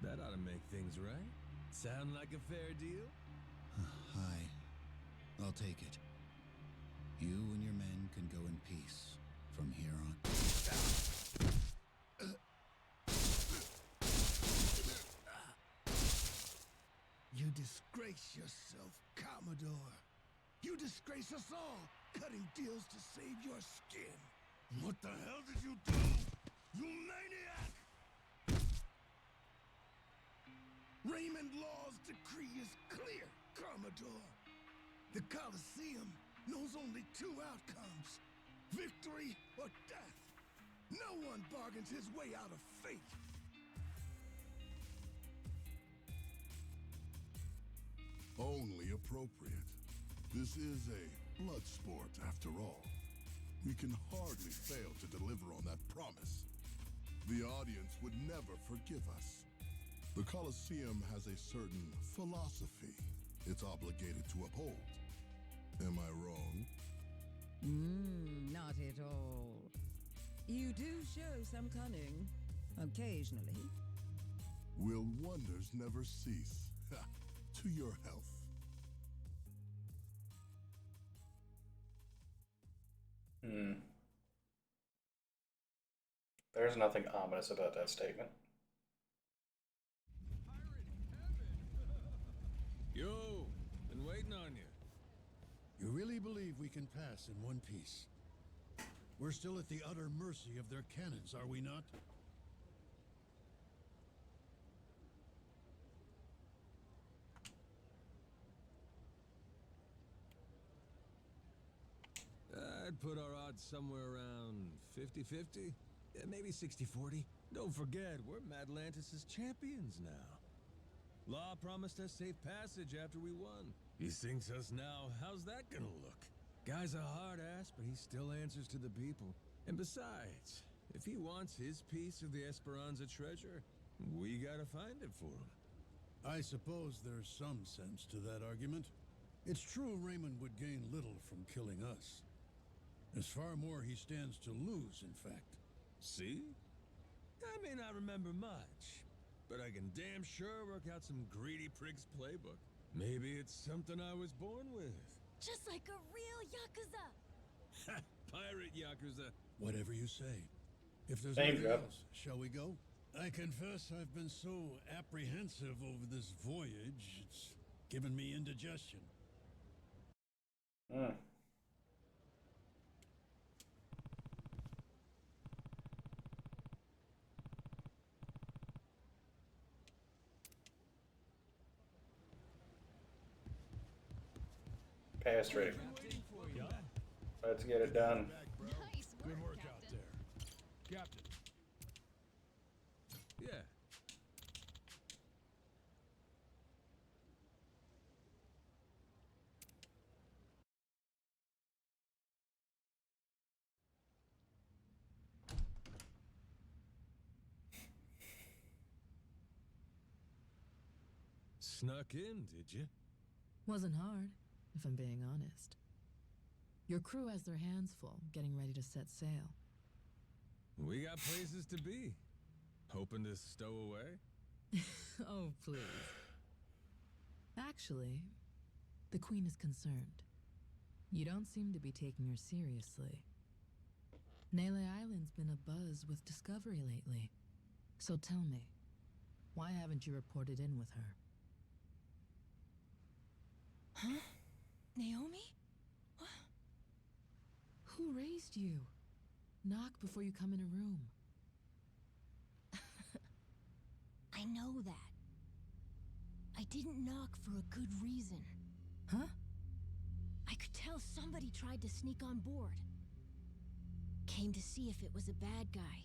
That ought to make things right. Sound like a fair deal? Hi. I'll take it. You and your men can go in peace from here on. You disgrace yourself, Commodore. You disgrace us all, cutting deals to save your skin. What the hell did you do, you maniac? Raymond Law's decree is clear, Commodore. The Colosseum knows only two outcomes: victory or death. No one bargains his way out of fate. Only appropriate. This is a blood sport, after all. We can hardly fail to deliver on that promise. The audience would never forgive us. The Colosseum has a certain philosophy it's obligated to uphold. Am I wrong? Not at all. You do show some cunning, occasionally. Will wonders never cease? To your health. There's nothing ominous about that statement. Yo, been waiting on you. You really believe we can pass in one piece? We're still at the utter mercy of their cannons, are we not? I'd put our odds somewhere around 50-50. Yeah, maybe 60-40. Don't forget, we're Madlantis' champions now. Law promised us safe passage after we won. He sinks us now, how's that gonna look? Guy's a hard ass, but he still answers to the people. And besides, if he wants his piece of the Esperanza treasure, we gotta find it for him. I suppose there's some sense to that argument. It's true Raymond would gain little from killing us. There's far more he stands to lose, in fact. See? I may not remember much, but I can damn sure work out some greedy prig's playbook. Maybe it's something I was born with. Just like a real Yakuza! Pirate Yakuza. Whatever you say. If there's Name anything drop. else, shall we go? I confess I've been so apprehensive over this voyage, it's given me indigestion. Cast ready. Let's get it done. Nice work, Good work Captain. out there. Captain. Yeah. Snuck in, did you? Wasn't hard, if I'm being honest. Your crew has their hands full, getting ready to set sail. We got places to be. Hoping to stow away? Oh, please. Actually, the Queen is concerned. You don't seem to be taking her seriously. Nele Island's been abuzz with discovery lately. So tell me, why haven't you reported in with her? Huh? Naomi? Who raised you? Knock before you come in a room. I know that. I didn't knock for a good reason. Huh? I could tell somebody tried to sneak on board. Came to see if it was a bad guy.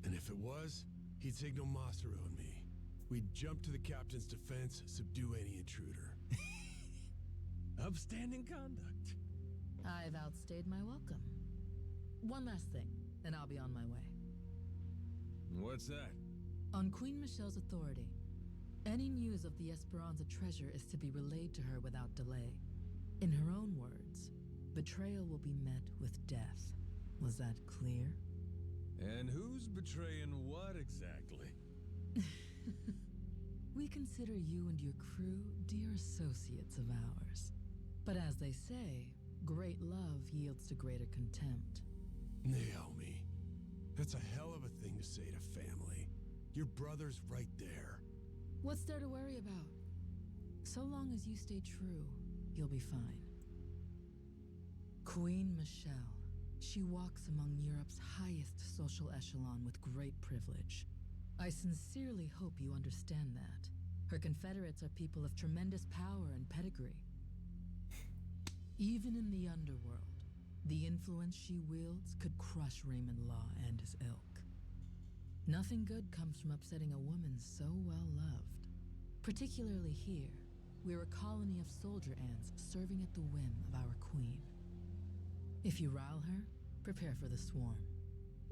And if it was, he'd signal Masaru and me. We'd jump to the captain's defense, subdue any intruder. Upstanding conduct. I've outstayed my welcome. One last thing, and I'll be on my way. What's that? On Queen Michelle's authority, any news of the Esperanza treasure is to be relayed to her without delay. In her own words, betrayal will be met with death. Was that clear? And who's betraying what exactly? We consider you and your crew dear associates of ours. But as they say, great love yields to greater contempt. Naomi, that's a hell of a thing to say to family. Your brother's right there. What's there to worry about? So long as you stay true, you'll be fine. Queen Michelle. She walks among Europe's highest social echelon with great privilege. I sincerely hope you understand that. Her confederates are people of tremendous power and pedigree. Even in the underworld, the influence she wields could crush Raymond Law and his ilk. Nothing good comes from upsetting a woman so well loved. Particularly here, we're a colony of soldier ants serving at the whim of our queen. If you rile her, prepare for the swarm.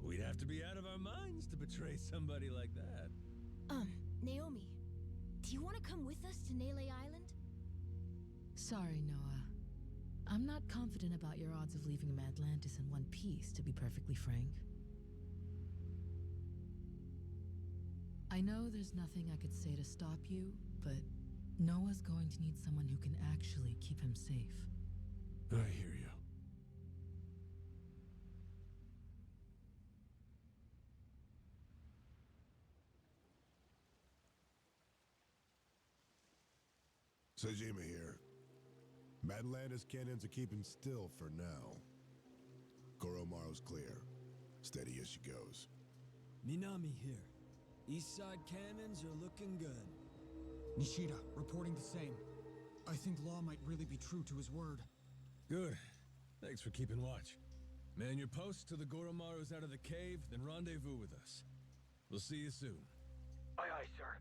We'd have to be out of our minds to betray somebody like that. Naomi, do you want to come with us to Nele Island? Sorry, Noah. I'm not confident about your odds of leaving Atlantis in one piece, to be perfectly frank. I know there's nothing I could say to stop you, but Noah's going to need someone who can actually keep him safe. I hear you. Sejima here. Atlantis cannons are keeping still for now. Goromaru's clear. Steady as she goes. Minami here. East side cannons are looking good. Nishida, reporting the same. I think Law might really be true to his word. Good. Thanks for keeping watch. Man your posts till the Goromaru's out of the cave, then rendezvous with us. We'll see you soon. Aye, aye, sir.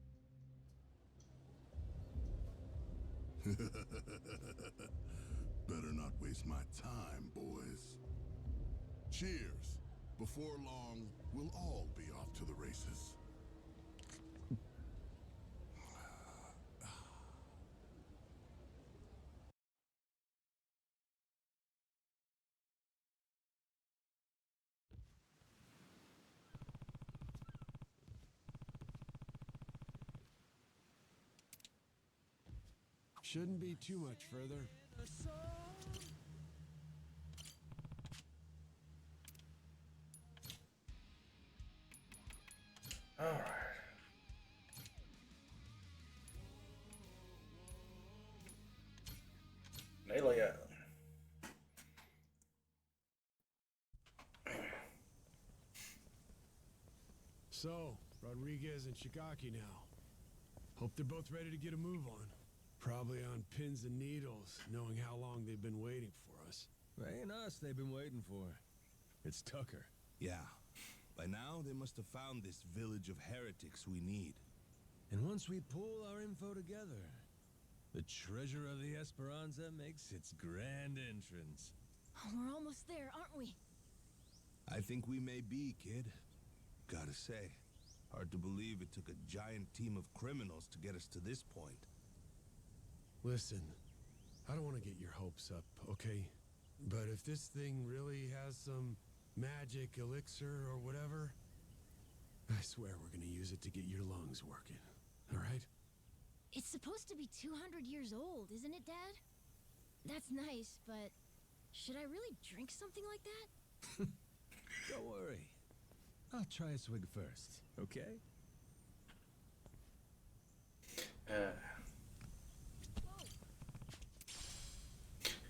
Better not waste my time, boys. Cheers. Before long, we'll all be off to the races. Shouldn't be too much further. All right. Nele Island. So, Rodriguez and Shigaki now. Hope they're both ready to get a move on. Probably on pins and needles, knowing how long they've been waiting for us. Ain't us they've been waiting for. It's Tucker. Yeah. By now, they must have found this village of heretics we need. And once we pull our info together, the treasure of the Esperanza makes its grand entrance. Oh, we're almost there, aren't we? I think we may be, kid. Gotta say, hard to believe it took a giant team of criminals to get us to this point. Listen, I don't want to get your hopes up, okay? But if this thing really has some magic elixir or whatever, I swear we're gonna use it to get your lungs working, all right? It's supposed to be 200 years old, isn't it, Dad? That's nice, but should I really drink something like that? Don't worry. I'll try a swig first, okay?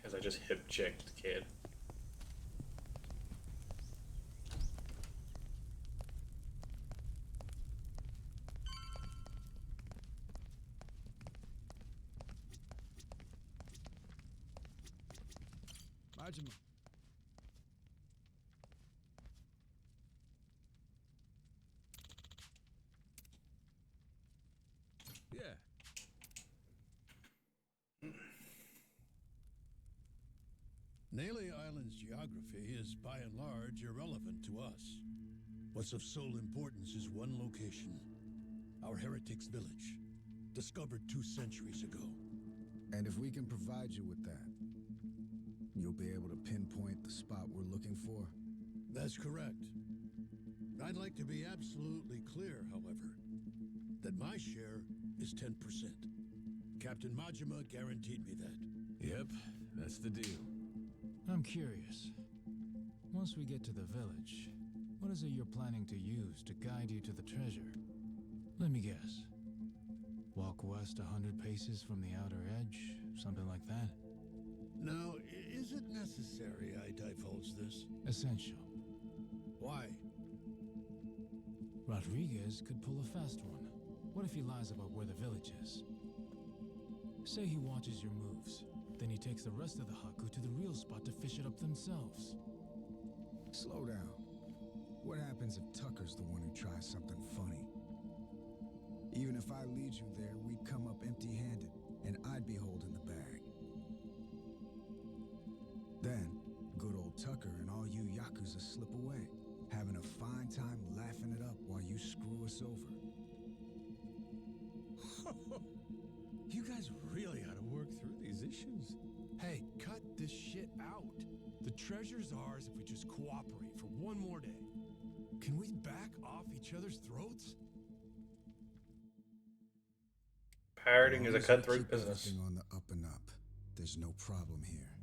As I just hip checked the kid. Majima. Yeah. Nele Island's geography is by and large irrelevant to us. What's of sole importance is one location. Our heretics' village, discovered 2 centuries ago. And if we can provide you with that, you'll be able to pinpoint the spot we're looking for? That's correct. I'd like to be absolutely clear, however, that my share is 10%. Captain Majima guaranteed me that. Yep, that's the deal. I'm curious. Once we get to the village, what is it you're planning to use to guide you to the treasure? Let me guess. Walk west 100 paces from the outer edge, something like that? Now, is it necessary I divulge this? Essential. Why? Rodriguez could pull a fast one. What if he lies about where the village is? Say he watches your moves, then he takes the rest of the Haku to the real spot to fish it up themselves. Slow down. What happens if Tucker's the one who tries something funny? Even if I lead you there, we'd come up empty-handed, and I'd be holding the bag. Then, good old Tucker and all you Yakuza slip away, having a fine time laughing it up while you screw us over. You guys really ought to work through these issues. Hey, cut this shit out. The treasure's ours if we just cooperate for one more day. Can we back off each other's throats? Pirating is a As long as we cutthroat keep business. everything on the up and up, there's no problem here.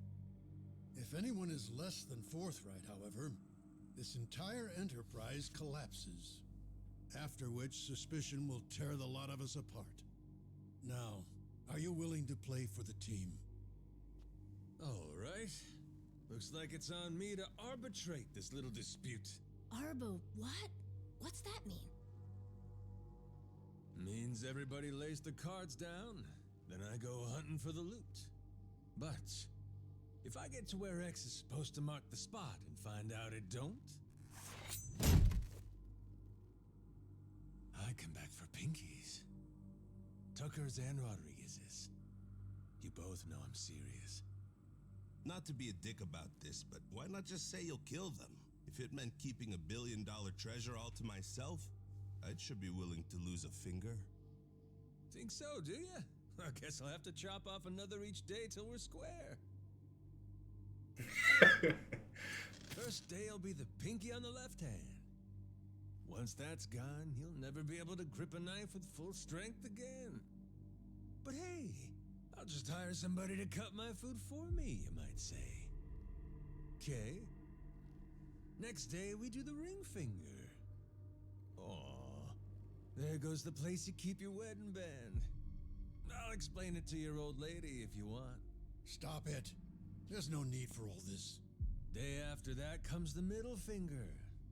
If anyone is less than forthright, however, this entire enterprise collapses. After which, suspicion will tear the lot of us apart. Now, are you willing to play for the team? All right. Looks like it's on me to arbitrate this little dispute. Arbo, what? What's that mean? Means everybody lays the cards down, then I go hunting for the loot. But if I get to where X is supposed to mark the spot and find out it don't, I come back for pinkies. Tucker's and Rodriguez's. You both know I'm serious. Not to be a dick about this, but why not just say you'll kill them? If it meant keeping $1 billion treasure all to myself, I should be willing to lose a finger. Think so, do ya? I guess I'll have to chop off another each day till we're square. First day will be the pinky on the left hand. Once that's gone, he'll never be able to grip a knife with full strength again. But hey, I'll just hire somebody to cut my food for me, you might say. Okay. Next day, we do the ring finger. Aw, there goes the place you keep your wedding band. I'll explain it to your old lady if you want. Stop it. There's no need for all this. Day after that comes the middle finger.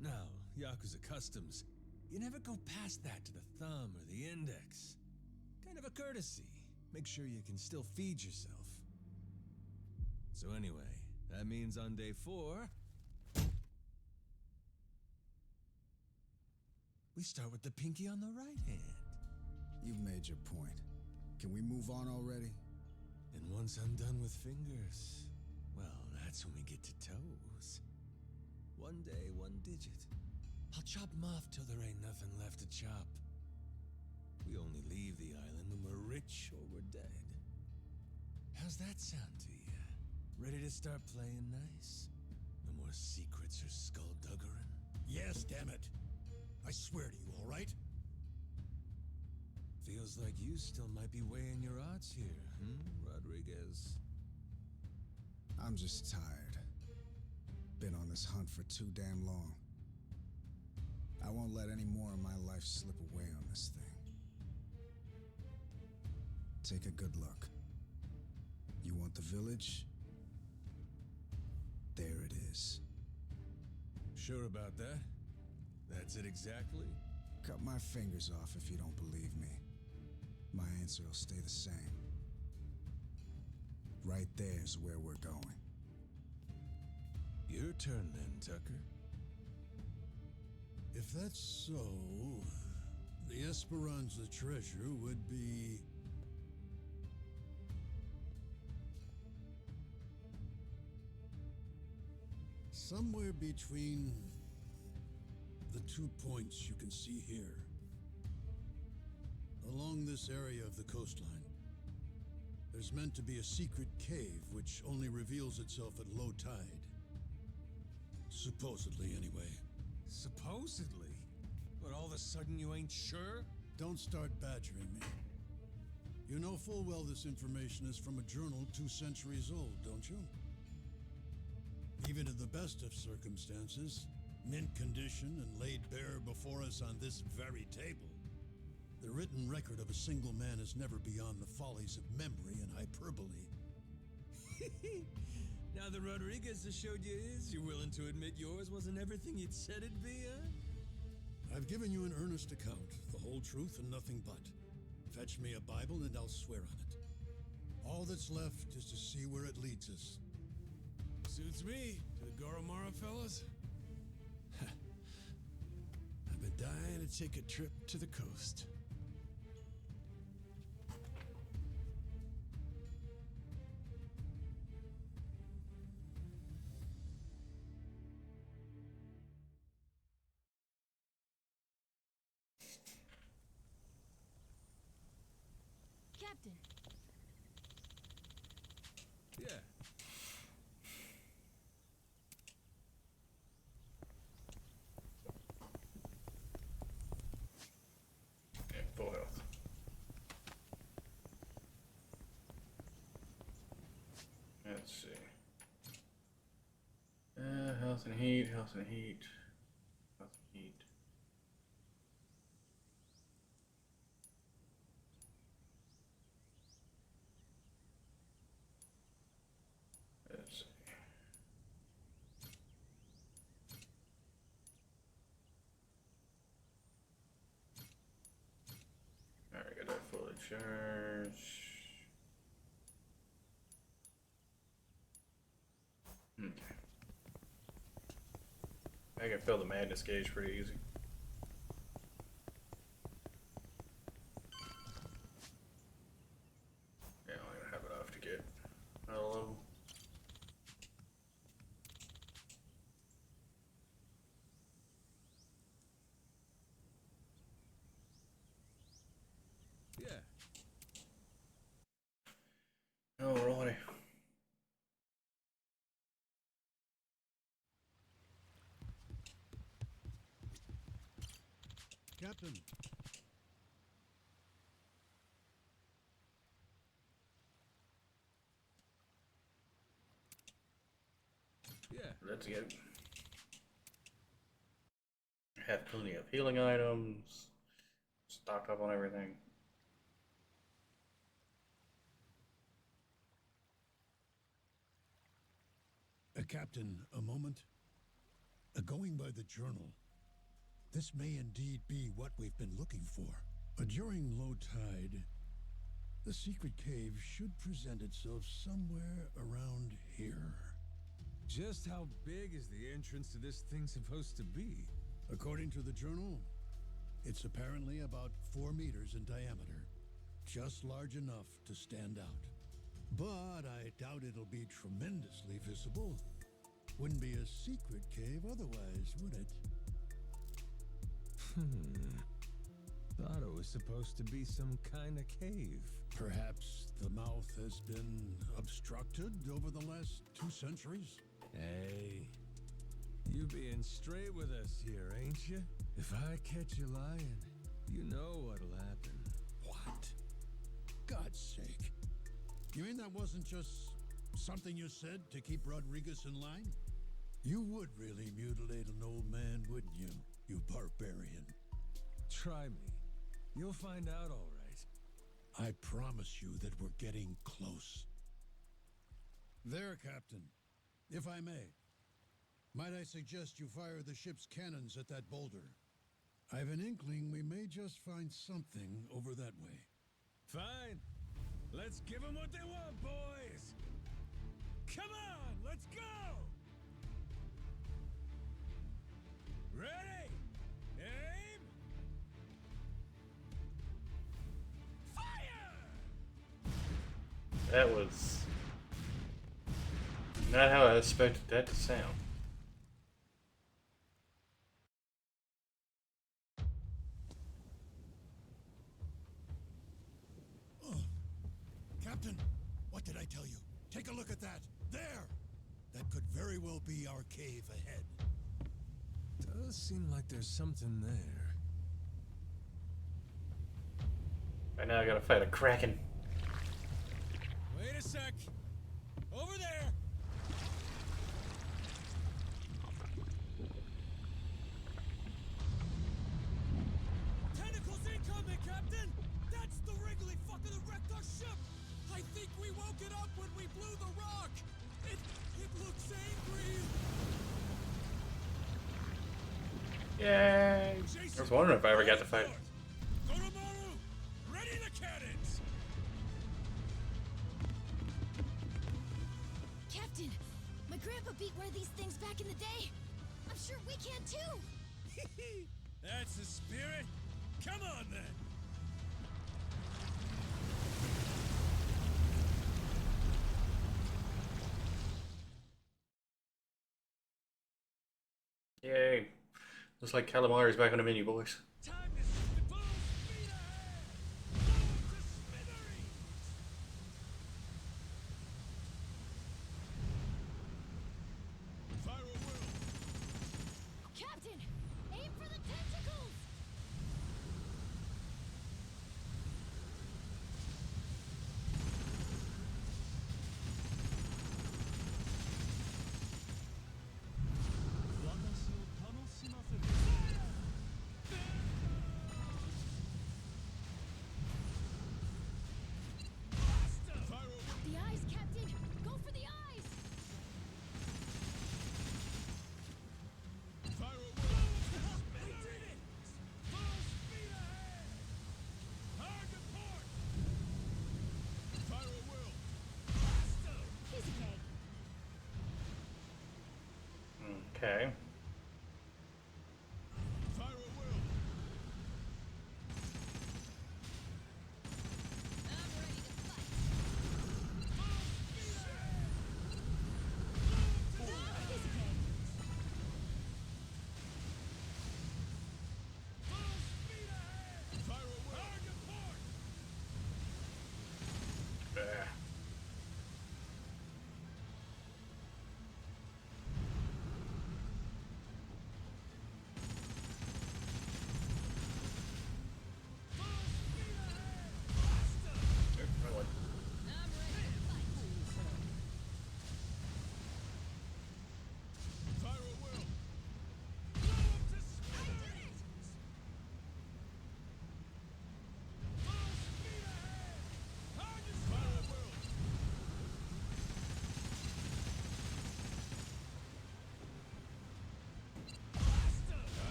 Now, Yakuza customs, you never go past that to the thumb or the index. Kind of a courtesy. make sure you can still feed yourself. So anyway, that means on day 4, we start with the pinky on the right hand. You've made your point. Can we move on already? And once I'm done with fingers, well, that's when we get to toes. One day, one digit. I'll chop 'em off till there ain't nothing left to chop. We only leave the island when we're rich or we're dead. How's that sound to you? Ready to start playing nice? No more secrets or skullduggerin'? Yes, damn it. I swear to you, all right? Feels like you still might be weighing your odds here, Rodriguez? I'm just tired. Been on this hunt for too damn long. I won't let any more of my life slip away on this thing. Take a good look. You want the village? There it is. Sure about that? That's it exactly? Cut my fingers off if you don't believe me. My answer will stay the same. Right there's where we're going. Your turn then, Tucker. If that's so, the Esperanza treasure would be... somewhere between the 2 points you can see here. Along this area of the coastline, there's meant to be a secret cave which only reveals itself at low tide. Supposedly, anyway. Supposedly? But all of a sudden you ain't sure? Don't start badgering me. You know full well this information is from a journal 2 centuries old, don't you? Even in the best of circumstances, mint condition and laid bare before us on this very table, the written record of a single man is never beyond the follies of memory and hyperbole. Now that Rodriguez has showed you his, you're willing to admit yours wasn't everything you'd said it'd be, huh? I've given you an earnest account, the whole truth and nothing but. Fetch me a Bible and I'll swear on it. All that's left is to see where it leads us. Suits me. To the Goromara fellas? I've been dying to take a trip to the coast. Captain! Yeah. Yeah, full health. Let's see. Health and heat, health and heat, health and heat. Let's see. Alright, got that fully charged. Okay. I can fill the madness gauge pretty easy. Yeah, I don't even have enough to get out of level. Yeah. Alrighty. Captain. Yeah. Let's go. Have plenty of healing items. Stocked up on everything. Captain, a moment. Going by the journal, this may indeed be what we've been looking for. During low tide, The secret cave should present itself somewhere around here. Just how big is the entrance to this thing supposed to be? According to the journal, it's apparently about 4 meters in diameter. Just large enough to stand out. But I doubt it'll be tremendously visible. Wouldn't be a secret cave otherwise, would it? Thought it was supposed to be some kind of cave. Perhaps the mouth has been obstructed over the last 2 centuries? Hey, you being straight with us here, ain't you? If I catch you lying, you know what'll happen. What? God's sake. You mean that wasn't just something you said to keep Rodriguez in line? You would really mutilate an old man, wouldn't you, you barbarian? Try me. You'll find out all right. I promise you that we're getting close. There, Captain. If I may. Might I suggest you fire the ship's cannons at that boulder? I've an inkling we may just find something over that way. Fine. Let's give them what they want, boys! Come on, let's go! Ready? Aim! Fire! That was not how I expected that to sound. Captain, what did I tell you? Take a look at that. There! That could very well be our cave ahead. Does seem like there's something there. Right now I gotta fight a kraken. Wait a sec. Over there. Tentacles incoming, Captain! That's the wriggly fucker that wrecked our ship! I think we woke it up when we blew the rock! It looks angry! Yay! I was wondering if I ever got to fight it. Goromaru, ready the cannons! Captain, my grandpa beat one of these things back in the day. I'm sure we can too. That's the spirit. Come on then. Yay. Looks like Calamari's back on the menu, boys. Time to shoot the full speed ahead! Blow 'em to smithereens! Fire a will. Captain, aim for the tentacles. The eyes, Captain. Go for the eyes. Fire a will. We did it! Full speed ahead! Hard to port! Fire a will. Piece of cake. Okay. Fire a will. I'm ready to fight. Piece of cake. Fire a will. Hard to port! Bah.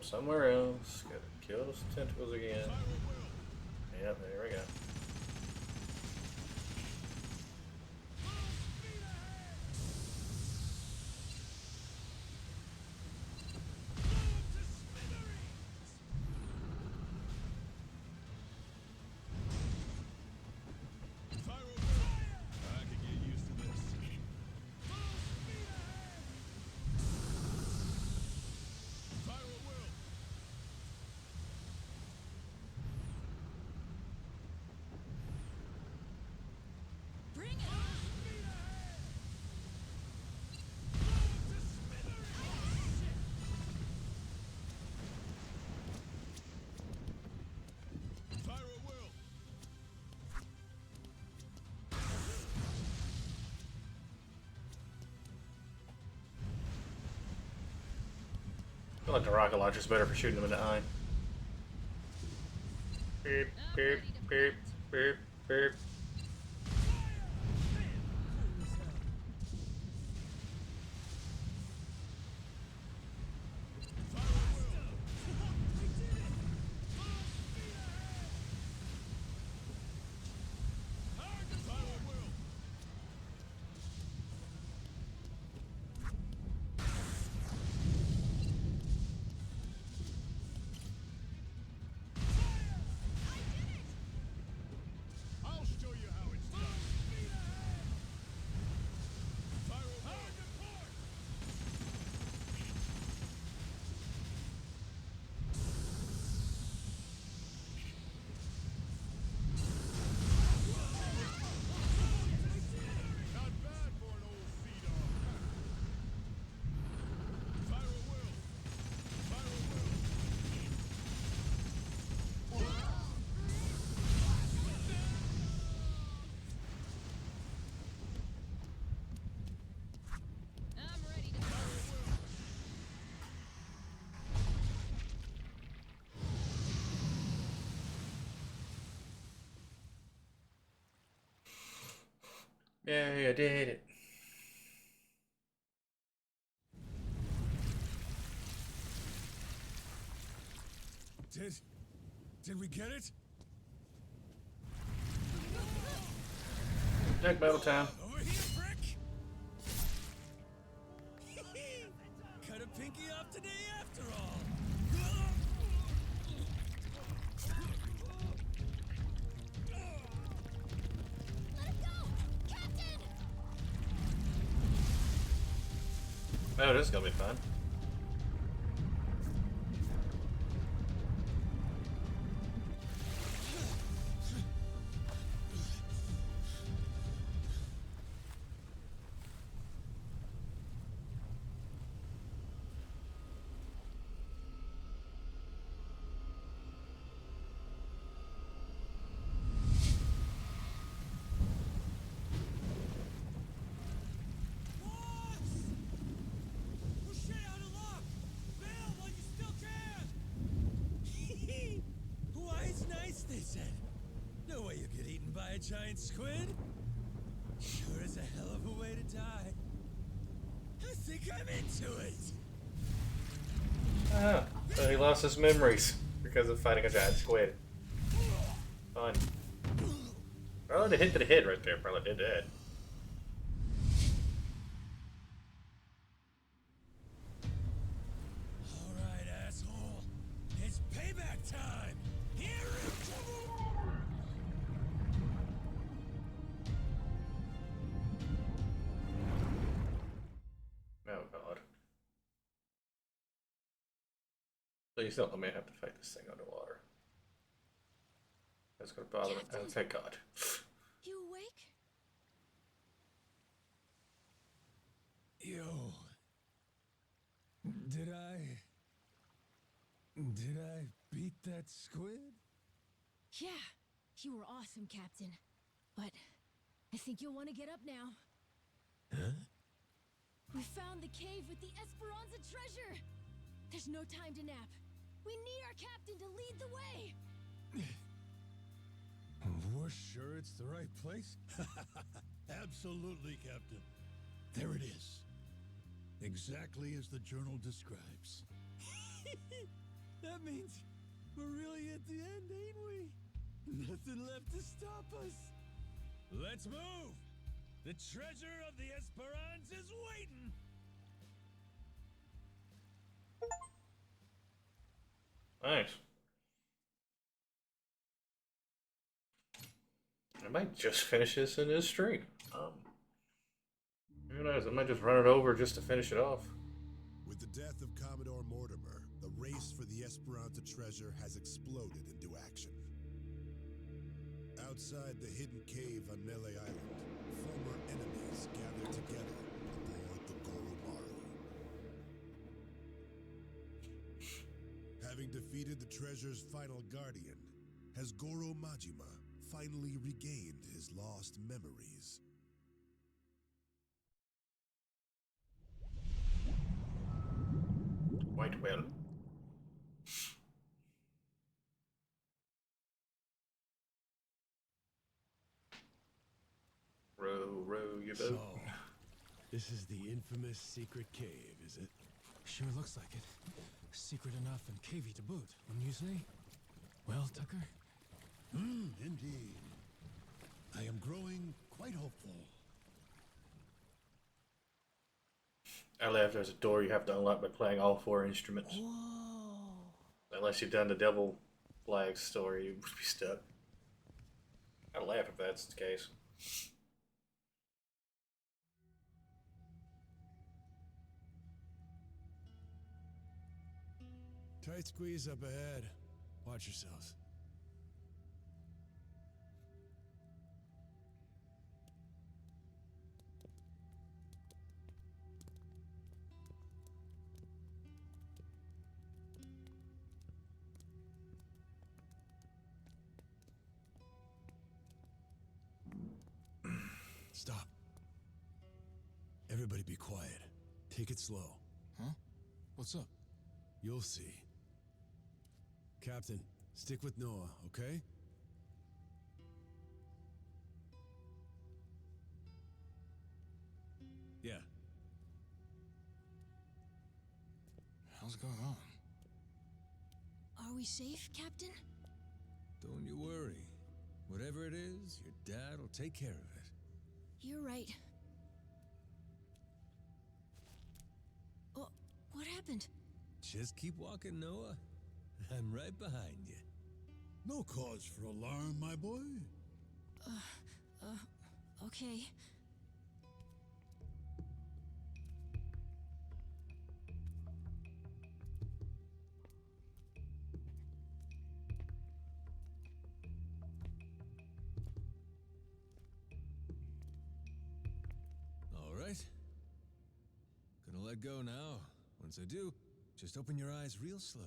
Nope, somewhere else. Gotta kill those tentacles again. Yep, there we go. I could get used to this. Viral will. Bring it on! Viral will. I feel like the rocket launcher's better for shooting them in the eye. Beep, beep, beep, beep, beep. I'll show you how it's done. Viral will. Not bad for an old sea-dog. Viral will. Viral will. I'm ready to Yeah, you did it. Did we get it? Neck battle time. Over here, prick! Cut a pinky off today after all. let him go! Captain! Oh, this is gonna be fun. Push it out of luck! Bail while you still can! Wise nice, they said. No way you get eaten by a giant squid. Sure is a hell of a way to die. I think I'm into it. Ah, so he lost his memories because of fighting a giant squid. Fun. Oh, the hit to the head right there probably did that. All right, asshole. It's payback time. Here it comes. Oh god. So you still may have to fight this thing underwater. That's gonna bother me. Oh, thank god. You awake? Yo. Did I beat that squid? Yeah, you were awesome, Captain. But I think you'll want to get up now. Huh? We found the cave with the Esperanza treasure! There's no time to nap. We need our captain to lead the way! We're sure it's the right place? Absolutely, Captain. There it is. Exactly as the journal describes. That means we're really at the end, ain't we? Nothing left to stop us. Let's move! The treasure of the Esperance is waiting! Nice. I might just finish this in this stream. Who knows? I might just run it over just to finish it off. With the death of Commodore Mortimer, the race for the Esperanza treasure has exploded into action. Outside the hidden cave on Melee Island, former enemies gather together aboard the Goromaru. Having defeated the treasure's final guardian, has Goro Majima finally regained his lost memories? Quite well. Row your boat. So, this is the infamous secret cave, is it? Sure looks like it. Secret enough and cavey to boot, wouldn't you say? Well, Tucker? Indeed. I am growing quite hopeful. I laughed. There's a door you have to unlock by playing all 4 instruments. Whoa. Unless you've done the Devil Flag story, you would be stuck. I'd laugh if that's the case. Tight squeeze up ahead. Watch yourselves. Stop. Everybody be quiet. Take it slow. Huh? What's up? You'll see. Captain, stick with Noah, okay? Yeah. Hell's going on? Are we safe, Captain? Don't you worry. Whatever it is, your dad will take care of it. You're right. Oh, what happened? Just keep walking, Noah. I'm right behind you. No cause for alarm, my boy. Okay. All right. Gonna let go now. Once I do, just open your eyes real slow.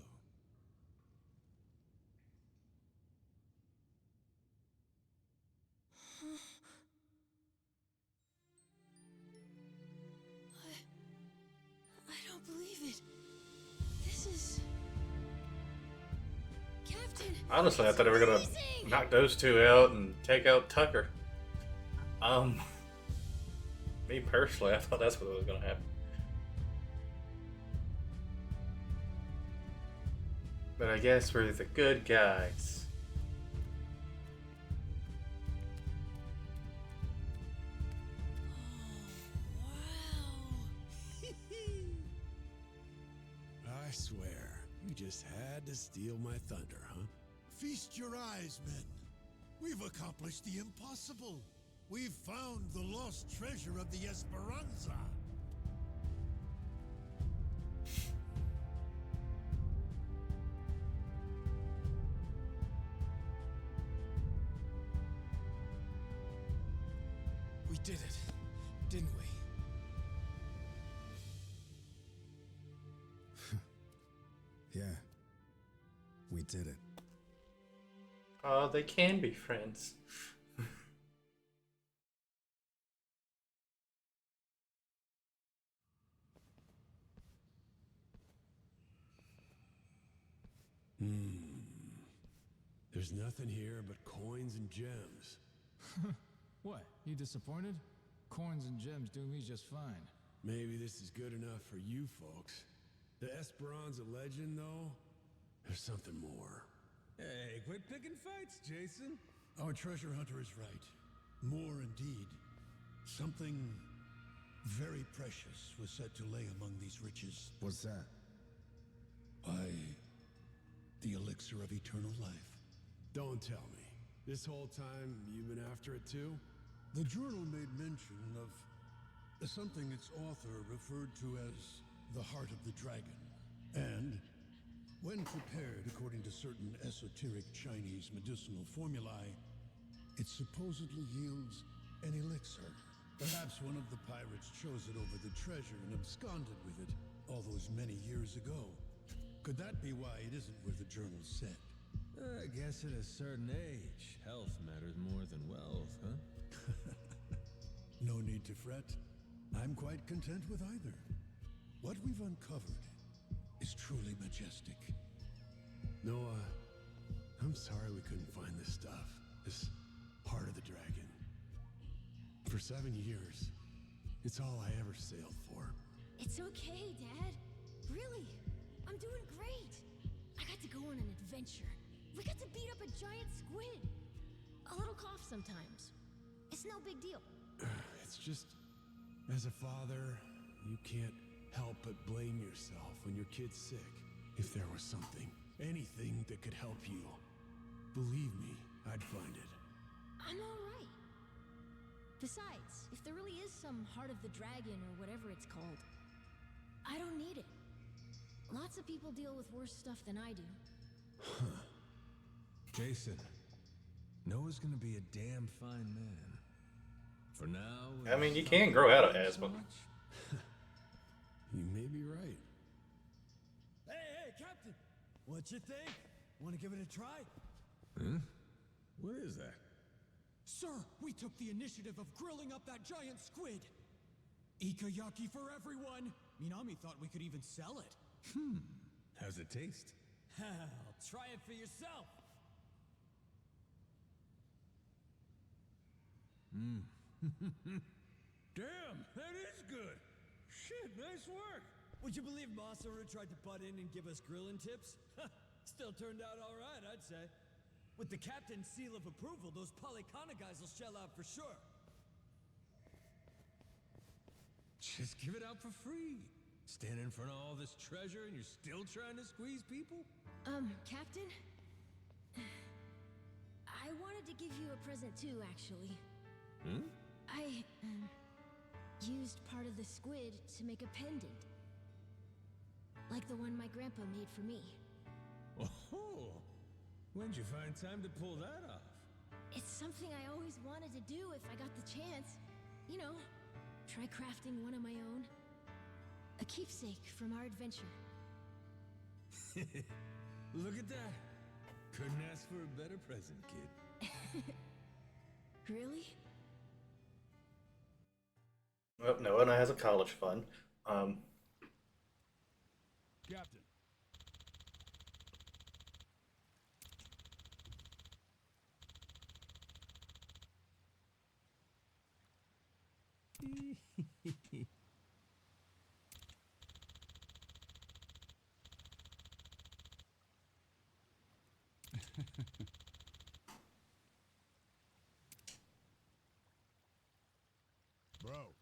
I don't believe it. This is... Captain! Honestly, I thought they were gonna knock those 2 out and take out Tucker. Me personally, I thought that's what was gonna happen. But I guess we're the good guys. I swear, you just had to steal my thunder, huh? Feast your eyes, men. We've accomplished the impossible. We've found the lost treasure of the Esperanza. We did it, didn't we? Yeah. We did it. Oh, they can be friends. There's nothing here but coins and gems. What? You disappointed? Coins and gems do me just fine. Maybe this is good enough for you folks. The Esperanza legend, though, there's something more. Hey, quit picking fights, Jason. Our treasure hunter is right. More indeed. Something very precious was said to lay among these riches. What's that? Why, the elixir of eternal life. Don't tell me. This whole time, you've been after it too? The journal made mention of something its author referred to as the heart of the dragon. And when prepared according to certain esoteric Chinese medicinal formulae, it supposedly yields an elixir. Perhaps one of the pirates chose it over the treasure and absconded with it all those many years ago. Could that be why it isn't where the journal said? I guess at a certain age, health matters more than wealth, huh? No need to fret. I'm quite content with either. What we've uncovered is truly majestic. Noah, I'm sorry we couldn't find this stuff. This heart of the dragon. For 7 years, it's all I ever sailed for. It's okay, Dad. Really, I'm doing great. I got to go on an adventure. We got to beat up a giant squid. A little cough sometimes. It's no big deal. It's just, as a father, you can't help but blame yourself when your kid's sick. If there was something, anything that could help you, believe me, I'd find it. I'm all right. Besides, if there really is some heart of the dragon or whatever it's called, I don't need it. Lots of people deal with worse stuff than I do. Huh. Jason, Noah's gonna be a damn fine man. For now... I mean, you can grow out of asthma. You may be right. Hey, Captain! What you think? Want to give it a try? Huh? What is that? Sir, we took the initiative of grilling up that giant squid. Ikayaki for everyone! Minami thought we could even sell it. How's it taste? Hell, try it for yourself! Damn, that is good. Shit, nice work. Would you believe Masaru tried to butt in and give us grilling tips? Still turned out all right, I'd say. With the captain's seal of approval, those Polycana guys will shell out for sure. Just give it out for free. Stand in front of all this treasure and you're still trying to squeeze people? Captain? I wanted to give you a present too, actually. I, used part of the squid to make a pendant. Like the one my grandpa made for me. Oh! When'd you find time to pull that off? It's something I always wanted to do if I got the chance. You know, try crafting one of my own. A keepsake from our adventure. Look at that. Couldn't ask for a better present, kid. Really? Well, Noah now has a college fund. Captain. Bro.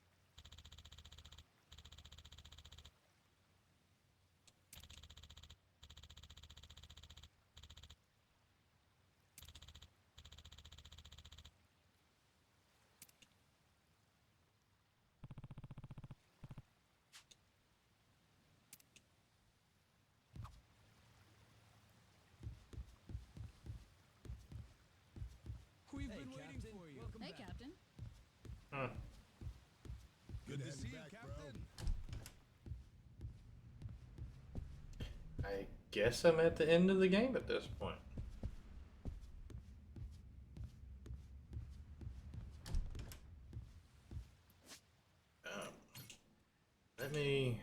We've Hey, been waiting Captain. for you. Welcome Hey, back. Captain. Good to to have see you you, back, Captain. I guess I'm at the end of the game at this point. Let me...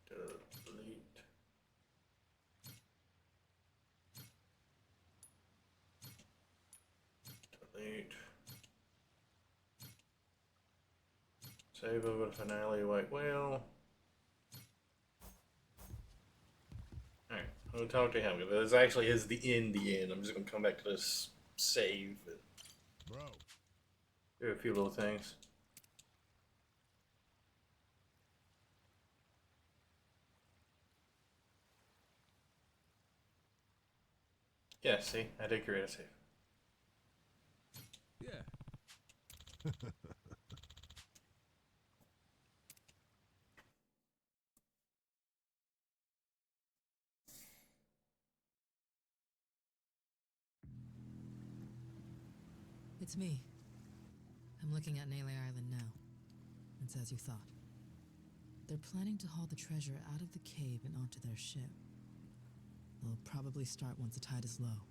Delete. Delete. Save over the finale, white whale. Alright, I'm gonna talk to him. This actually is the end. I'm just gonna come back to this save. Bro. Do a few little things. Yeah, see? I did create a save. Yeah. It's me. I'm looking at Nele Island now. It's as you thought. They're planning to haul the treasure out of the cave and onto their ship. They'll probably start once the tide is low.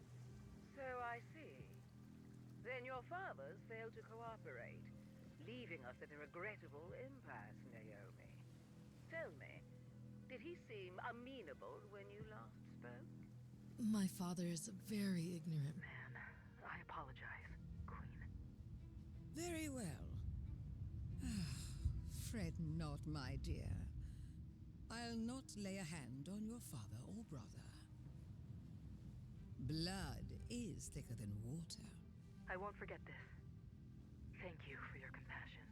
So I see. Then your fathers failed to cooperate, leaving us at a regrettable impasse, Naomi. Tell me, did he seem amenable when you last spoke? My father is a very ignorant man. I apologize, Queen. Very well. Fret not, my dear. I'll not lay a hand on your father or brother. Blood is thicker than water. I won't forget this. Thank you for your compassion.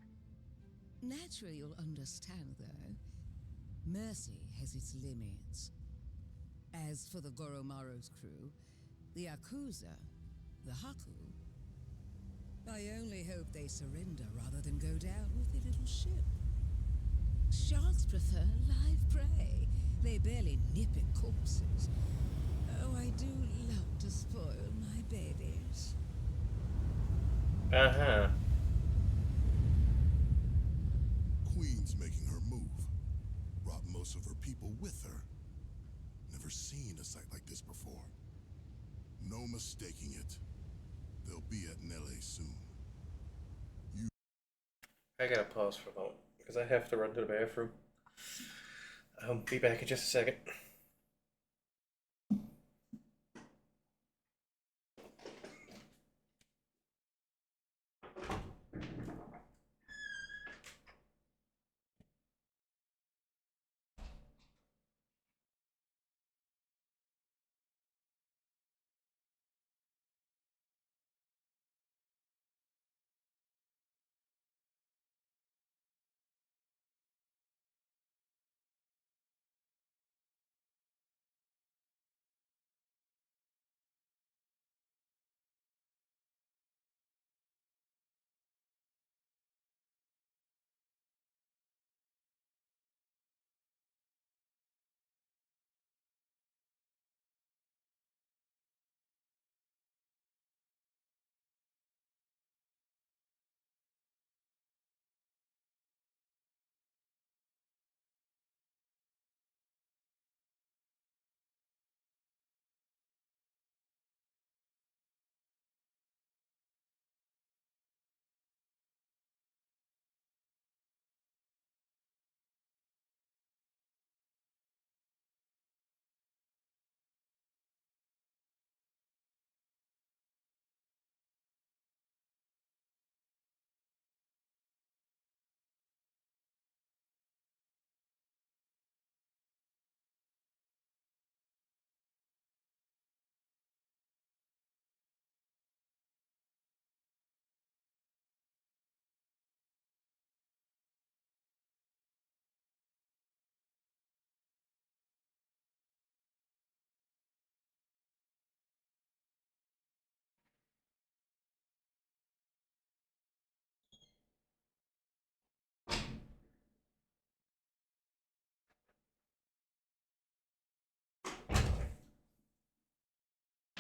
Naturally, you'll understand, though. Mercy has its limits. As for the Goromaro's crew, the Yakuza, the Haku, I only hope they surrender rather than go down with their little ship. Sharks prefer live prey. They barely nip at corpses. Oh, I do love to spoil my babies. Uh-huh. Queen's making her move. Brought most of her people with her. Never seen a sight like this before. No mistaking it. They'll be at Nele soon. I gotta pause for a moment because I have to run to the bathroom. I'll be back in just a second.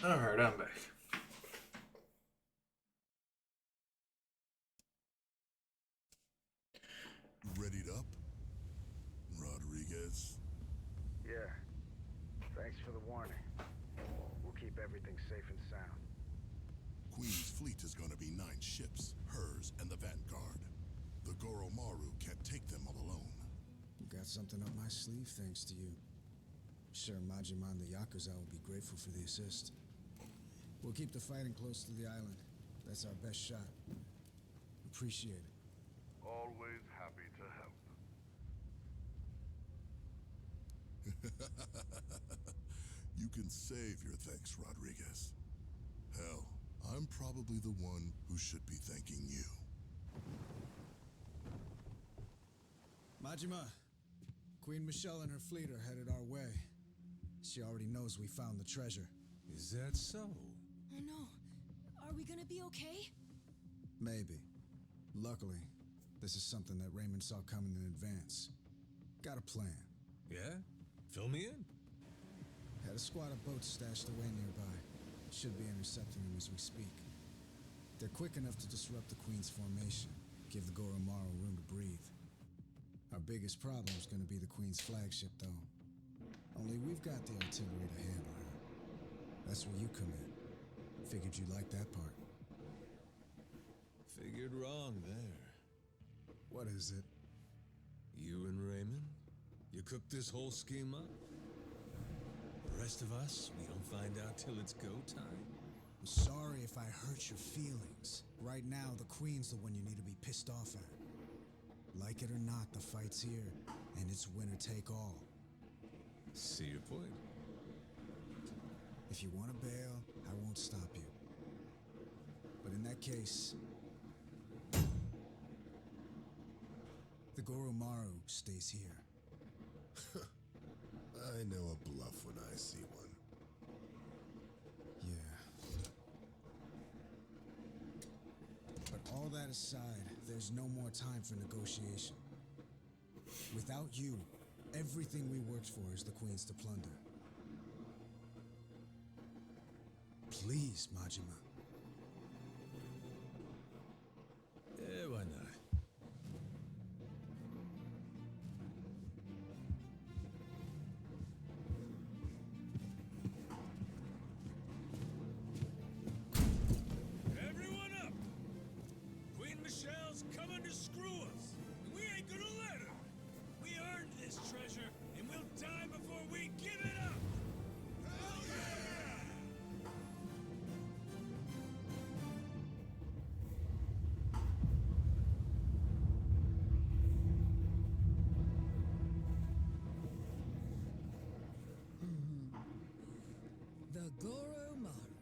Alright, I'm back. Readied up? Rodriguez? Yeah. Thanks for the warning. We'll keep everything safe and sound. Queen's fleet is gonna be 9 ships, hers and the Vanguard. The Goromaru can't take them all alone. Got something up my sleeve thanks to you. Sure, Majima and the Yakuza will be grateful for the assist. We'll keep the fighting close to the island. That's our best shot. Appreciate it. Always happy to help. You can save your thanks, Rodriguez. Hell, I'm probably the one who should be thanking you. Majima, Queen Michelle and her fleet are headed our way. She already knows we found the treasure. Is that so? Oh no. Are we gonna be okay? Maybe. Luckily, this is something that Raymond saw coming in advance. Got a plan. Yeah? Fill me in. Had a squad of boats stashed away nearby. Should be intercepting them as we speak. They're quick enough to disrupt the Queen's formation, give the Goromaru room to breathe. Our biggest problem is going to be the Queen's flagship, though. Only we've got the artillery to handle her. That's where you come in. Figured you'd like that part. Figured wrong there. What is it? You and Raymond? You cooked this whole scheme up? The rest of us, we don't find out till it's go time. I'm sorry if I hurt your feelings. Right now, the Queen's the one you need to be pissed off at. Like it or not, the fight's here, and it's winner take all. See your point. If you want to bail, I won't stop you. But in that case, the Goromaru stays here. I know a bluff when I see one. Yeah. But all that aside, there's no more time for negotiation. Without you, everything we worked for is the Queen's to plunder. Please, Majima. Yeah, why not? Everyone up! Queen Michelle's coming to screw us, and we ain't gonna let her. We earned this treasure, and we'll die before we give it up! Hell yeah! The Goromaru.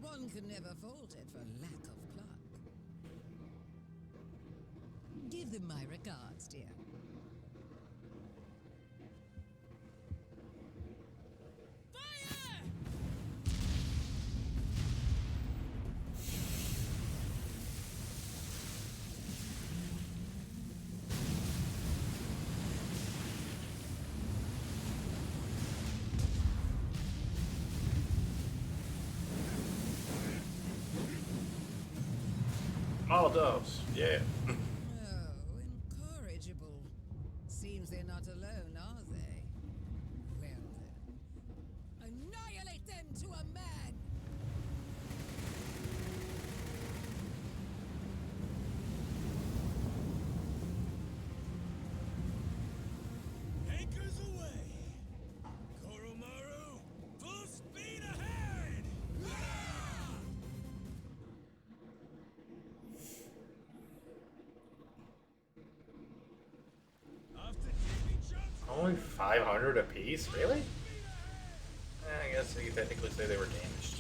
One can never fault it for lack of pluck. Give them my regards, dear. Molotovs, yeah. Oh, incorrigible. Seems they're not alone, are they? Well then, annihilate them to a man! Anchors away! Goromaru, full speed ahead! Off to Jimmy Johnson! Only 500 apiece? Really? I guess you could technically say they were damaged.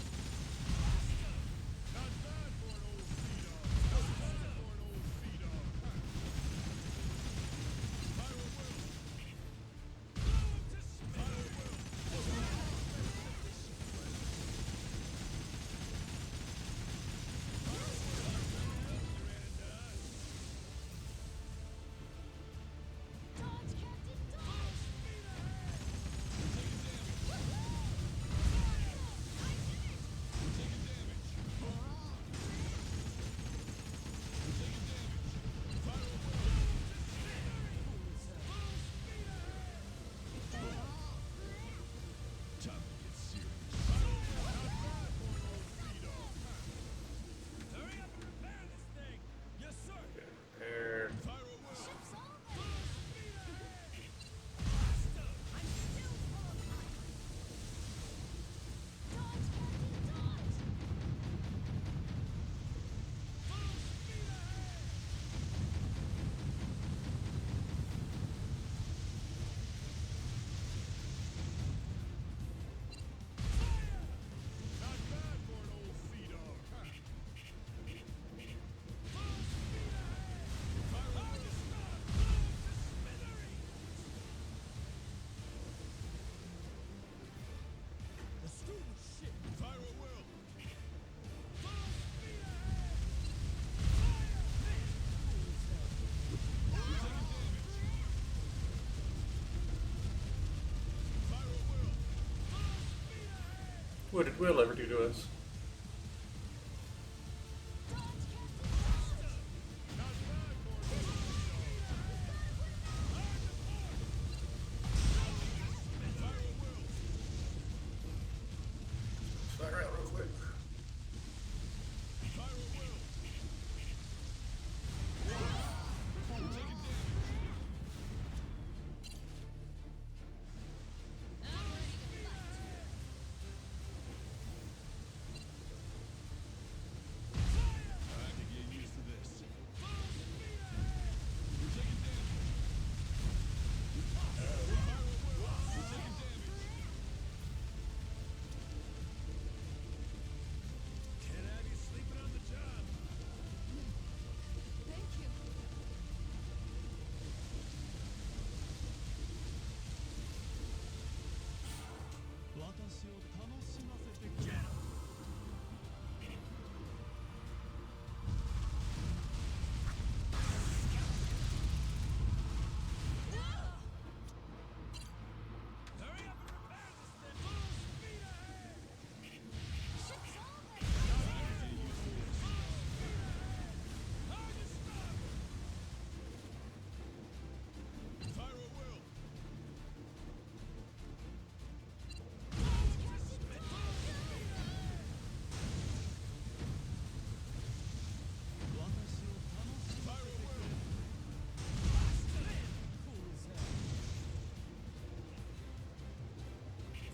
What did Will ever do to us? Back around real quick.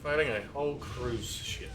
Fighting a whole cruise ship.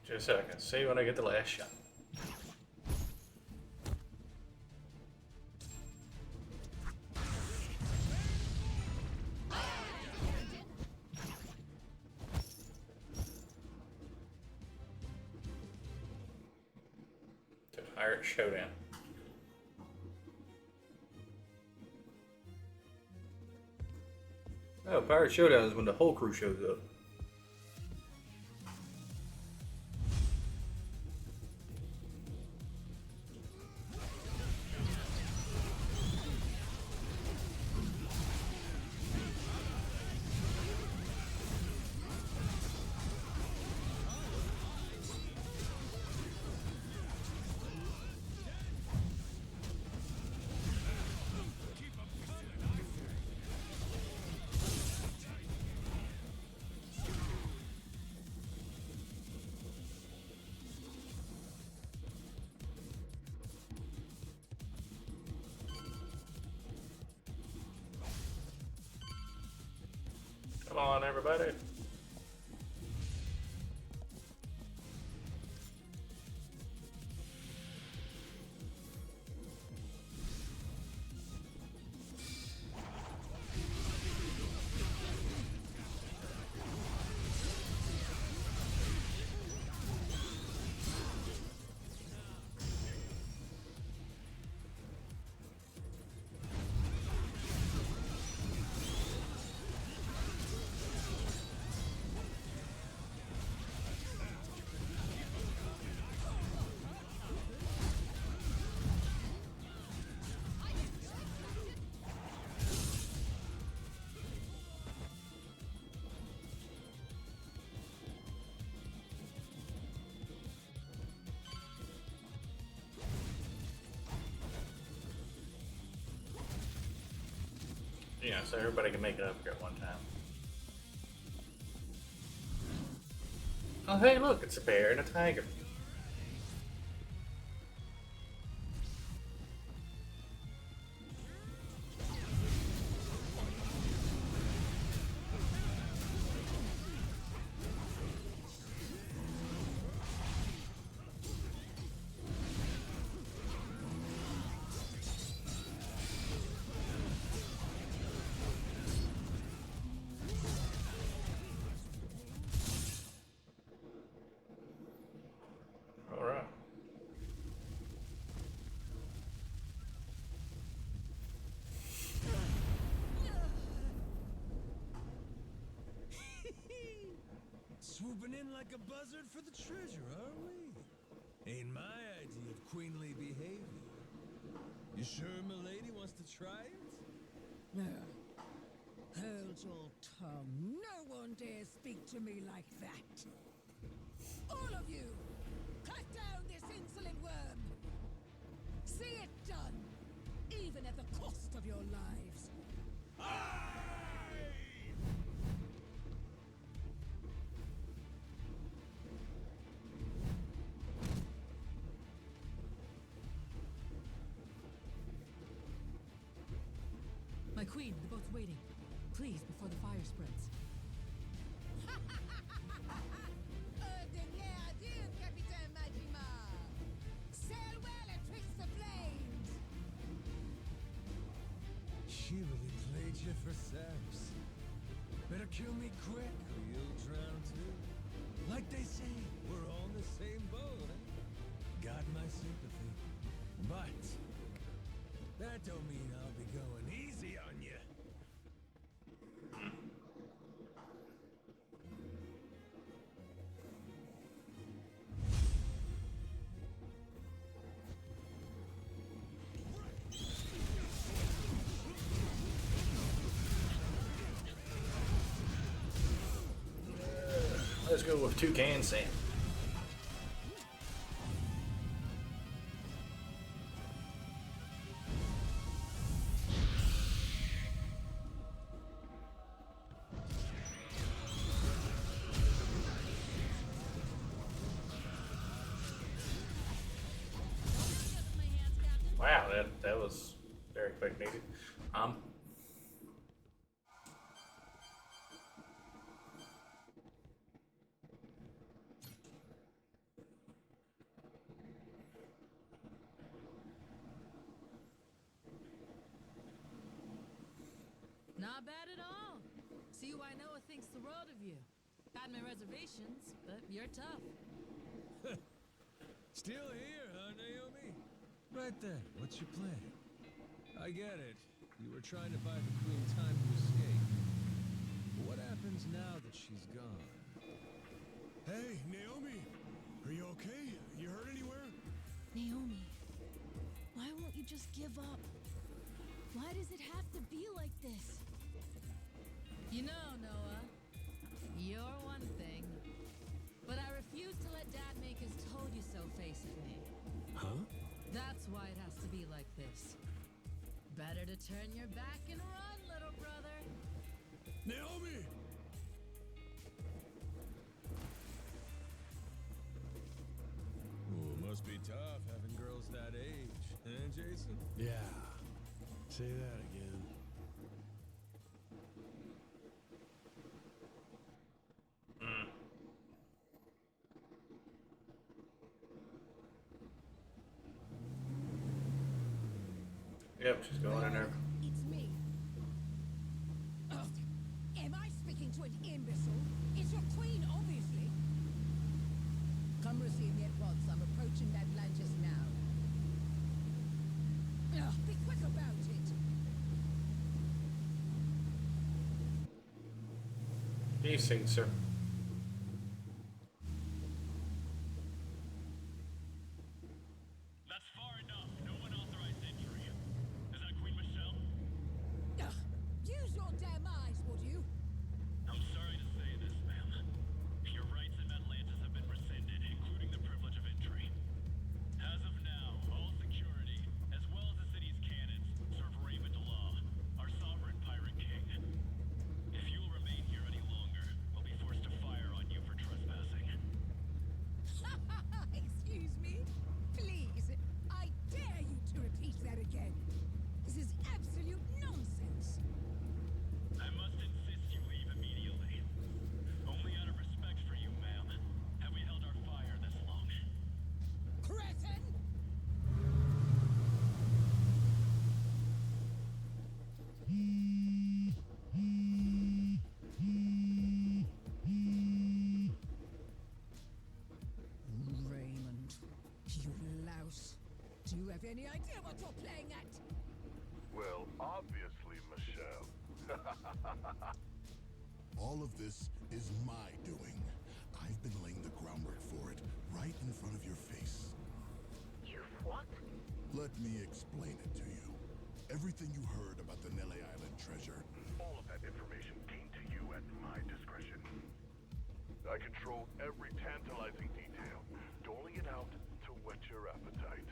Just a second. See when I get the last shot. To Pirate Showdown. Oh, Pirate Showdown is when the whole crew shows up. Come on, everybody. Yeah, so everybody can make it up here at one time. Oh, hey, look, it's a bear and a tiger. All right. Swooping in like a buzzard for the treasure, are we? Ain't my idea of queenly behavior. You sure milady wants to try it? Hold your tongue. No one dare speak to me like that. All of you, cut down this insolent worm. See it done, even at the cost of your lives. My queen, the boat's waiting. Please, before the fire spreads. Ordinaire adieu, Capitaine Majima. Sail well and twist the flames. She really played you for saps. Better kill me quick or you'll drown too. Like they say, we're all in the same boat, eh? Got my sympathy. But that don't mean I'll be going easy on you. Let's go with Toucan Sam. Wow, that was very quick and easy. Not bad at all. See why Noah thinks the world of you. Had my reservations, but you're tough. Still here, huh, Naomi? Right then, what's your plan? I get it. You were trying to buy the queen time to escape. But what happens now that she's gone? Hey, Naomi! Are you okay? You hurt anywhere? Naomi, why won't you just give up? Why does it have to be like this? You know, Noah, you're one thing, but I refuse to let Dad make his told-you-so face at me. Huh? That's why it has to be like this. Better to turn your back and run, little brother. Naomi! Ooh, must be tough having girls that age, eh, Jason? Yeah. Say that again. Yep, she's going in there. It's me. Ugh. Am I speaking to an imbecile? It's your queen, obviously. Come receive me at once. I'm approaching Atlantis now. Ugh, be quick about it. Be safe, sir. That's far enough. No one authorized entry. Is that Queen Michelle? Ugh. Use your damn eyes, would you? I'm sorry to say this, ma'am. Your rights in Atlantis have been rescinded, including the privilege of entry. As of now, all security, as well as the city's cannons, serve Raymond law, our sovereign pirate any idea what you're playing at? Well, obviously, Michelle. All of this is my doing. I've been laying the groundwork for it, right in front of your face. You've what? Let me explain it to you. Everything you heard about the Nele Island treasure, all of that information came to you at my discretion. I controlled every tantalizing detail, doling it out to whet your appetite.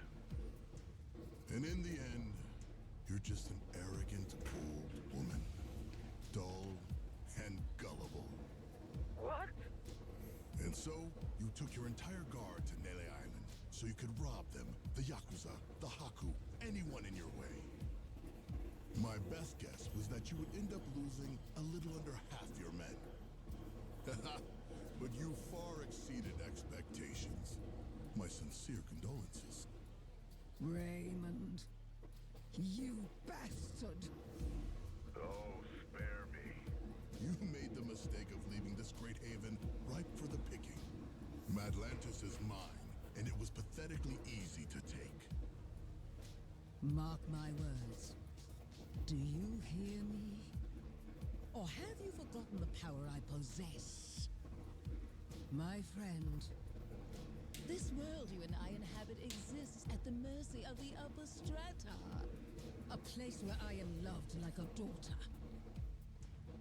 And in the end, you're just an arrogant old woman. Dull and gullible. What? And so, you took your entire guard to Nele Island, so you could rob them, the Yakuza, the Haku, anyone in your way. My best guess was that you would end up losing a little under half your men. But you far exceeded expectations. My sincere condolences. Raymond, you bastard! Oh, spare me. You made the mistake of leaving this great haven ripe for the picking. Madlantis is mine, and it was pathetically easy to take. Mark my words. Do you hear me? Or have you forgotten the power I possess? My friend, this world you and I inhabit exists at the mercy of the upper strata. A place where I am loved like a daughter.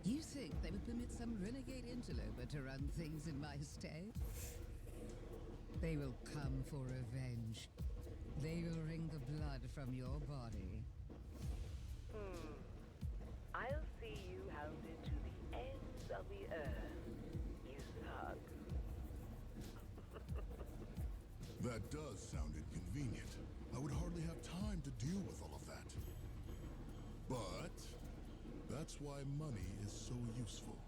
You think they would permit some renegade interloper to run things in my stead? They will come for revenge. They will wring the blood from your body. I'll see you hounded to the ends of the earth, you thug. That does sound inconvenient. I would hardly have time to deal with all of that. But that's why money is so useful.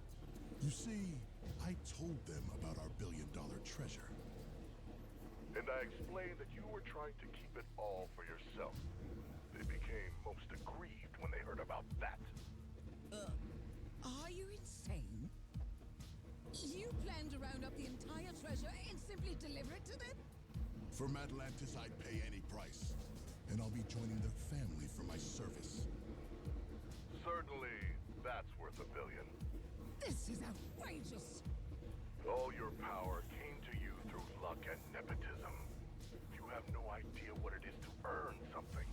You see, I told them about our billion-dollar treasure. And I explained that you were trying to keep it all for yourself. They became most aggrieved when they heard about that. Are you insane? You plan to round up the entire treasure and simply deliver it to them? For Madlantis, I'd pay any price. And I'll be joining their family for my service. Certainly, that's worth $1 billion. This is outrageous! All your power came to you through luck and nepotism. You have no idea what it is to earn something.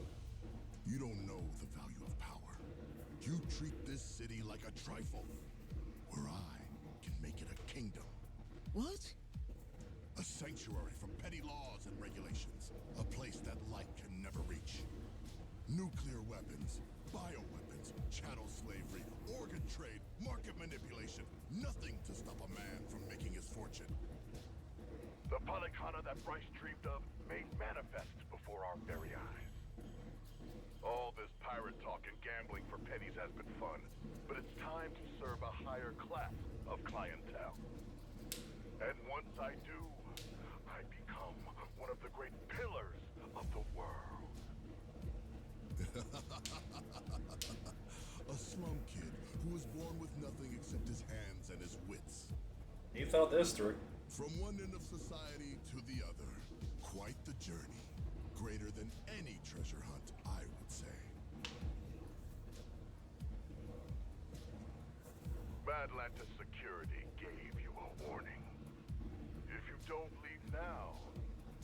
You don't know the value of power. You treat this city like a trifle, where I can make it a kingdom. What? A sanctuary from petty laws and regulations. A place that light can never reach. Nuclear weapons, bioweapons, chattel slavery, organ trade, market manipulation. Nothing to stop a man from making his fortune. The Palikana that Bryce dreamed of made manifest before our very eyes. All this pirate talk and gambling for pennies has been fun, but it's time to serve a higher class of clientele. And once I do, I become one of the great pillars of the world. A slum kid who was born with nothing except his hands and his wits. He thought this through. From one end of society to the other. Quite the journey. Greater than any treasure hunt, I would say. Madlantis security gave you a warning. If you don't leave now,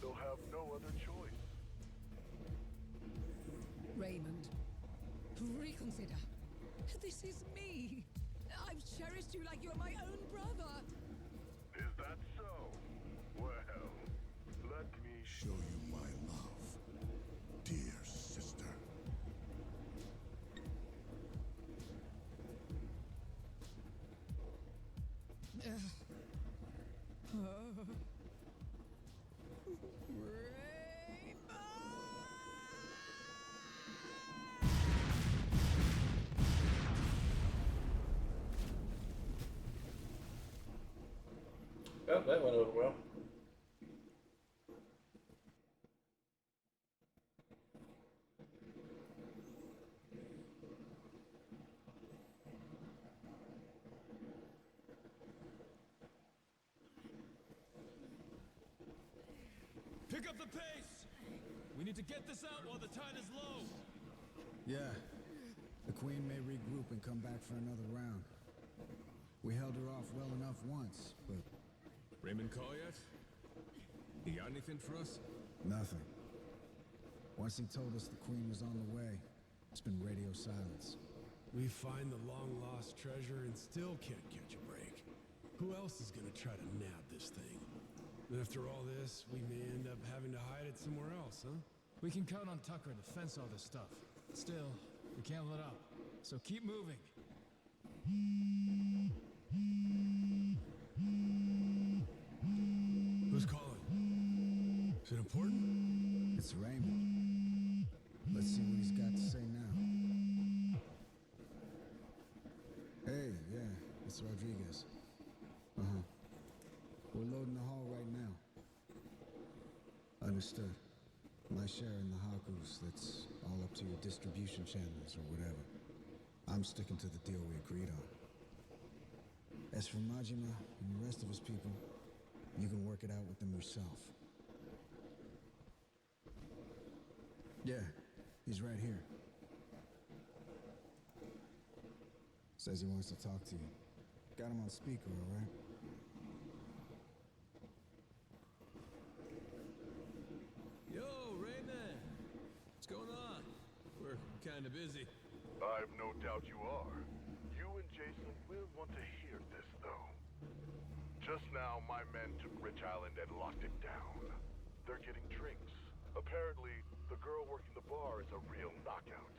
they'll have no other choice. Raymond, reconsider. This is me. I've cherished you like you're my own brother. Is that so? Well, let me show you my love, dear sister. Oh, that went over well. Pick up the pace! We We need to get this out while the tide is low. Yeah. The Queen may regroup and come back for another round. We held her off well enough once, but... Raymond call yet? He got anything for us? Nothing. Once he told us the Queen was on the way, it's been radio silence. We find the long-lost treasure and still can't catch a break. Who else is gonna try to nab this thing? And after all this, we may end up having to hide it somewhere else, huh? We can count on Tucker to fence all this stuff. Still, we can't let up. So keep moving. Who's calling? Is it important? It's Raymond. Let's see what he's got to say now. Hey, yeah, it's Rodriguez. Uh-huh. We're loading the hall right now. Understood. My share in the Hakus, that's all up to your distribution channels or whatever. I'm sticking to the deal we agreed on. As for Majima and the rest of his people, you can work it out with them yourself. Yeah, he's right here. Says he wants to talk to you. Got him on speaker, all right? Yo, Raymond! What's going on? We're kinda busy. I've no doubt you are. You and Jason will want to hear this, though. Just now, my men took Rich Island and locked it down. They're getting drinks. Apparently, the girl working the bar is a real knockout.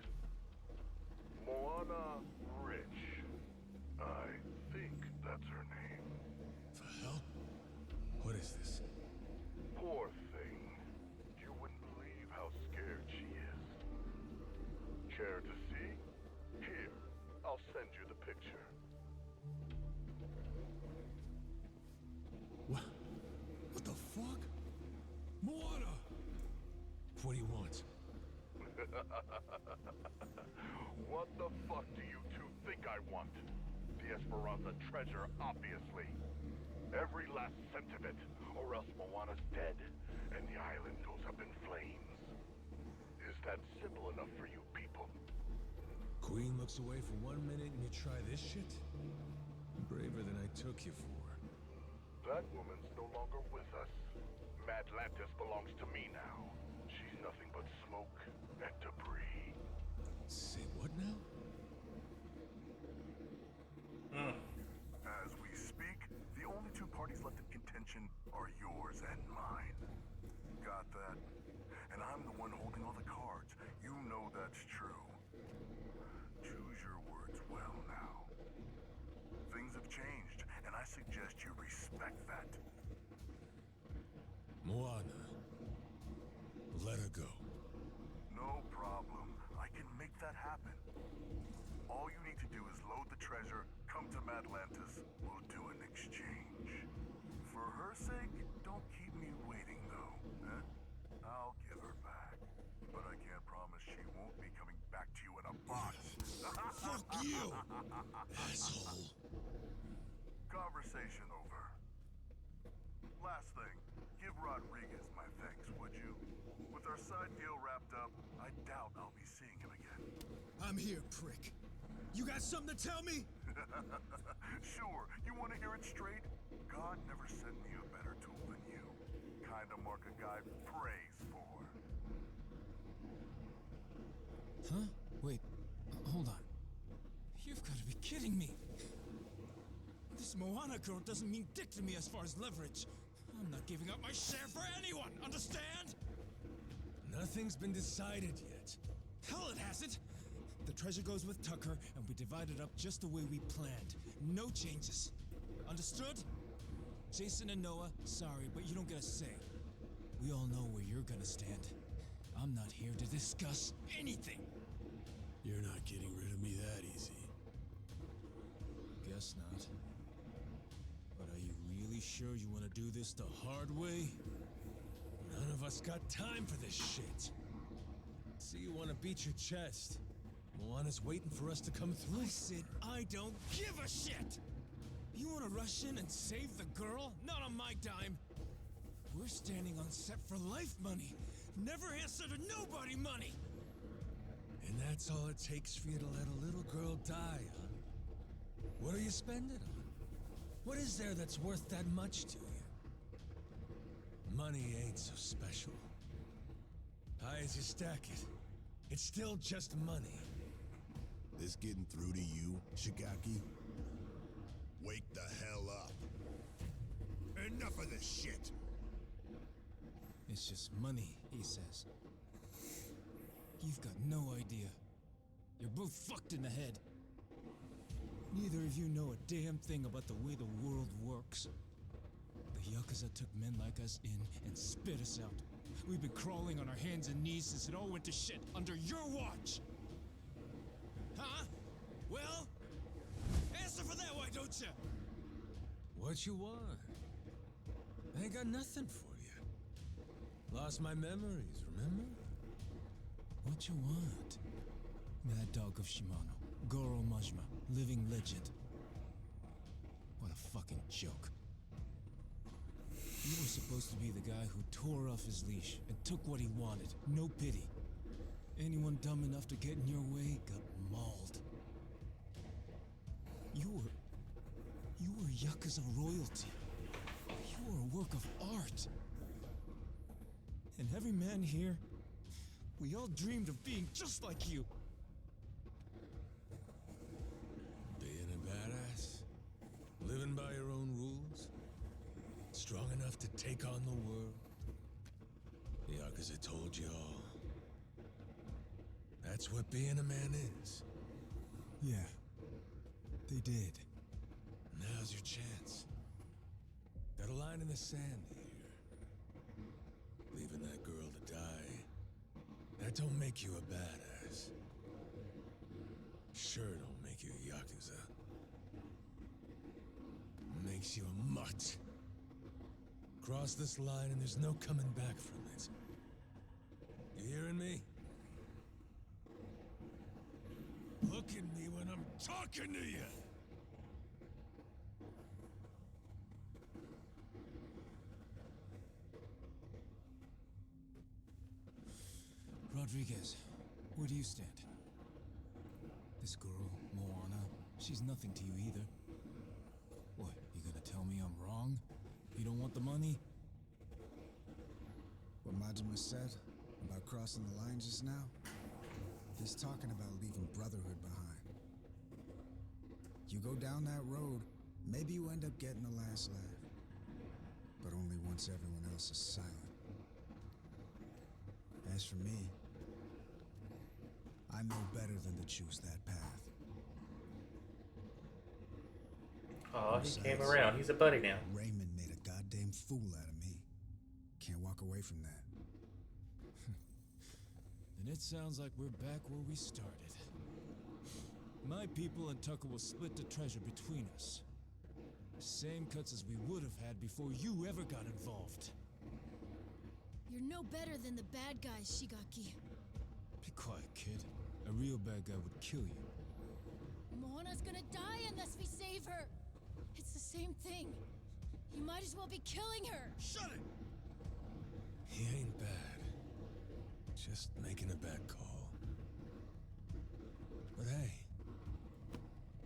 Moana Rich. I think that's her name. The hell? What is this? Poor thing. You wouldn't believe how scared she is. Care to see? Here, I'll send you the picture. What the fuck? Moana! What do you want? What the fuck do you two think I want? The Esperanza treasure, obviously. Every last cent of it, or else Moana's dead, and the island goes up in flames. Is that simple enough for you people? Queen looks away for 1 minute and you try this shit? Braver than I took you for. That woman's no longer with us. Madlantis belongs to me now. She's nothing but smoke and debris. Say what now? As we speak, the only two parties left in contention are yours and mine. Got that? And I'm the one holding all the cards. You know that's true. Choose your words well now. Things have changed, and I suggest you respect that. Moana. Let her go. No problem. I can make that happen. All you need to do is load the treasure, come to Madlantis, we'll do an exchange. For her sake, don't keep me waiting though, eh? I'll give her back. But I can't promise she won't be coming back to you in a box. Fuck you, asshole. Conversation over. Last thing, give Rodriguez my thanks, would you? With our side deal wrapped up, I doubt I'll be seeing him again. I'm here, prick. You got something to tell me? Sure, you want to hear it straight? God never sent me a better tool than you. Kinda mark a guy prays for. Huh? Wait, hold on. You've got to be kidding me. This Moana girl doesn't mean dick to me as far as leverage. I'm not giving up my share for anyone, understand? Nothing's been decided yet. Hell, it hasn't! The treasure goes with Tucker, and we divide it up just the way we planned. No changes. Understood? Jason and Noah, sorry, but you don't get a say. We all know where you're gonna stand. I'm not here to discuss anything. You're not getting rid of me that easy. Guess not. But are you really sure you want to do this the hard way? None of us got time for this shit. See, you want to beat your chest. Moana's waiting for us to come through. I said I don't give a shit! You want to rush in and save the girl? Not on my dime. We're standing on set for life money. Never answer to nobody money! And that's all it takes for you to let a little girl die, huh? What do you spend it on? What is there that's worth that much to you? Money ain't so special. High as you stack it, it's still just money. This getting through to you, Shigaki? Wake the hell up. Enough of this shit. It's just money, he says. You've got no idea. You're both fucked in the head. Neither of you know a damn thing about the way the world works. The Yakuza took men like us in and spit us out. We've been crawling on our hands and knees since it all went to shit under your watch! Huh? Well, answer for that, why don't you? What you want? I ain't got nothing for you. Lost my memories, remember? What you want? Mad Dog of Shimano, Goro Majima, living legend. What a fucking joke. You were supposed to be the guy who tore off his leash and took what he wanted, no pity. Anyone dumb enough to get in your way got mauled. You were Yakuza royalty. You were a work of art. And every man here, we all dreamed of being just like you. Being a badass? Living by your own rules? Strong enough to take on the world? The Yakuza told you all. That's what being a man is. Yeah, they did. Now's your chance. Got a line in the sand here. Leaving that girl to die. That don't make you a badass. Sure don't make you a Yakuza. Makes you a mutt. Cross this line and there's no coming back from it. You hearing me? Look at me when I'm talking to you! Rodriguez, where do you stand? This girl, Moana, she's nothing to you either. What, you gonna tell me I'm wrong? You don't want the money? What Majima said about crossing the line just now? He's talking about leaving Brotherhood behind. You go down that road, maybe you end up getting the last laugh. But only once everyone else is silent. As for me, I know better than to choose that path. Aw, he came around. He's a buddy now. Raymond made a goddamn fool out of me. Can't walk away from that. Then it sounds like we're back where we started. My people and Tucker will split the treasure between us. Same cuts as we would have had before you ever got involved. You're no better than the bad guys, Shigaki. Be quiet, kid. A real bad guy would kill you. Moana's gonna die unless we save her. It's the same thing. You might as well be killing her. Shut it! He ain't bad. Just making a bad call. But hey,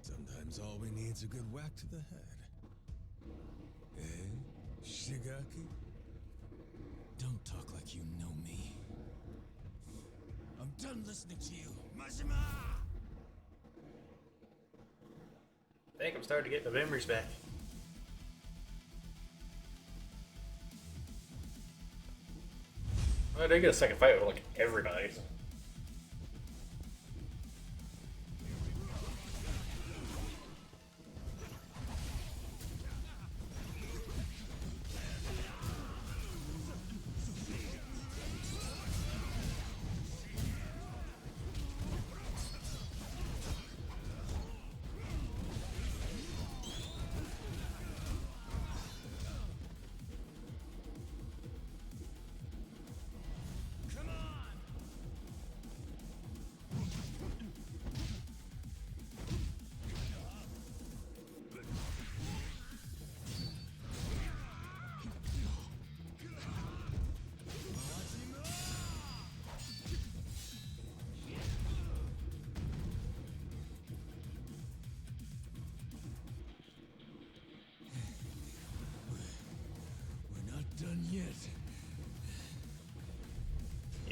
sometimes all we need's a good whack to the head. Eh, Shigaki? Don't talk like you know me. I'm done listening to you. Majima! I think I'm starting to get the memories back. Well, they get a second fight with like everybody.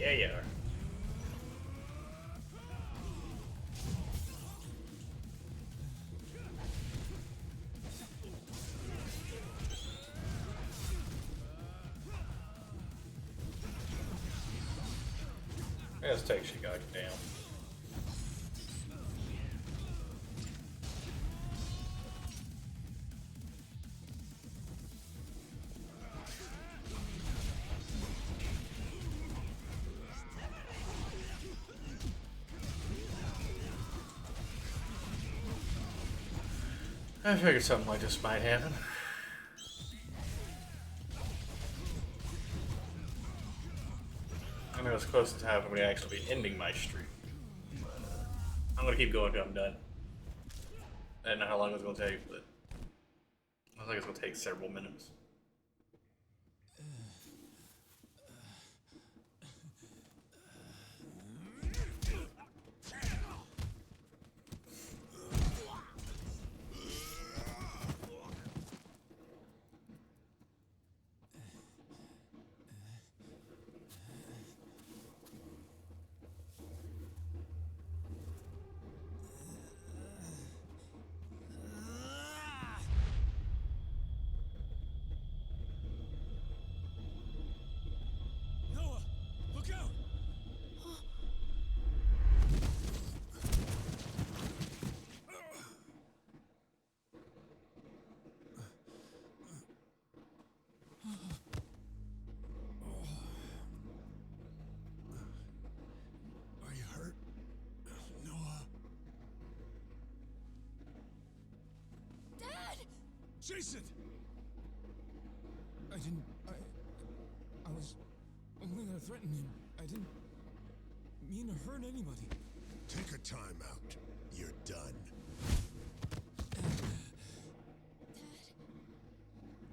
Yeah, you are. Let's take Chicago down. I figured something like this might happen. I mean, it was close to time for me to actually be ending my streak. But, I'm gonna keep going until I'm done. I don't know how long it's gonna take, but I think it's gonna take several minutes. Noah, look out! Are you hurt? Noah? Dad! Jason! I didn't. I was only gonna threaten him. I didn't mean to hurt anybody. Take a time out. You're done.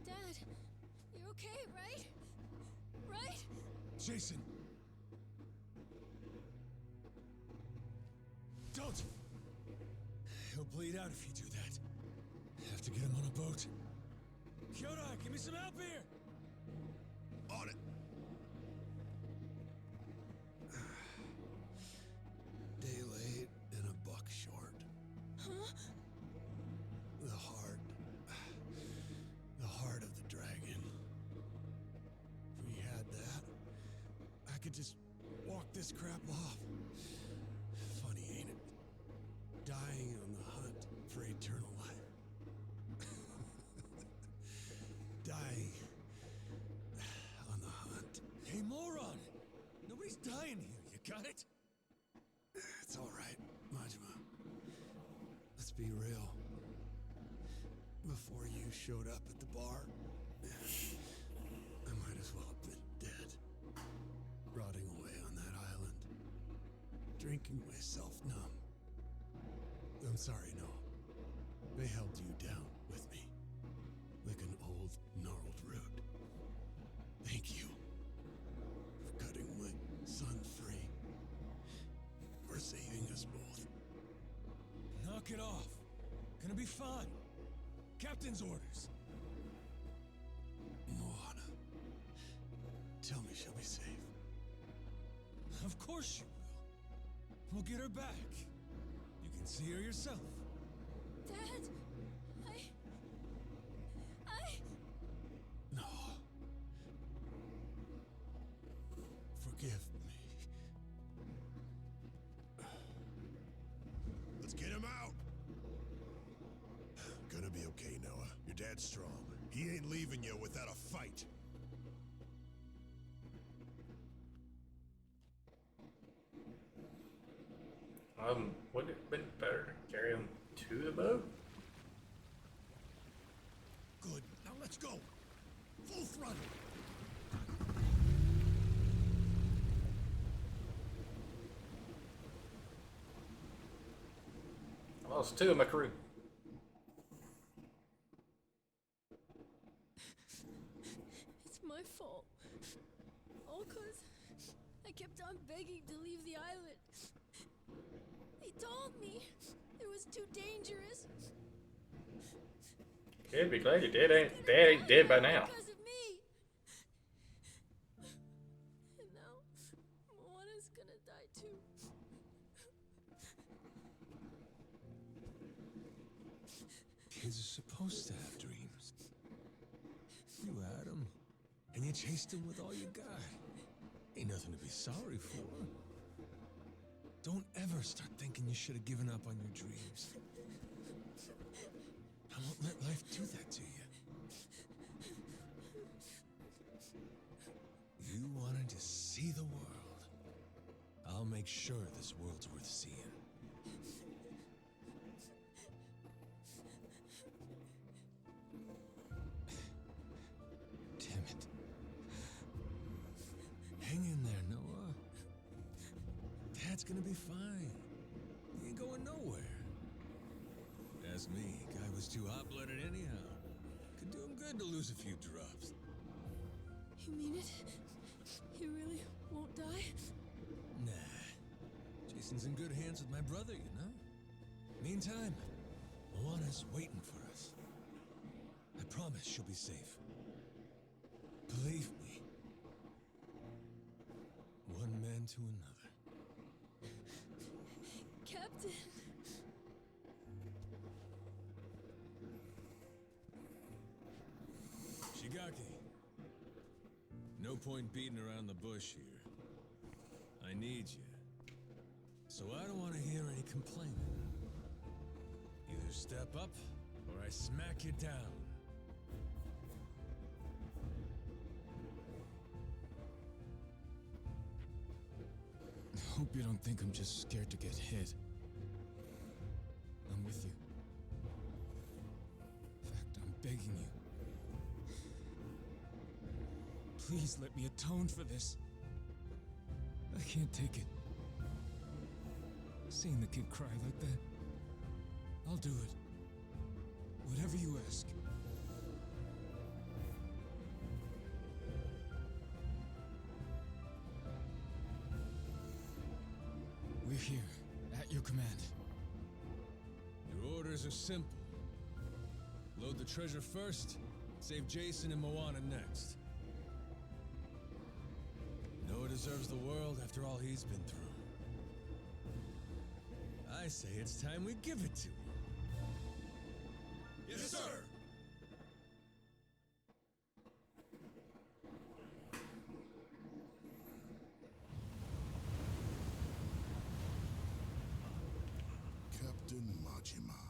Dad, you're okay, right? Right? Jason! Don't! He'll bleed out if you do that. Have to get him on a boat. Kyodai, give me some help here! On it. Day late and a buck short. Huh? The heart of the dragon. If we had that, I could just walk this crap off. Funny, ain't it? Dying on the hunt for eternal life. Dying on the hunt. Hey, moron! Nobody's dying here, you got it? It's all right, Majima. Let's be real. Before you showed up at the bar, I might as well have been dead. Rotting away on that island. Drinking myself numb. I'm sorry, no. They held you down with me. Like an old, gnarled root. Thank you. For cutting my son free. For saving us both. Knock it off. Gonna be fine. Captain's orders. Moana. Tell me she'll be safe. Of course you will. We'll get her back. You can see her yourself. Dad, No. Forgive me. Let's get him out. Gonna be okay, Noah. Your dad's strong. He ain't leaving you without a fight. Would it have been better to carry him to the boat? Good. Now let's go. Full throttle. I lost 2 of my crew. it's my fault. All 'cause I kept on begging to leave the island. He told me it was too dangerous. Kid, be glad you did. Dad ain't dead by now. Because of me. And now, Kids are supposed to have dreams. You had them, and you chased them with all you got. Ain't nothing to be sorry for. Don't ever start thinking you should have given up on your dreams. I won't let life do that to you. You wanted to see the world. I'll make sure this world's worth seeing. Damn it. Hang in there, Noah. Dad's gonna be fine. He ain't going nowhere. Ask me, guy was too hot-blooded anyhow. Could do him good to lose a few drops. You mean it? He really won't die? Nah. Jason's in good hands with my brother, you know? Meantime, Moana's waiting for us. I promise she'll be safe. Believe me. One man to another. Captain! Shigaki. No point beating around the bush here. I need you. So I don't want to hear any complaining. Either step up, or I smack you down. I hope you don't think I'm just scared to get hit. I'm with you. In fact, I'm begging you. Please let me atone for this. I can't take it. Seeing the kid cry like that. I'll do it. Whatever you ask. We're here, at your command. Your orders are simple. Load the treasure first, save Jason and Moana next. Noah deserves the world after all he's been through. I say it's time we give it to him. Yes, sir! Captain Majima,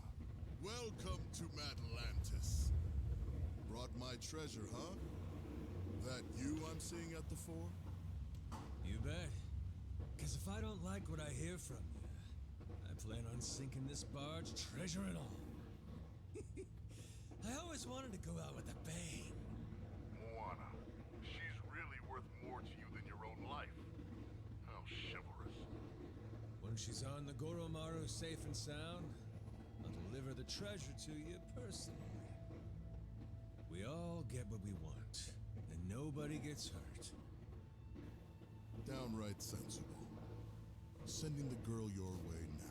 welcome to Madlantis. Brought my treasure, huh? That you I'm seeing at the fore? You bet. Because if I don't like what I hear from you, I plan on sinking this barge, treasure and all. I always wanted to go out with a bang. Moana, she's really worth more to you than your own life. How chivalrous. When she's on the Goromaru safe and sound, I'll deliver the treasure to you personally. We all get what we want, and nobody gets hurt. Downright sensible. Sending the girl your way now.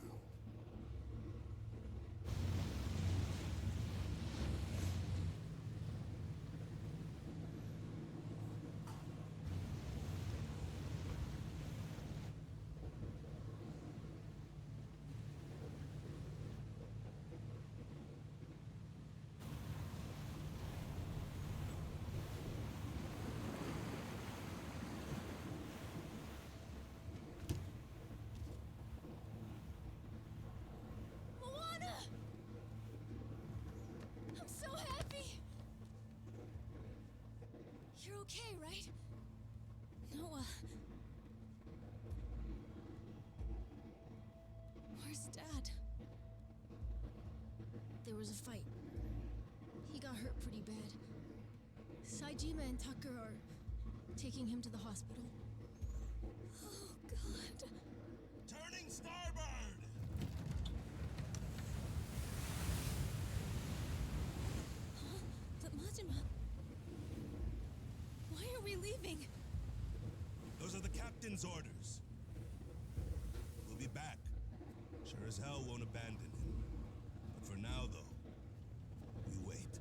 Moana! I'm so happy! You're okay, right? Noah. Where's Dad? There was a fight. He got hurt pretty bad. Saijima and Tucker are taking him to the hospital. Oh, God. Turning starboard! Huh? But Majima... Why are we leaving? Those are the captain's orders. We'll be back. Sure as hell won't abandon him. But for now, though, we wait.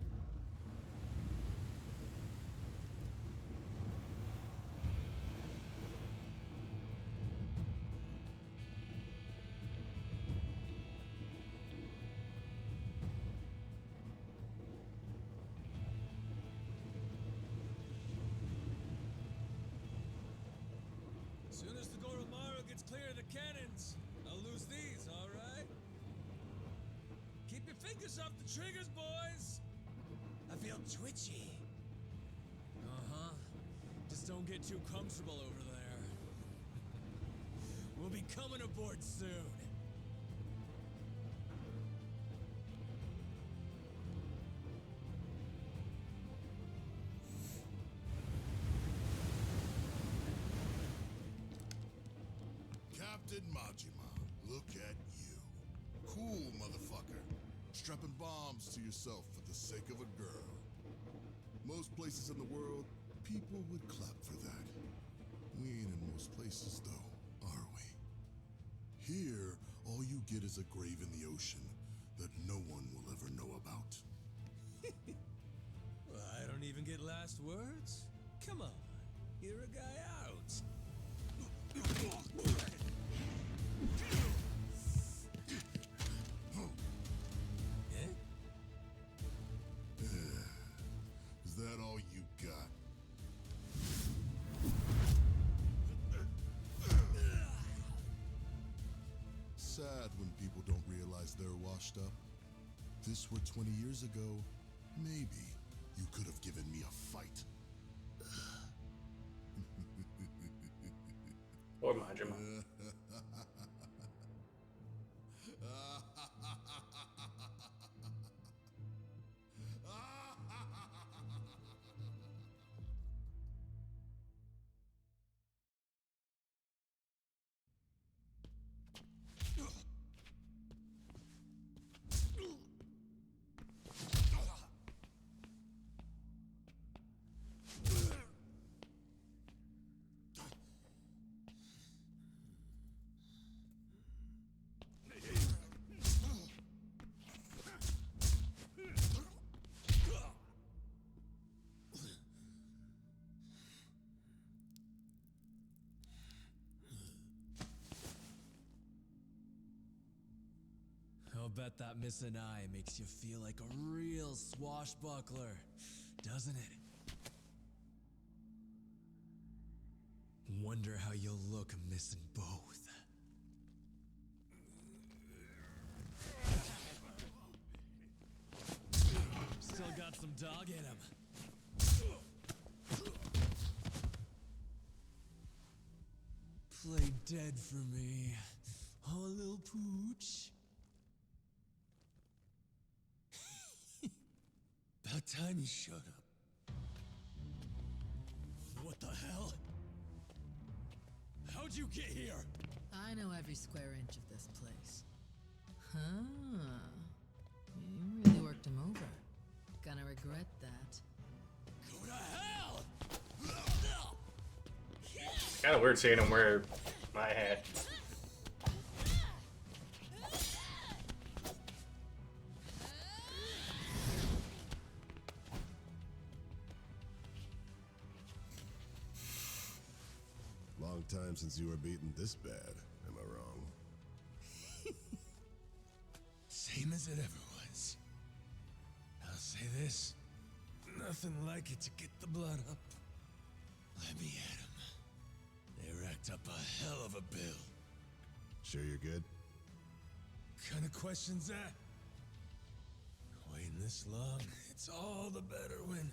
off the triggers, boys! I feel twitchy. Uh-huh. Just don't get too comfortable over there. We'll be coming aboard soon. Captain Majima, look at you. Cool, motherfucker. Strapping bombs to yourself for the sake of a girl. Most places in the world, people would clap for that. We ain't in most places, though, are we? Here, all you get is a grave in the ocean that no one will ever know about. Well, I don't even get last words. Come on, hear a guy out. Is that all you got? Sad when people don't realize they're washed up. If this were 20 years ago, maybe you could have given me a fight. Or Majima. I'll bet that missing eye makes you feel like a real swashbuckler, doesn't it? Wonder how you'll look missing both. Still got some dog in him. Play dead for me, oh little pooch. About time you showed up. What the hell? How'd you get here? I know every square inch of this place. Huh. You really worked him over. Gonna regret that. Go to hell! Kind of weird seeing him wear my hat. Long time since you were beaten this bad, am I wrong? Same as it ever was. I'll say this. Nothing like it to get the blood up. Let me at 'em. They racked up a hell of a bill. Sure you're good? Kind of question's that? Waiting this long, it's all the better when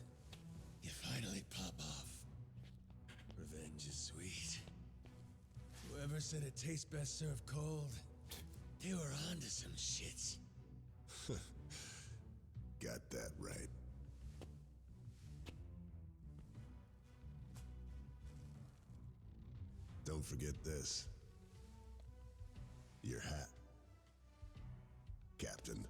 you finally pop off. Revenge is sweet. Whoever said it tastes best served cold, they were onto some shit. Got that right. Don't forget this. Your hat, Captain.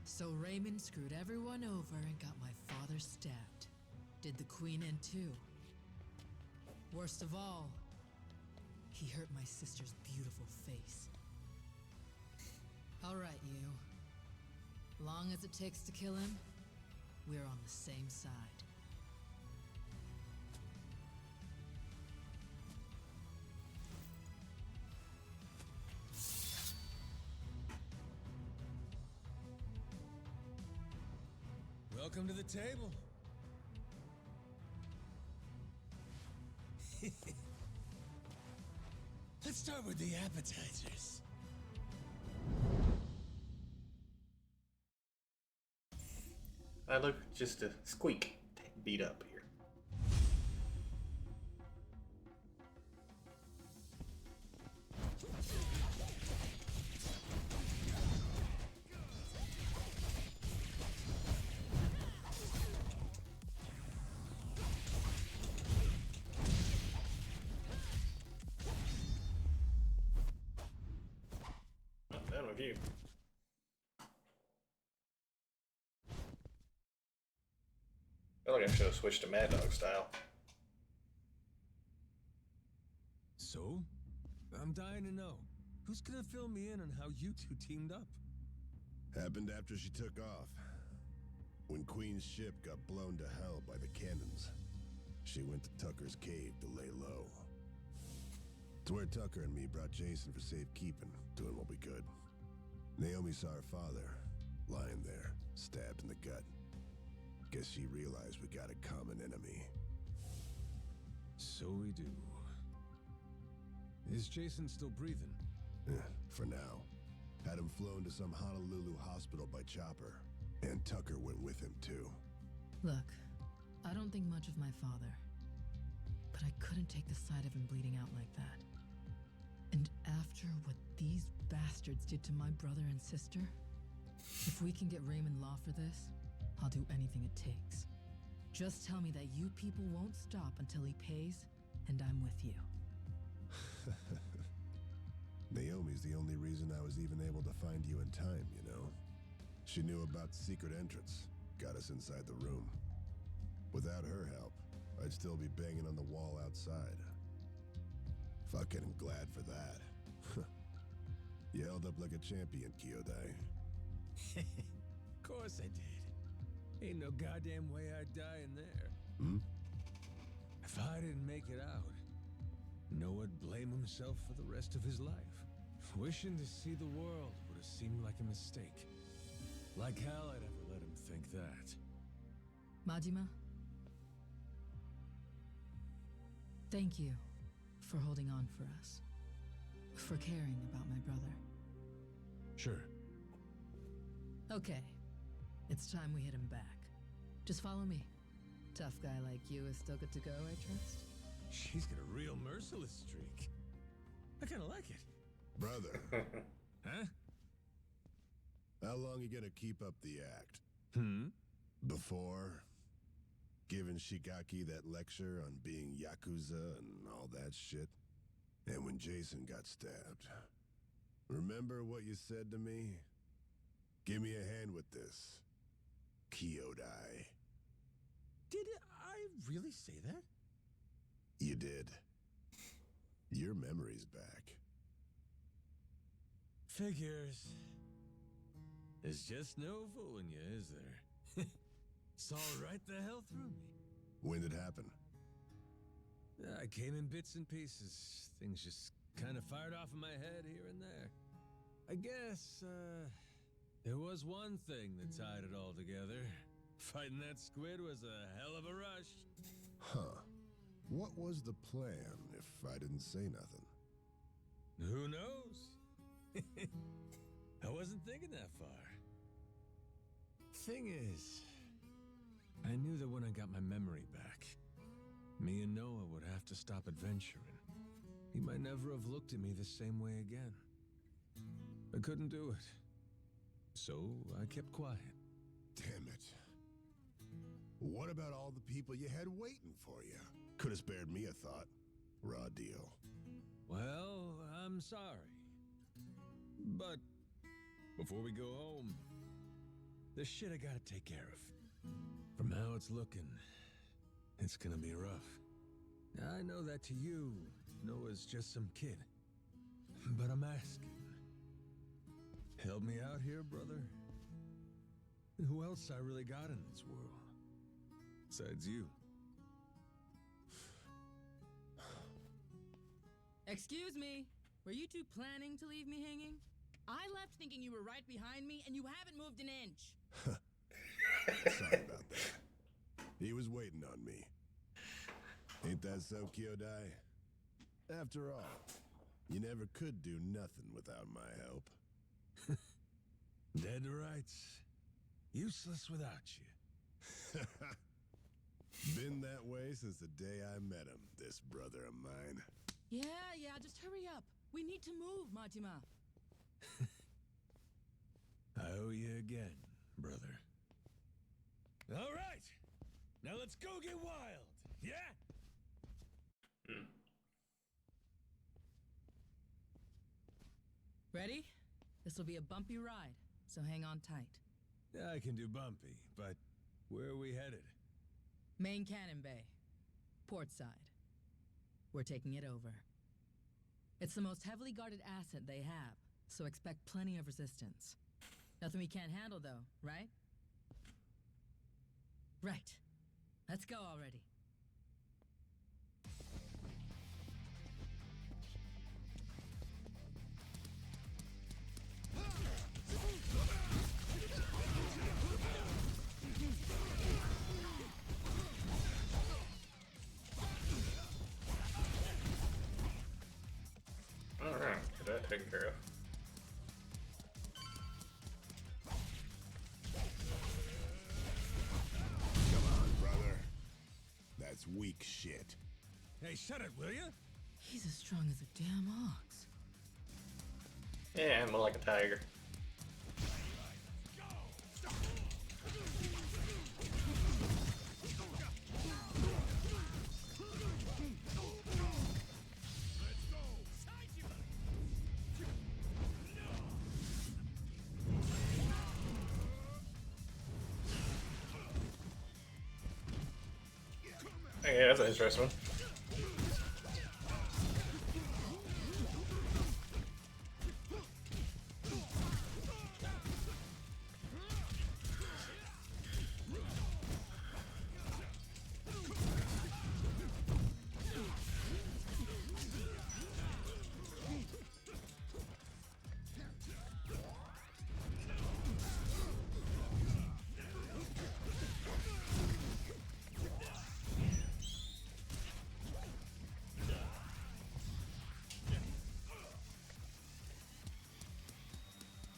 So Raymond screwed everyone over and got my father stabbed. Did the Queen in too. Worst of all, he hurt my sister's beautiful face. All right, you. Long as it takes to kill him, we're on the same side. Welcome to the table. Let's start with the appetizers. I look just a squeak beat up here. I'm done with you. I feel like I should have switched to Mad Dog style. So, I'm dying to know, who's gonna fill me in on how you two teamed up? Happened after she took off. When Queen's ship got blown to hell by the cannons, she went to Tucker's cave to lay low. It's where Tucker and me brought Jason for safekeeping, doing what we could. Naomi saw her father, lying there, stabbed in the gut. Guess she realized we got a common enemy. So we do. Is Jason still breathing? For now. Had him flown to some Honolulu hospital by chopper. And Tucker went with him, too. Look, I don't think much of my father. But I couldn't take the sight of him bleeding out like that. And after what these bastards did to my brother and sister, if we can get Raymond Law for this, I'll do anything it takes. Just tell me that you people won't stop until he pays, and I'm with you. Naomi's the only reason I was even able to find you in time, you know? She knew about the secret entrance, got us inside the room. Without her help, I'd still be banging on the wall outside. Fucking glad for that. You held up like a champion, Kyodai. Of course I did. Ain't no goddamn way I'd die in there. If I didn't make it out, Noah'd blame himself for the rest of his life. Wishing to see the world would have seemed like a mistake. Like hell I'd ever let him think that. Majima? Thank you for holding on for us. For caring about my brother. Sure. Okay. It's time we hit him back. Just follow me. Tough guy like you is still good to go, I trust? She's got a real merciless streak. I kinda like it. Brother. Huh? How long you gonna keep up the act? Before giving Shigaki that lecture on being Yakuza and all that shit? And when Jason got stabbed. Remember what you said to me? Give me a hand with this. Kyodai. Did I really say that? You did. Your memory's back. Figures. There's just no fooling you, is there? Saw right the hell through me. When did it happen? I came in bits and pieces. Things just kind of fired off in my head here and there. I guess, there was one thing that tied it all together. Fighting that squid was a hell of a rush. Huh. What was the plan if I didn't say nothing? Who knows? I wasn't thinking that far. Thing is, I knew that when I got my memory back, me and Noah would have to stop adventuring. He might never have looked at me the same way again. I couldn't do it. So I kept quiet. Damn it. What about all the people you had waiting for you? Could have spared me a thought. Raw deal. Well, I'm sorry. But before we go home, there's shit I gotta take care of. From how it's looking, it's gonna be rough. I know that to you, Noah's just some kid. But I'm asking. Help me out here, brother. Who else I really got in this world? Besides you. Excuse me. Were you two planning to leave me hanging? I left thinking you were right behind me, and you haven't moved an inch. Sorry about that. He was waiting on me. Ain't that so, Kyodai? After all, you never could do nothing without my help. Dead to rights. Useless without you. Been that way since the day I met him, this brother of mine. Yeah, just hurry up. We need to move, Majima. I owe you again, brother. All right. Now let's go get wild. Yeah? Ready? This will be a bumpy ride, so hang on tight. I can do bumpy, but where are we headed? Main Cannon Bay. Port side. We're taking it over. It's the most heavily guarded asset they have, so expect plenty of resistance. Nothing we can't handle, though, right? Right. Let's go already. Alright, get that taken care of. Come on, brother. That's weak shit. Hey, shut it, will you? He's as strong as a damn ox. Yeah, I'm more like a tiger. Yeah, that's an interesting one.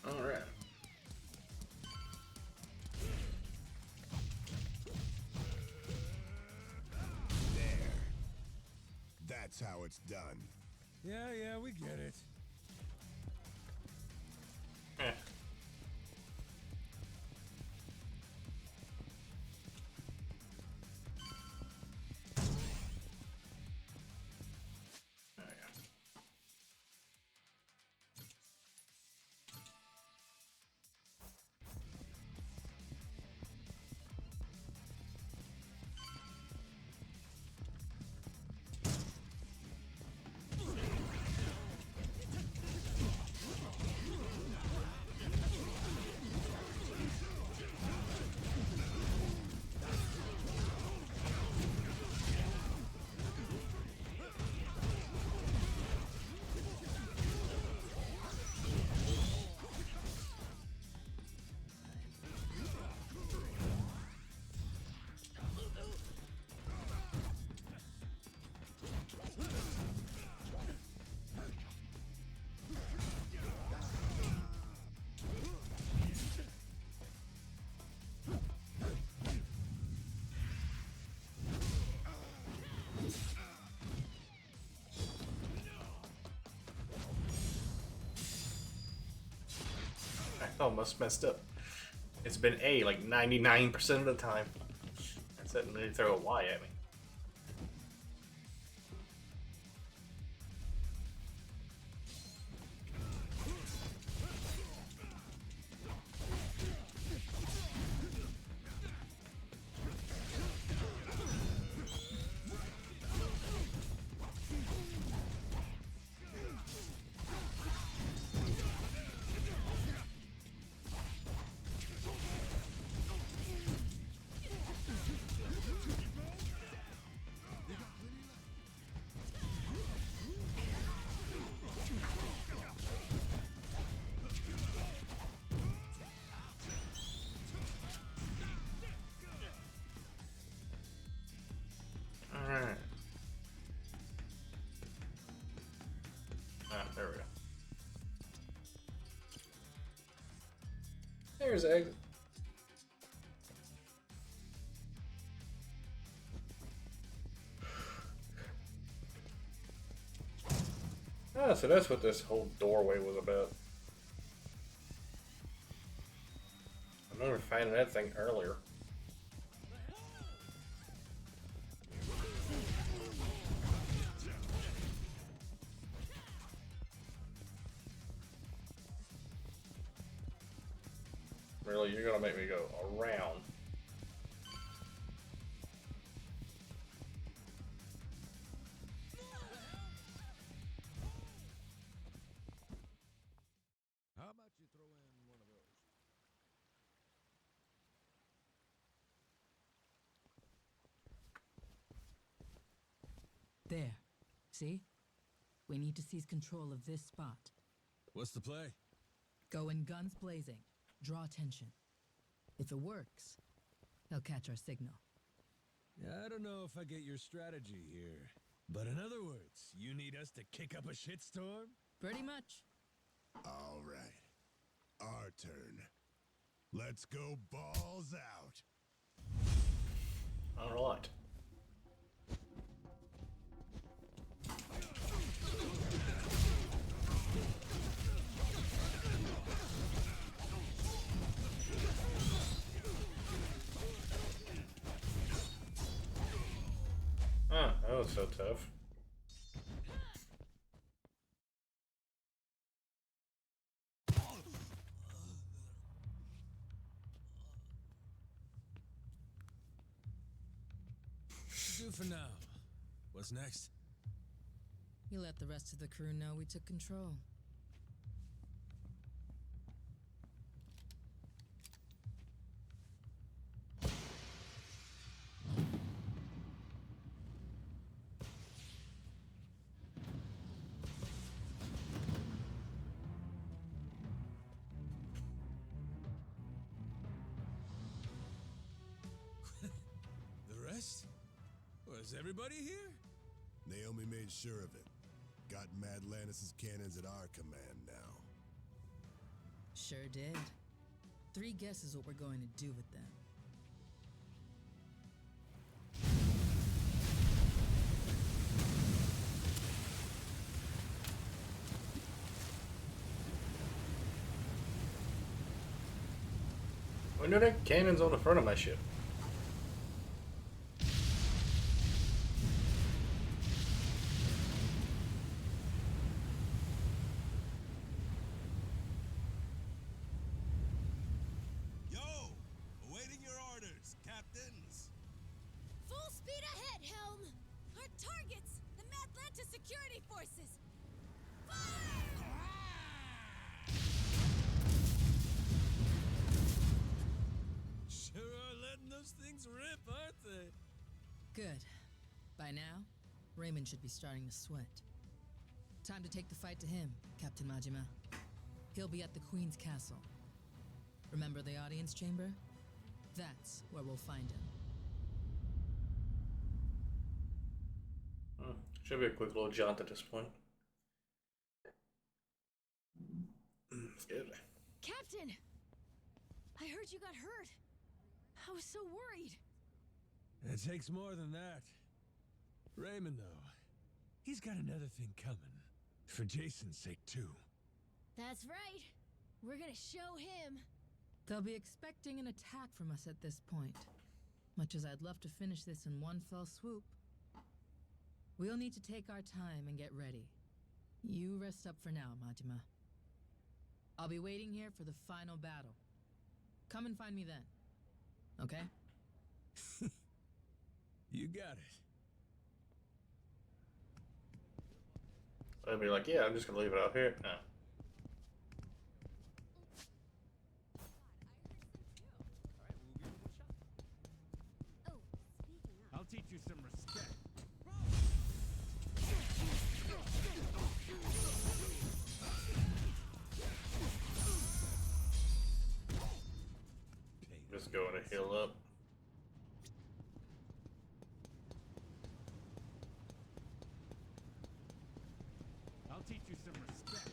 Alright. There. That's how it's done. Yeah, we get it. Eh. I almost messed up. It's been A like 99% of the time. That's it, and they throw a Y at me. There's the exit. Ah, so that's what this whole doorway was about. I remember finding that thing earlier. Really, you're gonna make me go around. How about you throw in one of those? There. See? We need to seize control of this spot. What's the play? Go in guns blazing. Draw attention. If it works, they'll catch our signal. I don't know if I get your strategy here. But in other words, you need us to kick up a shitstorm? Pretty much. All right. Our turn. Let's go balls out. All right. Ah, that was so tough. Do for now. What's next? You let the rest of the crew know we took control. The rest? Was everybody here? Naomi made sure of it. Got Madlantis' cannons at our command now. Sure did. 3 guesses what we're going to do with them. When are there cannons on the front of my ship? Yo! Awaiting your orders, captains! Full speed ahead, Helm! Our targets! The Madlantis security forces! Sure are letting those things rip, aren't they? Good. By now, Raymond should be starting to sweat. Time to take the fight to him, Captain Majima. He'll be at the Queen's castle. Remember the audience chamber? That's where we'll find him. Should be a quick little jaunt at this point. Excuse me. Captain! I heard you got hurt. I was so worried. It takes more than that. Raymond, though, he's got another thing coming. For Jason's sake, too. That's right. We're gonna show him. They'll be expecting an attack from us at this point. Much as I'd love to finish this in one fell swoop. We'll need to take our time and get ready. You rest up for now, Majima. I'll be waiting here for the final battle. Come and find me then. Okay? You got it. I'd be like, yeah, I'm just gonna leave it out here. No. I'll teach you some respect. Just going to heal up. I'll teach you some respect.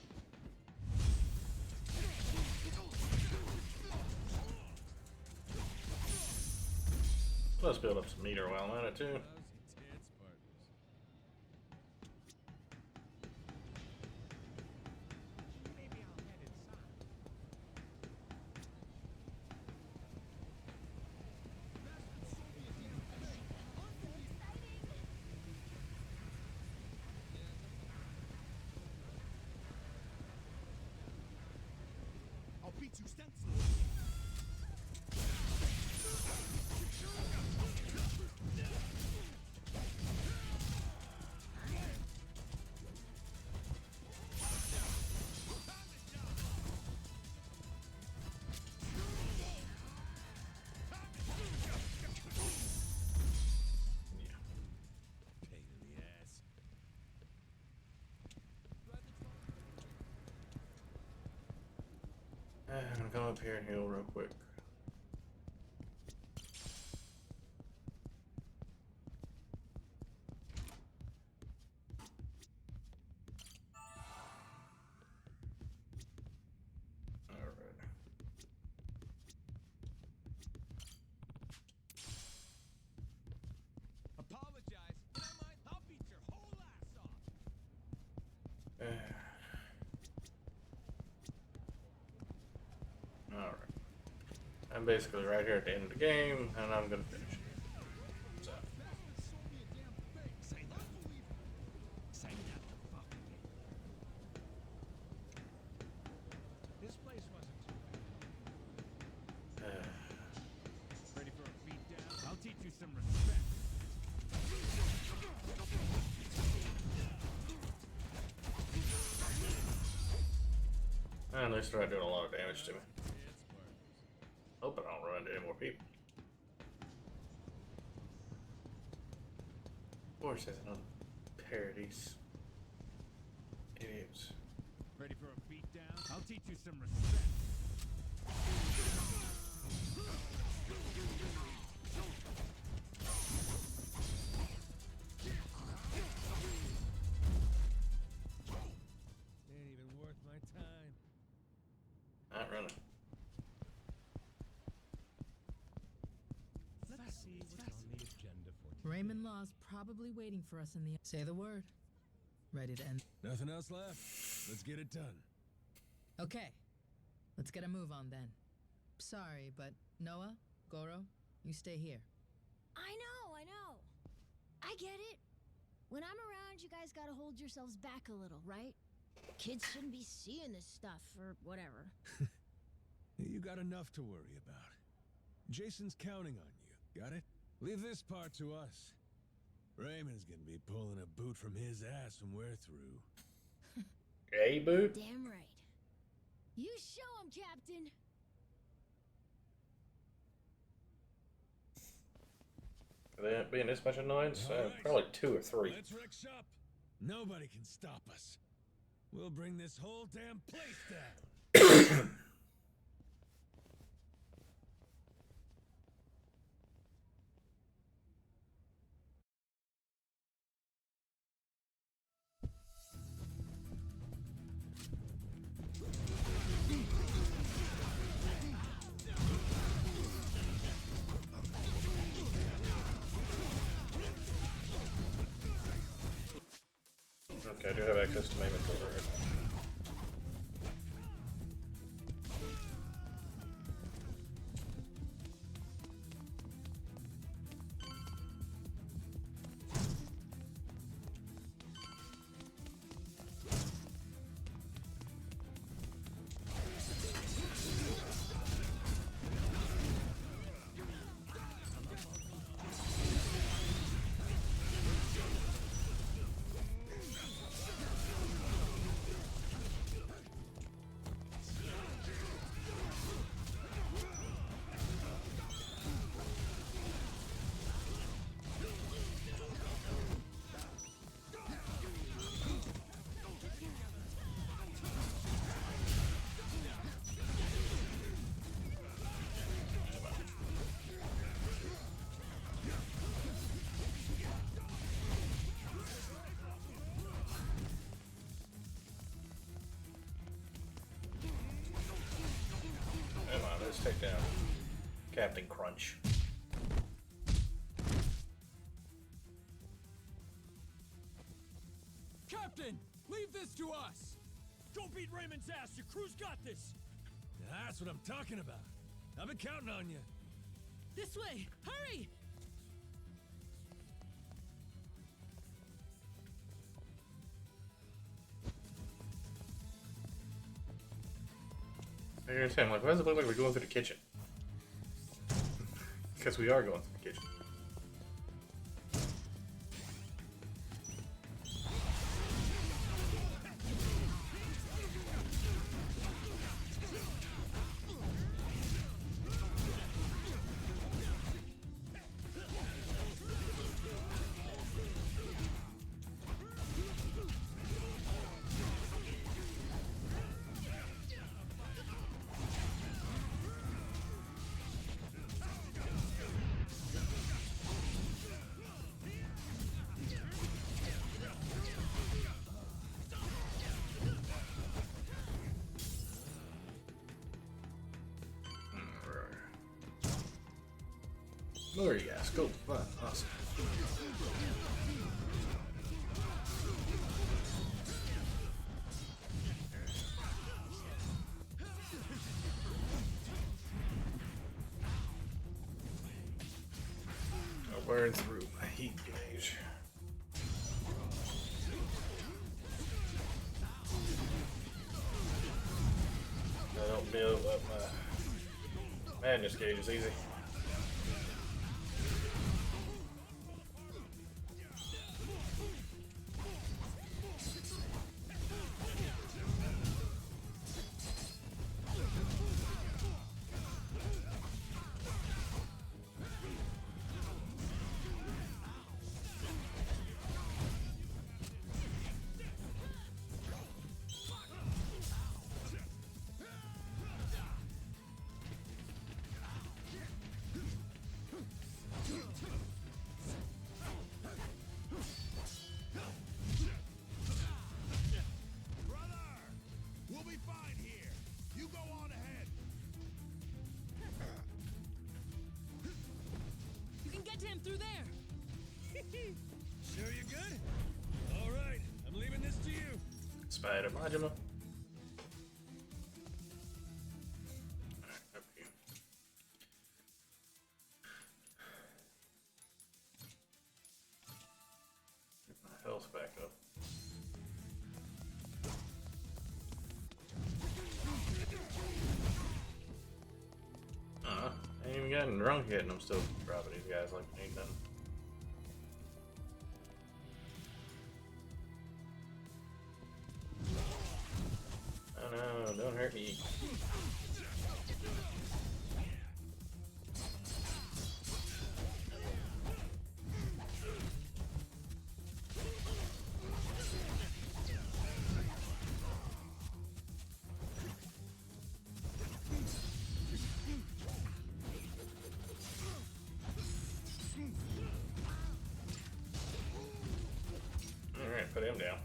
Let's build up some meter while I'm at it too. I'll beat you stencil. Pain in the ass. I'm gonna come up here and heal real quick. Apologize, and I'll beat your whole ass off. Alright. I'm basically right here at the end of the game, and I'm gonna finish it. So. This place wasn't too bad. Ready for a beatdown? I'll teach you some respect. And they started doing a lot of damage to me. Hope I don't run into any more people. Of course, there's another parodies. Idiots. Ready for a beatdown? I'll teach you some respect. Ain't even worth my time. Not running. Let's see what's on the agenda for today. Raymond Law's probably waiting for us in the. Say the word. Ready to end. Nothing else left. Let's get it done. Okay. Let's get a move on then. Sorry, but Noah, Goro, you stay here. I know. I get it. When I'm around, you guys gotta hold yourselves back a little, right? Kids shouldn't be seeing this stuff or whatever. You got enough to worry about. Jason's counting on you. Got it? Leave this part to us. Raymond's gonna be pulling a boot from his ass when we're through. A boot? Damn right. You show him, Captain. There ain't being this much annoyance? Probably 2 or 3. Let's wreck shop. Nobody can stop us. We'll bring this whole damn place down. Okay, I do have access to my inventory right now. Come on, let's take down Captain Crunch. Captain! Leave this to us! Go beat Raymond's ass! Your crew's got this! That's what I'm talking about. I've been counting on you. This way! Hurry! I hear him like, why does it look like we're going through the kitchen? Because we are going through the kitchen. Lower your gas. Go. Fun. Awesome. I'll burn through my heat gauge. I don't build up my madness gauge is easy. Him through there. Sure you're good? All right, I'm leaving this to you. Spider Majima. Get my health back up. I ain't even gotten drunk yet and I'm still dropping these guys like ain't nothing. Oh no, don't hurt me. Alright, put him down.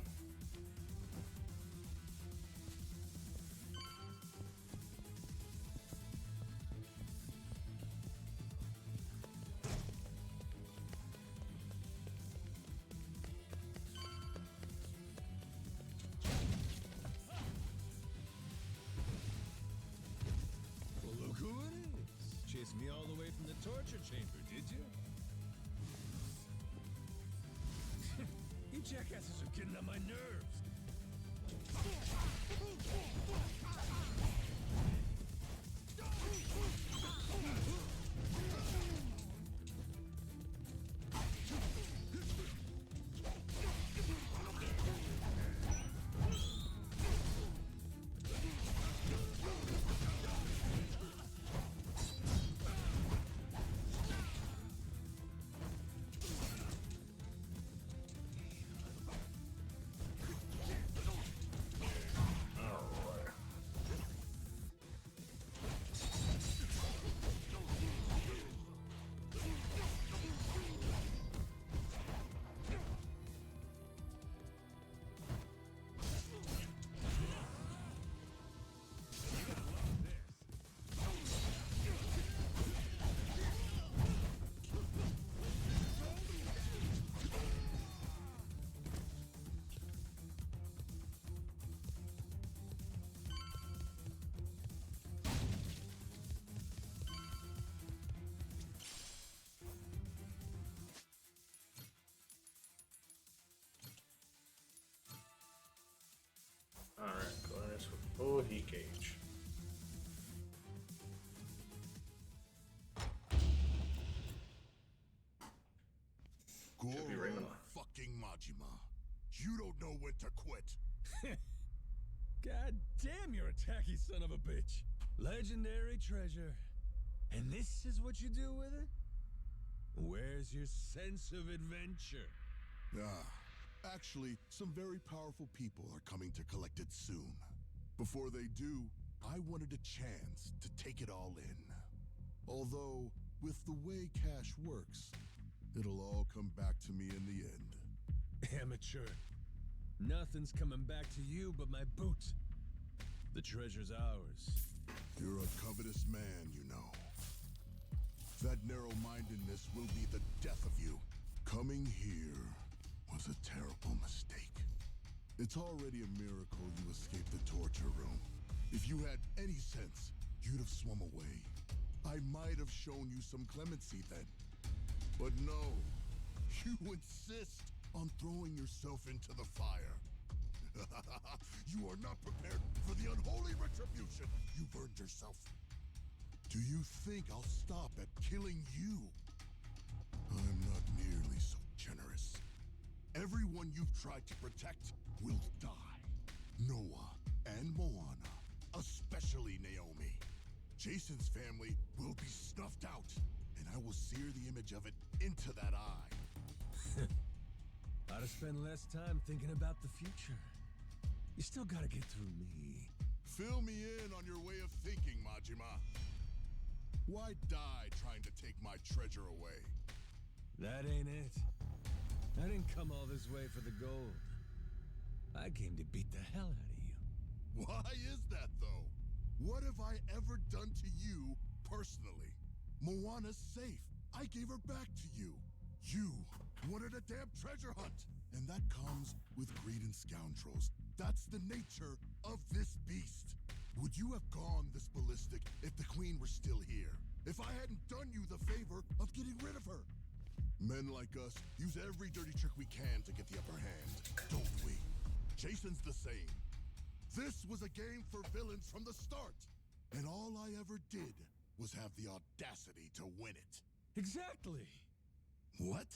Well, look who it is. Chased me all the way from the torture chamber, did you? You jackasses are getting on my nerves. Majima. You don't know when to quit. God damn, you're a tacky son of a bitch. Legendary treasure. And this is what you do with it? Where's your sense of adventure? Actually, some very powerful people are coming to collect it soon. Before they do, I wanted a chance to take it all in. Although, with the way cash works, it'll all come back to me in the end. Amateur. Nothing's coming back to you but my boot. The treasure's ours. You're a covetous man, you know. That narrow-mindedness will be the death of you. Coming here was a terrible mistake. It's already a miracle you escaped the torture room. If you had any sense, you'd have swum away. I might have shown you some clemency then. But no, you insist on throwing yourself into the fire. You are not prepared for the unholy retribution you've earned yourself. Do you think I'll stop at killing you? I'm not nearly so generous. Everyone you've tried to protect will die. Noah and Moana, especially Naomi. Jason's family will be snuffed out, and I will sear the image of it into that eye. Ought to spend less time thinking about the future. You still gotta get through me. Fill me in on your way of thinking, Majima. Why die trying to take my treasure away? That ain't it. I didn't come all this way for the gold. I came to beat the hell out of you. Why is that, though? What have I ever done to you personally? Moana's safe. I gave her back to you. You wanted a damn treasure hunt. And that comes with greed and scoundrels. That's the nature of this beast. Would you have gone this ballistic if the queen were still here? If I hadn't done you the favor of getting rid of her? Men like us use every dirty trick we can to get the upper hand, don't we? Jason's the same. This was a game for villains from the start. And all I ever did was have the audacity to win it. Exactly. What?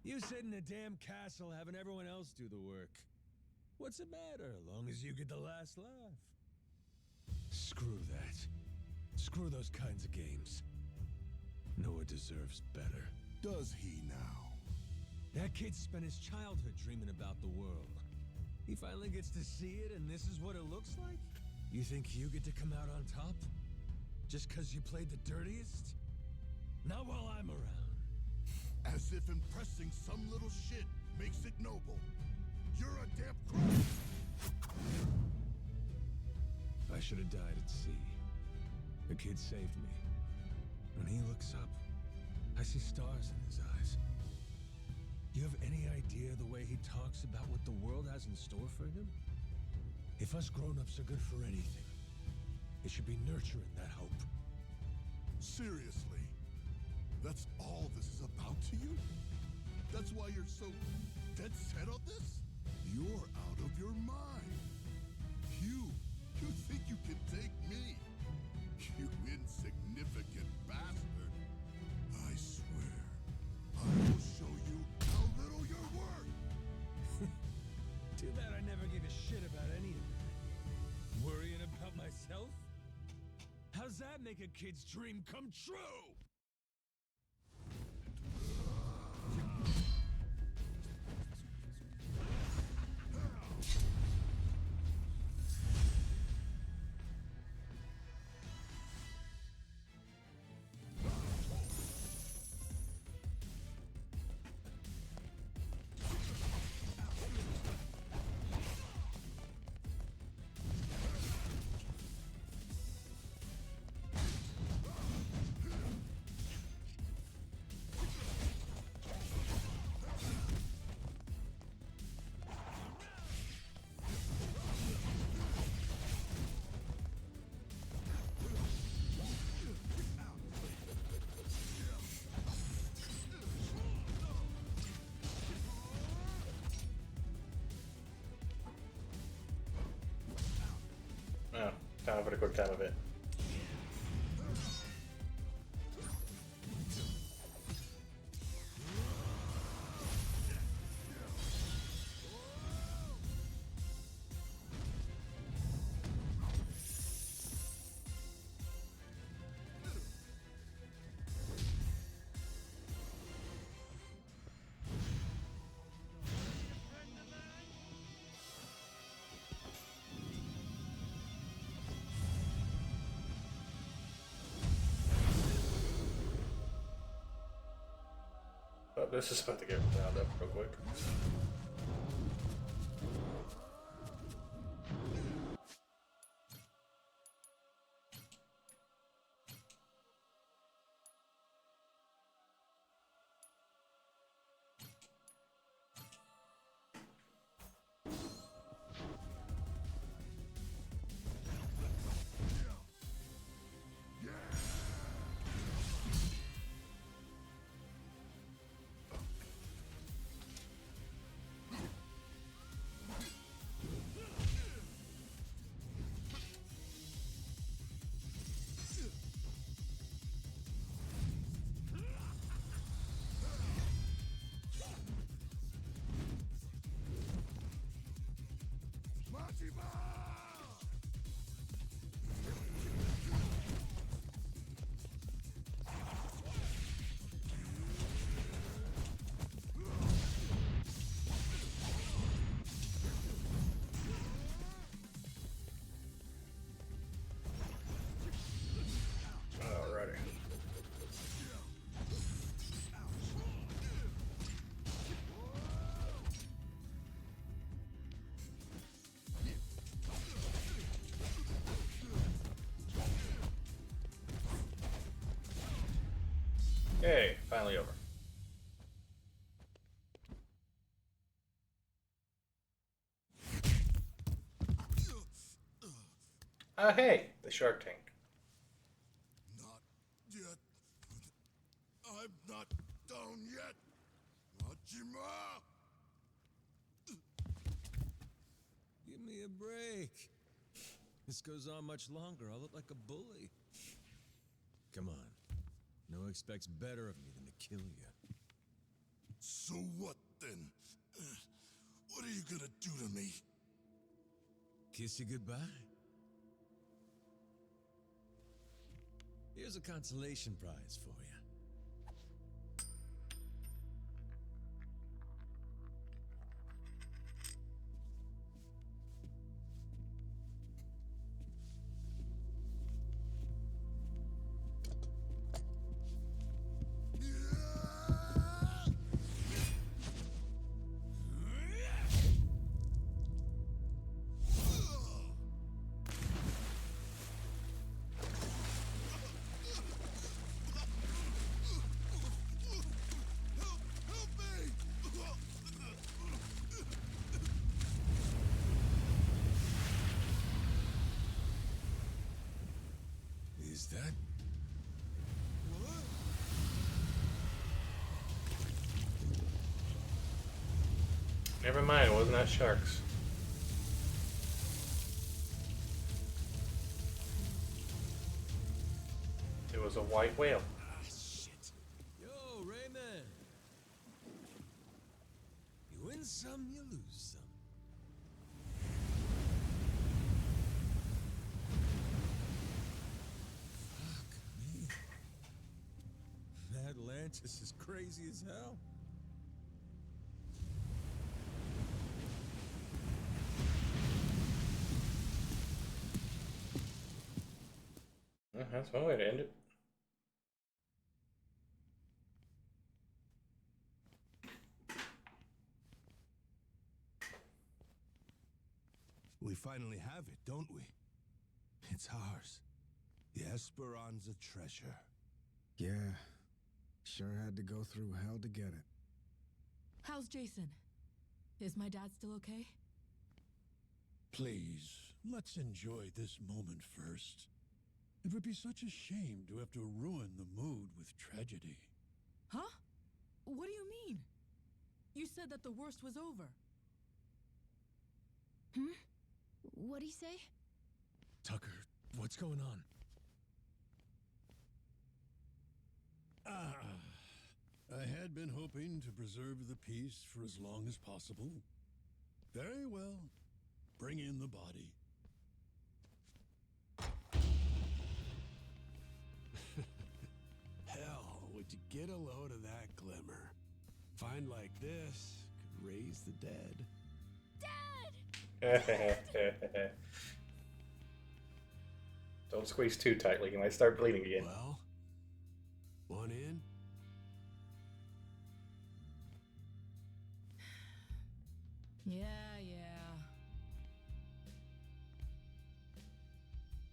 You sit in a damn castle having everyone else do the work. What's the matter, long as you get the last laugh? Screw that. Screw those kinds of games. Noah deserves better. Does he now? That kid spent his childhood dreaming about the world. He finally gets to see it, and this is what it looks like? You think you get to come out on top? Just because you played the dirtiest? Not while I'm around. As if impressing some little shit makes it noble. You're a damn crook! I should have died at sea. The kid saved me. When he looks up, I see stars in his eyes. You have any idea the way he talks about what the world has in store for him? If us grown-ups are good for anything, it should be nurturing that hope. Seriously? That's all this is about to you? That's why you're so dead set on this? You're out of your mind. You think you can take me? You insignificant bastard. I swear, I will show you how little you're worth. Too bad I never gave a shit about any of that. Worrying about myself? How's that make a kid's dream come true? Oh, kind of had a quick time of it. Oh, this is about to get wound up real quick. Alrighty. Okay, finally over. Hey, the shark tank. Not yet. I'm not down yet. Majima! Give me a break. This goes on much longer, I'll look like a bully. Come on. Noah expects better of me than to kill you. So what then? What are you gonna do to me? Kiss you goodbye? Here's a consolation prize for you. Is that? Never mind, it wasn't that sharks. It was a white whale. Ah, shit. Yo, Rayman. You win some, you lose some. Atlantis is crazy as hell. That's one way to end it. We finally have it, don't we? It's ours. The Esperanza treasure. Yeah. Sure had to go through hell to get it. How's Jason? Is my dad still okay? Please, let's enjoy this moment first. It would be such a shame to have to ruin the mood with tragedy. Huh? What do you mean? You said that the worst was over. What'd he say? Tucker, what's going on? I had been hoping to preserve the peace for as long as possible. Very well. Bring in the body. Hell, would you get a load of that glimmer? Find like this could raise the dead. Don't squeeze too tightly, you might start bleeding again. Well, one in, Yeah.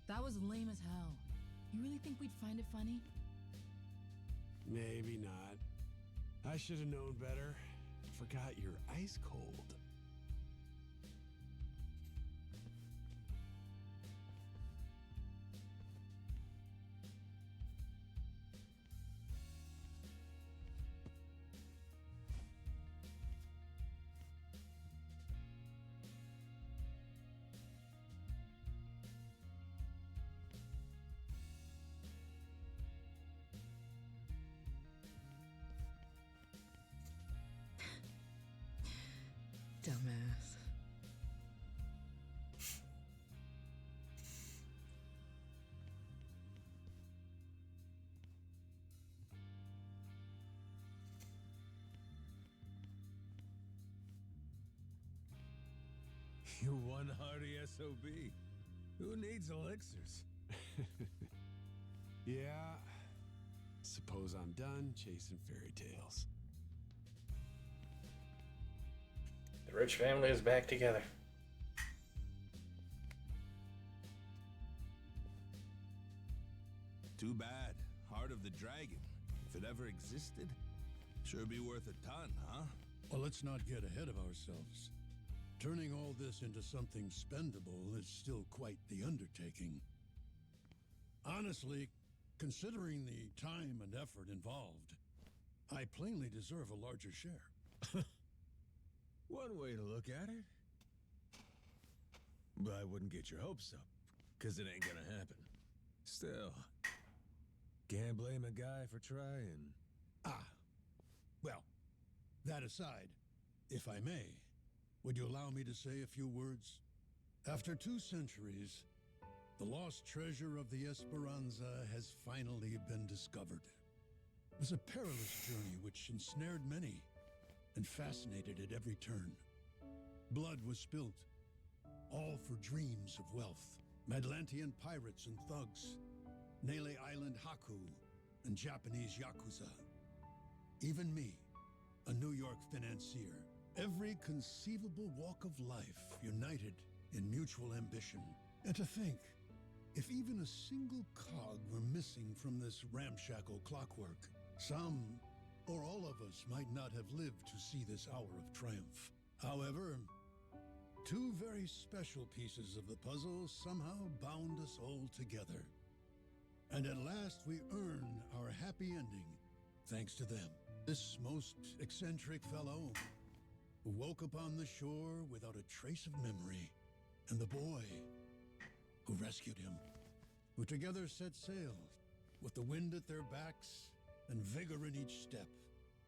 That was lame as hell. You really think we'd find it funny? Maybe not. I should have known better. Forgot you're ice cold. Dumbass. You're one hardy SOB. Who needs elixirs? Yeah. Suppose I'm done chasing fairy tales. The rich family is back together. Too bad. Heart of the Dragon. If it ever existed, sure be worth a ton, huh? Well, let's not get ahead of ourselves. Turning all this into something spendable is still quite the undertaking. Honestly, considering the time and effort involved, I plainly deserve a larger share. One way to look at it. But I wouldn't get your hopes up, because it ain't gonna happen. Still, can't blame a guy for trying. Well, that aside, if I may, would you allow me to say a few words? After 2 centuries, the lost treasure of the Esperanza has finally been discovered. It was a perilous journey which ensnared many and fascinated at every turn. Blood was spilt, all for dreams of wealth. Madlantian pirates and thugs, Nele Island Haku, and Japanese Yakuza. Even me, a New York financier. Every conceivable walk of life united in mutual ambition. And to think, if even a single cog were missing from this ramshackle clockwork, some or all of us might not have lived to see this hour of triumph. However, 2 very special pieces of the puzzle somehow bound us all together. And at last we earn our happy ending, thanks to them. This most eccentric fellow who woke upon the shore without a trace of memory, and the boy who rescued him, who together set sail with the wind at their backs and vigor in each step,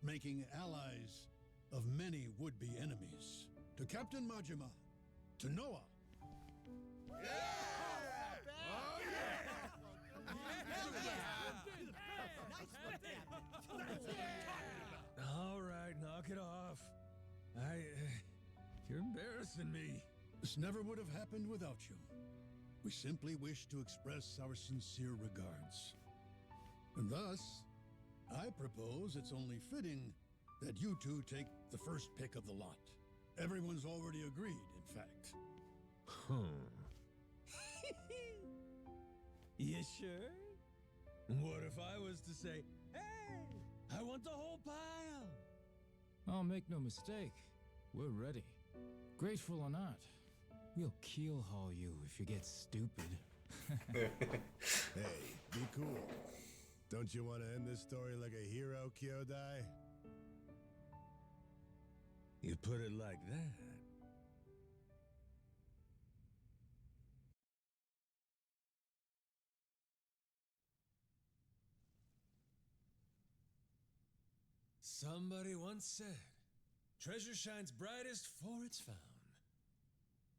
making allies of many would-be enemies. To Captain Majima, to Noah. All right, knock it off. You're embarrassing me. This never would have happened without you. We simply wish to express our sincere regards. And thus, I propose it's only fitting that you 2 take the first pick of the lot. Everyone's already agreed, in fact. You sure? What if I was to say, hey, I want the whole pile? Oh, make no mistake. We're ready. Grateful or not, we'll keel haul you if you get stupid. Hey, be cool. Don't you want to end this story like a hero, Kyodai? You put it like that. Somebody once said, treasure shines brightest for it's found.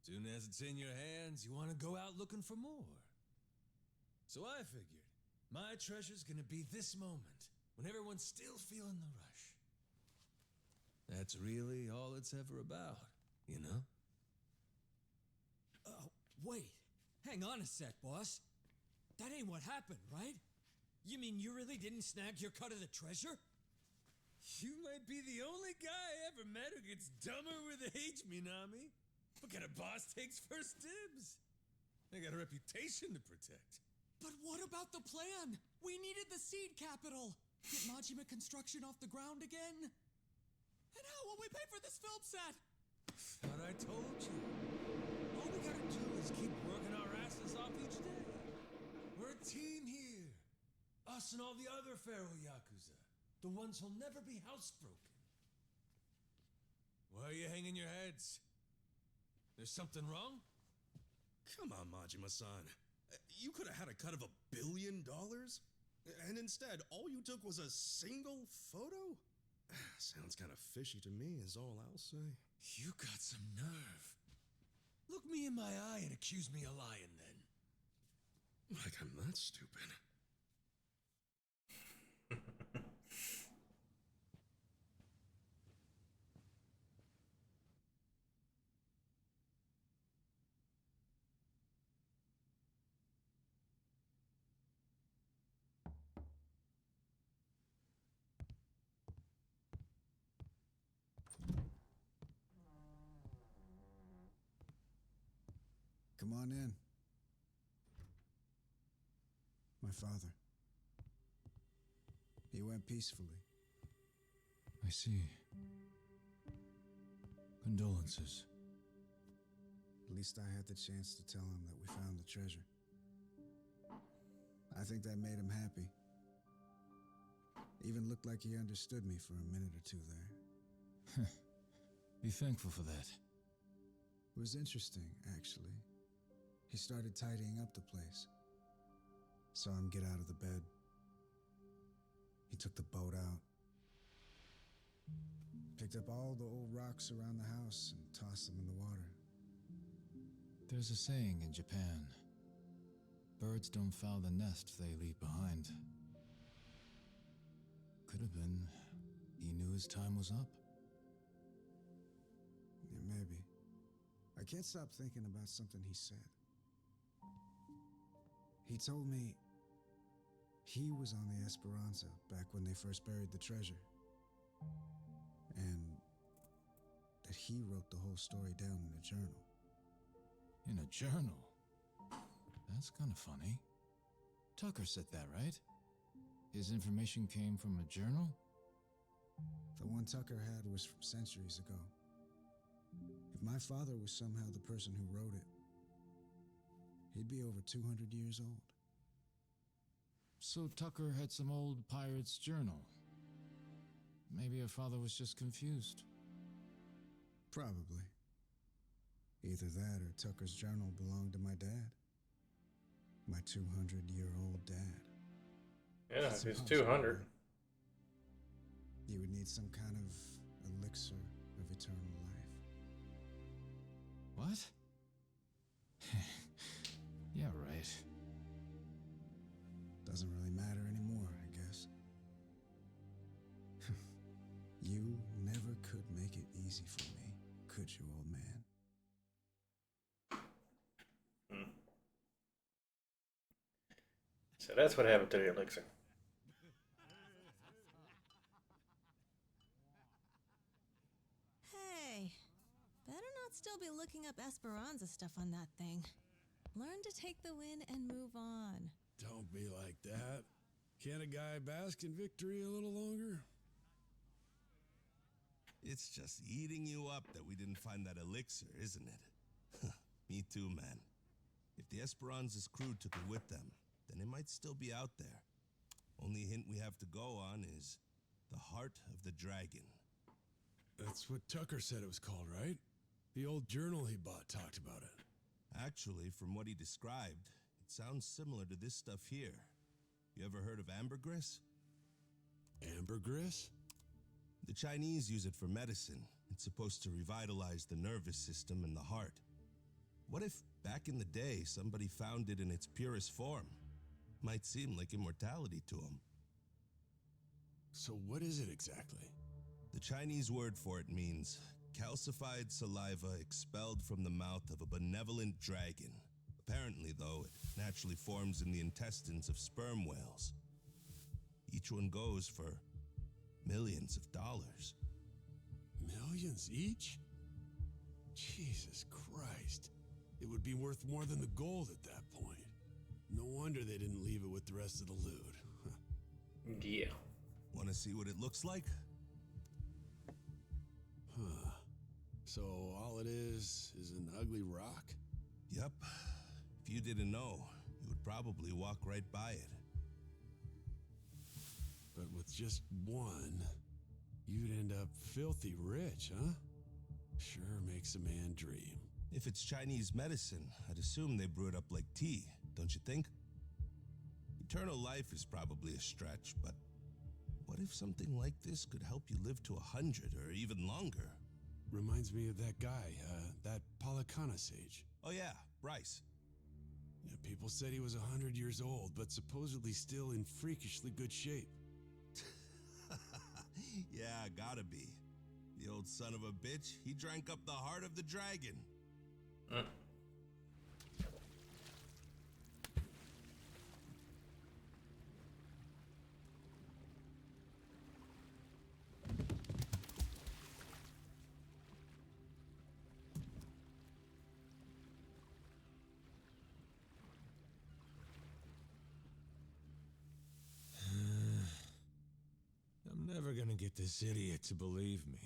Soon as it's in your hands, you want to go out looking for more. So I figured, my treasure's gonna be this moment, when everyone's still feeling the rush. That's really all it's ever about, you know? Wait. Hang on a sec, boss. That ain't what happened, right? You mean you really didn't snag your cut of the treasure? You might be the only guy I ever met who gets dumber with age, Minami. What kind of boss takes first dibs? I got a reputation to protect. But what about the plan? We needed the seed capital. Get Majima construction off the ground again? And how will we pay for this film set? Thought I told you. All we gotta do is keep working our asses off each day. We're a team here. Us and all the other Pharaoh Yakuza. The ones who'll never be housebroken. Why are you hanging your heads? There's something wrong? Come on, Majima-san. You could have had a cut of $1 billion? And instead, all you took was a single photo? Sounds kind of fishy to me, is all I'll say. You got some nerve. Look me in my eye and accuse me of lying, then. Like I'm that stupid. Come on in. My father. He went peacefully. I see. Condolences. At least I had the chance to tell him that we found the treasure. I think that made him happy. Even looked like he understood me for a minute or two there. Be thankful for that. It was interesting, actually. He started tidying up the place. Saw him get out of the bed. He took the boat out. Picked up all the old rocks around the house and tossed them in the water. There's a saying in Japan. Birds don't foul the nest they leave behind. Could have been he knew his time was up. Yeah, maybe. I can't stop thinking about something he said. He told me he was on the Esperanza back when they first buried the treasure. And that he wrote the whole story down in a journal. In a journal? That's kind of funny. Tucker said that, right? His information came from a journal? The one Tucker had was from centuries ago. If my father was somehow the person who wrote it, he'd be over 200 years old. So Tucker had some old pirate's journal. Maybe her father was just confused. Probably. Either that or Tucker's journal belonged to my dad. My 200-year-old dad. Yeah, if he's 200. You would need some kind of elixir of eternal life. What? Yeah, right. Doesn't really matter anymore, I guess. You never could make it easy for me, could you, old man? So that's what happened to the elixir. Hey, better not still be looking up Esperanza stuff on that thing. Learn to take the win and move on. Don't be like that. Can't a guy bask in victory a little longer? It's just eating you up that we didn't find that elixir, isn't it? Me too, man. If the Esperanza's crew took it with them, then it might still be out there. Only hint we have to go on is the Heart of the Dragon. That's what Tucker said it was called, right? The old journal he bought talked about it. Actually, from what he described, it sounds similar to this stuff here. You ever heard of ambergris? Ambergris? The Chinese use it for medicine. It's supposed to revitalize the nervous system and the heart. What if, back in the day, somebody found it in its purest form? Might seem like immortality to them. So what is it exactly? The Chinese word for it means calcified saliva expelled from the mouth of a benevolent dragon. Apparently, though, it naturally forms in the intestines of sperm whales. Each one goes for Millions of dollars. Millions each? Jesus Christ. It would be worth more than the gold at that point. No wonder they didn't leave it with the rest of the loot. Yeah. Want to see what it looks like? Huh. So all it is an ugly rock? Yep. If you didn't know, you would probably walk right by it. But with just one, you'd end up filthy rich, huh? Sure makes a man dream. If it's Chinese medicine, I'd assume they brew it up like tea, don't you think? Eternal life is probably a stretch, but what if something like this could help you live to 100 or even longer? Reminds me of that guy, that Palikana sage. Oh yeah, Bryce. Yeah, people said he was 100 years old, but supposedly still in freakishly good shape. Yeah, gotta be. The old son of a bitch, he drank up the heart of the dragon. I'm never gonna get this idiot to believe me.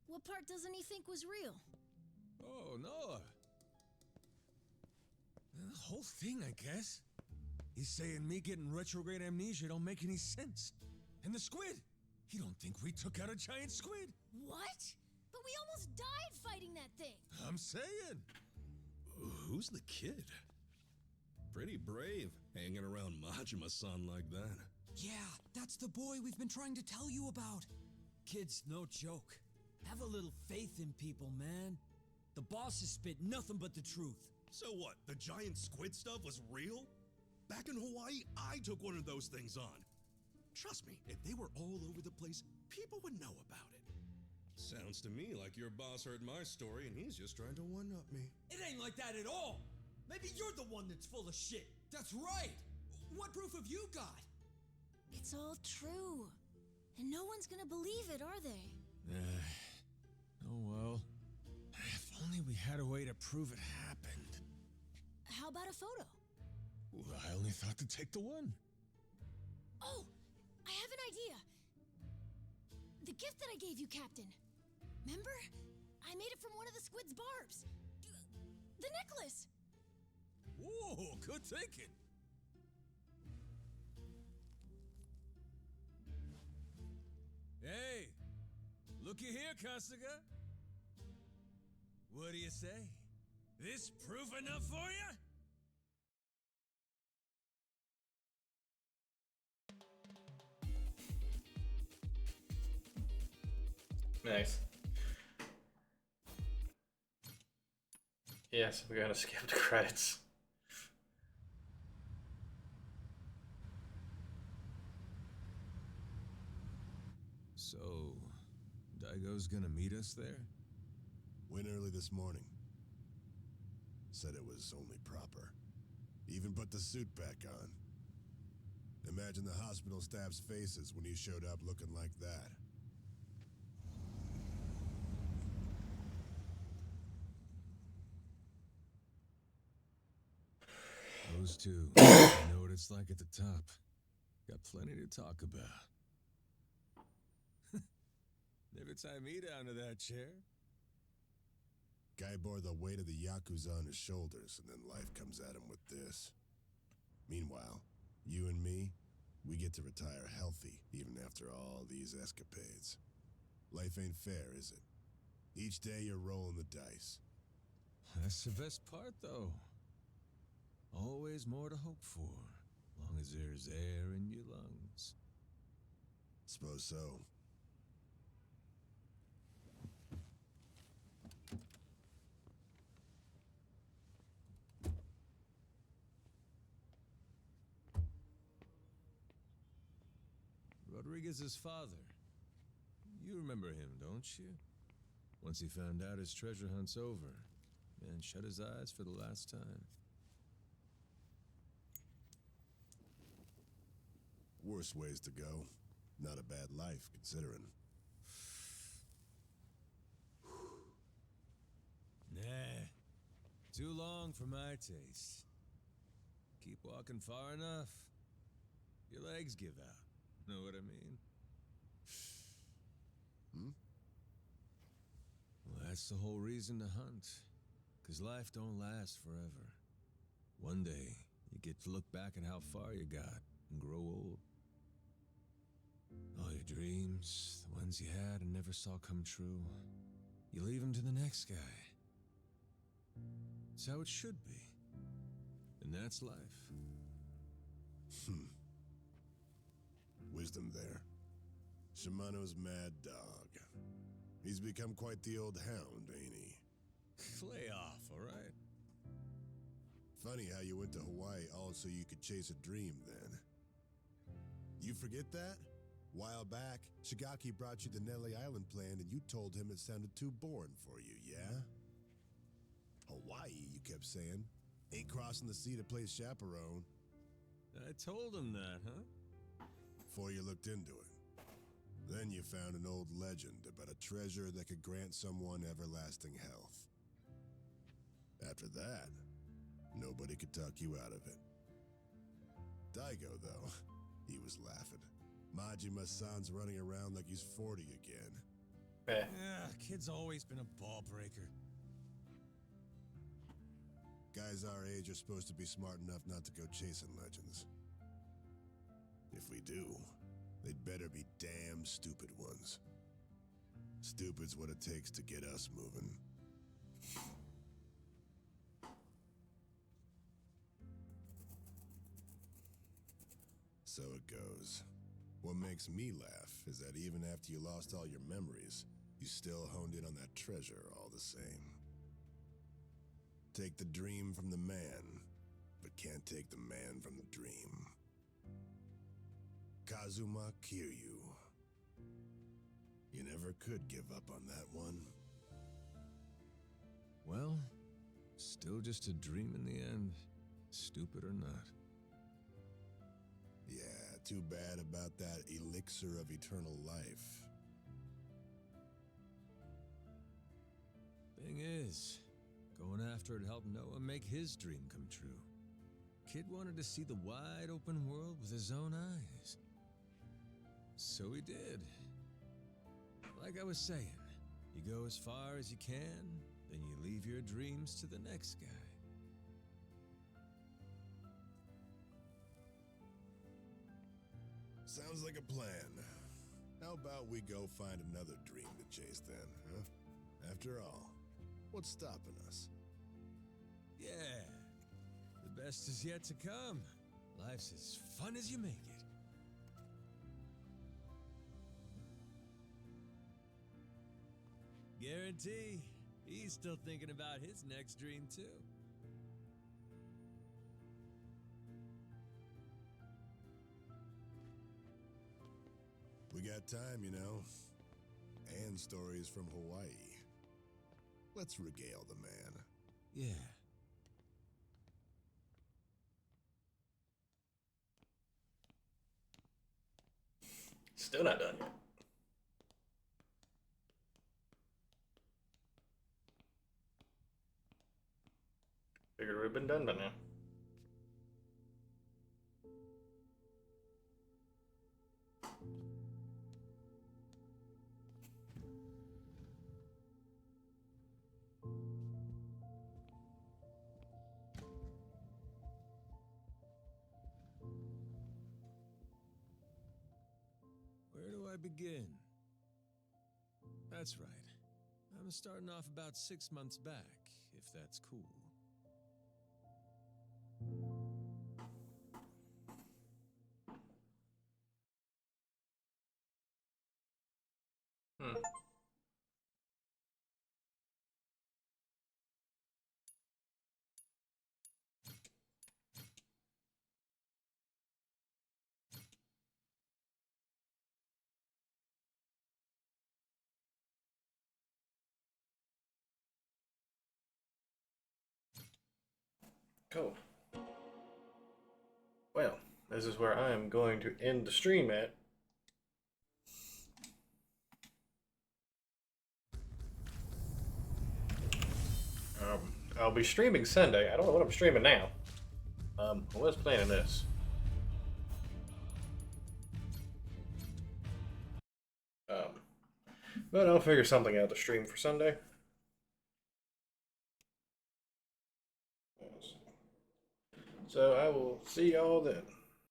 What part doesn't he think was real? Oh, Noah. The whole thing, I guess. He's saying me getting retrograde amnesia don't make any sense. And the squid? He don't think we took out a giant squid. What? But we almost died fighting that thing. I'm saying. Who's the kid? Pretty brave, hanging around Majima-san like that. Yeah, that's the boy we've been trying to tell you about. Kid's no joke. Have a little faith in people, man. The boss has spit nothing but the truth. So what, the giant squid stuff was real? Back in Hawaii, I took one of those things on. Trust me, if they were all over the place, people would know about it. Sounds to me like your boss heard my story and he's just trying to one-up me. It ain't like that at all. Maybe you're the one that's full of shit. That's right. What proof have you got? It's all true. And no one's gonna believe it, are they? Oh well. If only we had a way to prove it happened. How about a photo? Well, I only thought to take the one. Oh, I have an idea. The gift that I gave you, Captain. Remember? I made it from one of the squid's barbs. The necklace. Whoa, good thinking. Hey, looky here, Kasuga. What do you say? This proof enough for you? Nice. Yes, we're gonna skip the credits. So, Daigo's gonna meet us there? Went early this morning. Said it was only proper. Even put the suit back on. Imagine the hospital staff's faces when he showed up looking like that. Those two, you know what it's like at the top. Got plenty to talk about. Never tie me down to that chair. Guy bore the weight of the Yakuza on his shoulders, and then life comes at him with this. Meanwhile, you and me, we get to retire healthy, even after all these escapades. Life ain't fair, is it? Each day you're rolling the dice. That's the best part, though. Always more to hope for, long as there's air in your lungs. Suppose so. Rodriguez's father. You remember him, don't you? Once he found out his treasure hunt's over, man shut his eyes for the last time. Worse ways to go. Not a bad life, considering. Nah. Too long for my taste. Keep walking far enough, your legs give out. Know what I mean? Well, that's the whole reason to hunt. 'Cause life don't last forever. One day, you get to look back at how far you got and grow old. All your dreams, the ones you had and never saw come true, you leave them to the next guy. It's how it should be. And that's life. Wisdom there. Shimano's mad dog. He's become quite the old hound, ain't he? Lay off, alright? Funny how you went to Hawaii all so you could chase a dream then. You forget that? While back, Shigaki brought you the Nelly Island plan and you told him it sounded too boring for you, yeah? Hawaii, you kept saying. Ain't crossing the sea to play chaperone. I told him that, huh? Before you looked into it. Then you found an old legend about a treasure that could grant someone everlasting health. After that, nobody could talk you out of it. Daigo, though, he was laughing. Majima-san's running around like he's 40 again. Yeah, kid's always been a ball breaker. Guys our age are supposed to be smart enough not to go chasing legends. If we do, they'd better be damn stupid ones. Stupid's what it takes to get us moving. So it goes. What makes me laugh is that even after you lost all your memories, you still honed in on that treasure all the same. Take the dream from the man, but can't take the man from the dream. Kazuma Kiryu. You never could give up on that one. Well, still just a dream in the end, stupid or not. Yeah, too bad about that elixir of eternal life. Thing is, going after it helped Noah make his dream come true. Kid wanted to see the wide open world with his own eyes. So he did. Like I was saying, you go as far as you can, then you leave your dreams to the next guy. Sounds like a plan. How about we go find another dream to chase then, huh? After all, what's stopping us? Yeah, the best is yet to come. Life's as fun as you make it. Guarantee he's still thinking about his next dream, too. We got time, you know. And stories from Hawaii. Let's regale the man. Yeah. Still not done yet. Figured we'd been done by now. Where do I begin? That's right. I'm starting off about 6 months back, if that's cool. Cool. Well, this is where I am going to end the stream at. I'll be streaming Sunday. I don't know what I'm streaming now. I was planning this. But I'll figure something out to stream for Sunday. So I will see y'all then.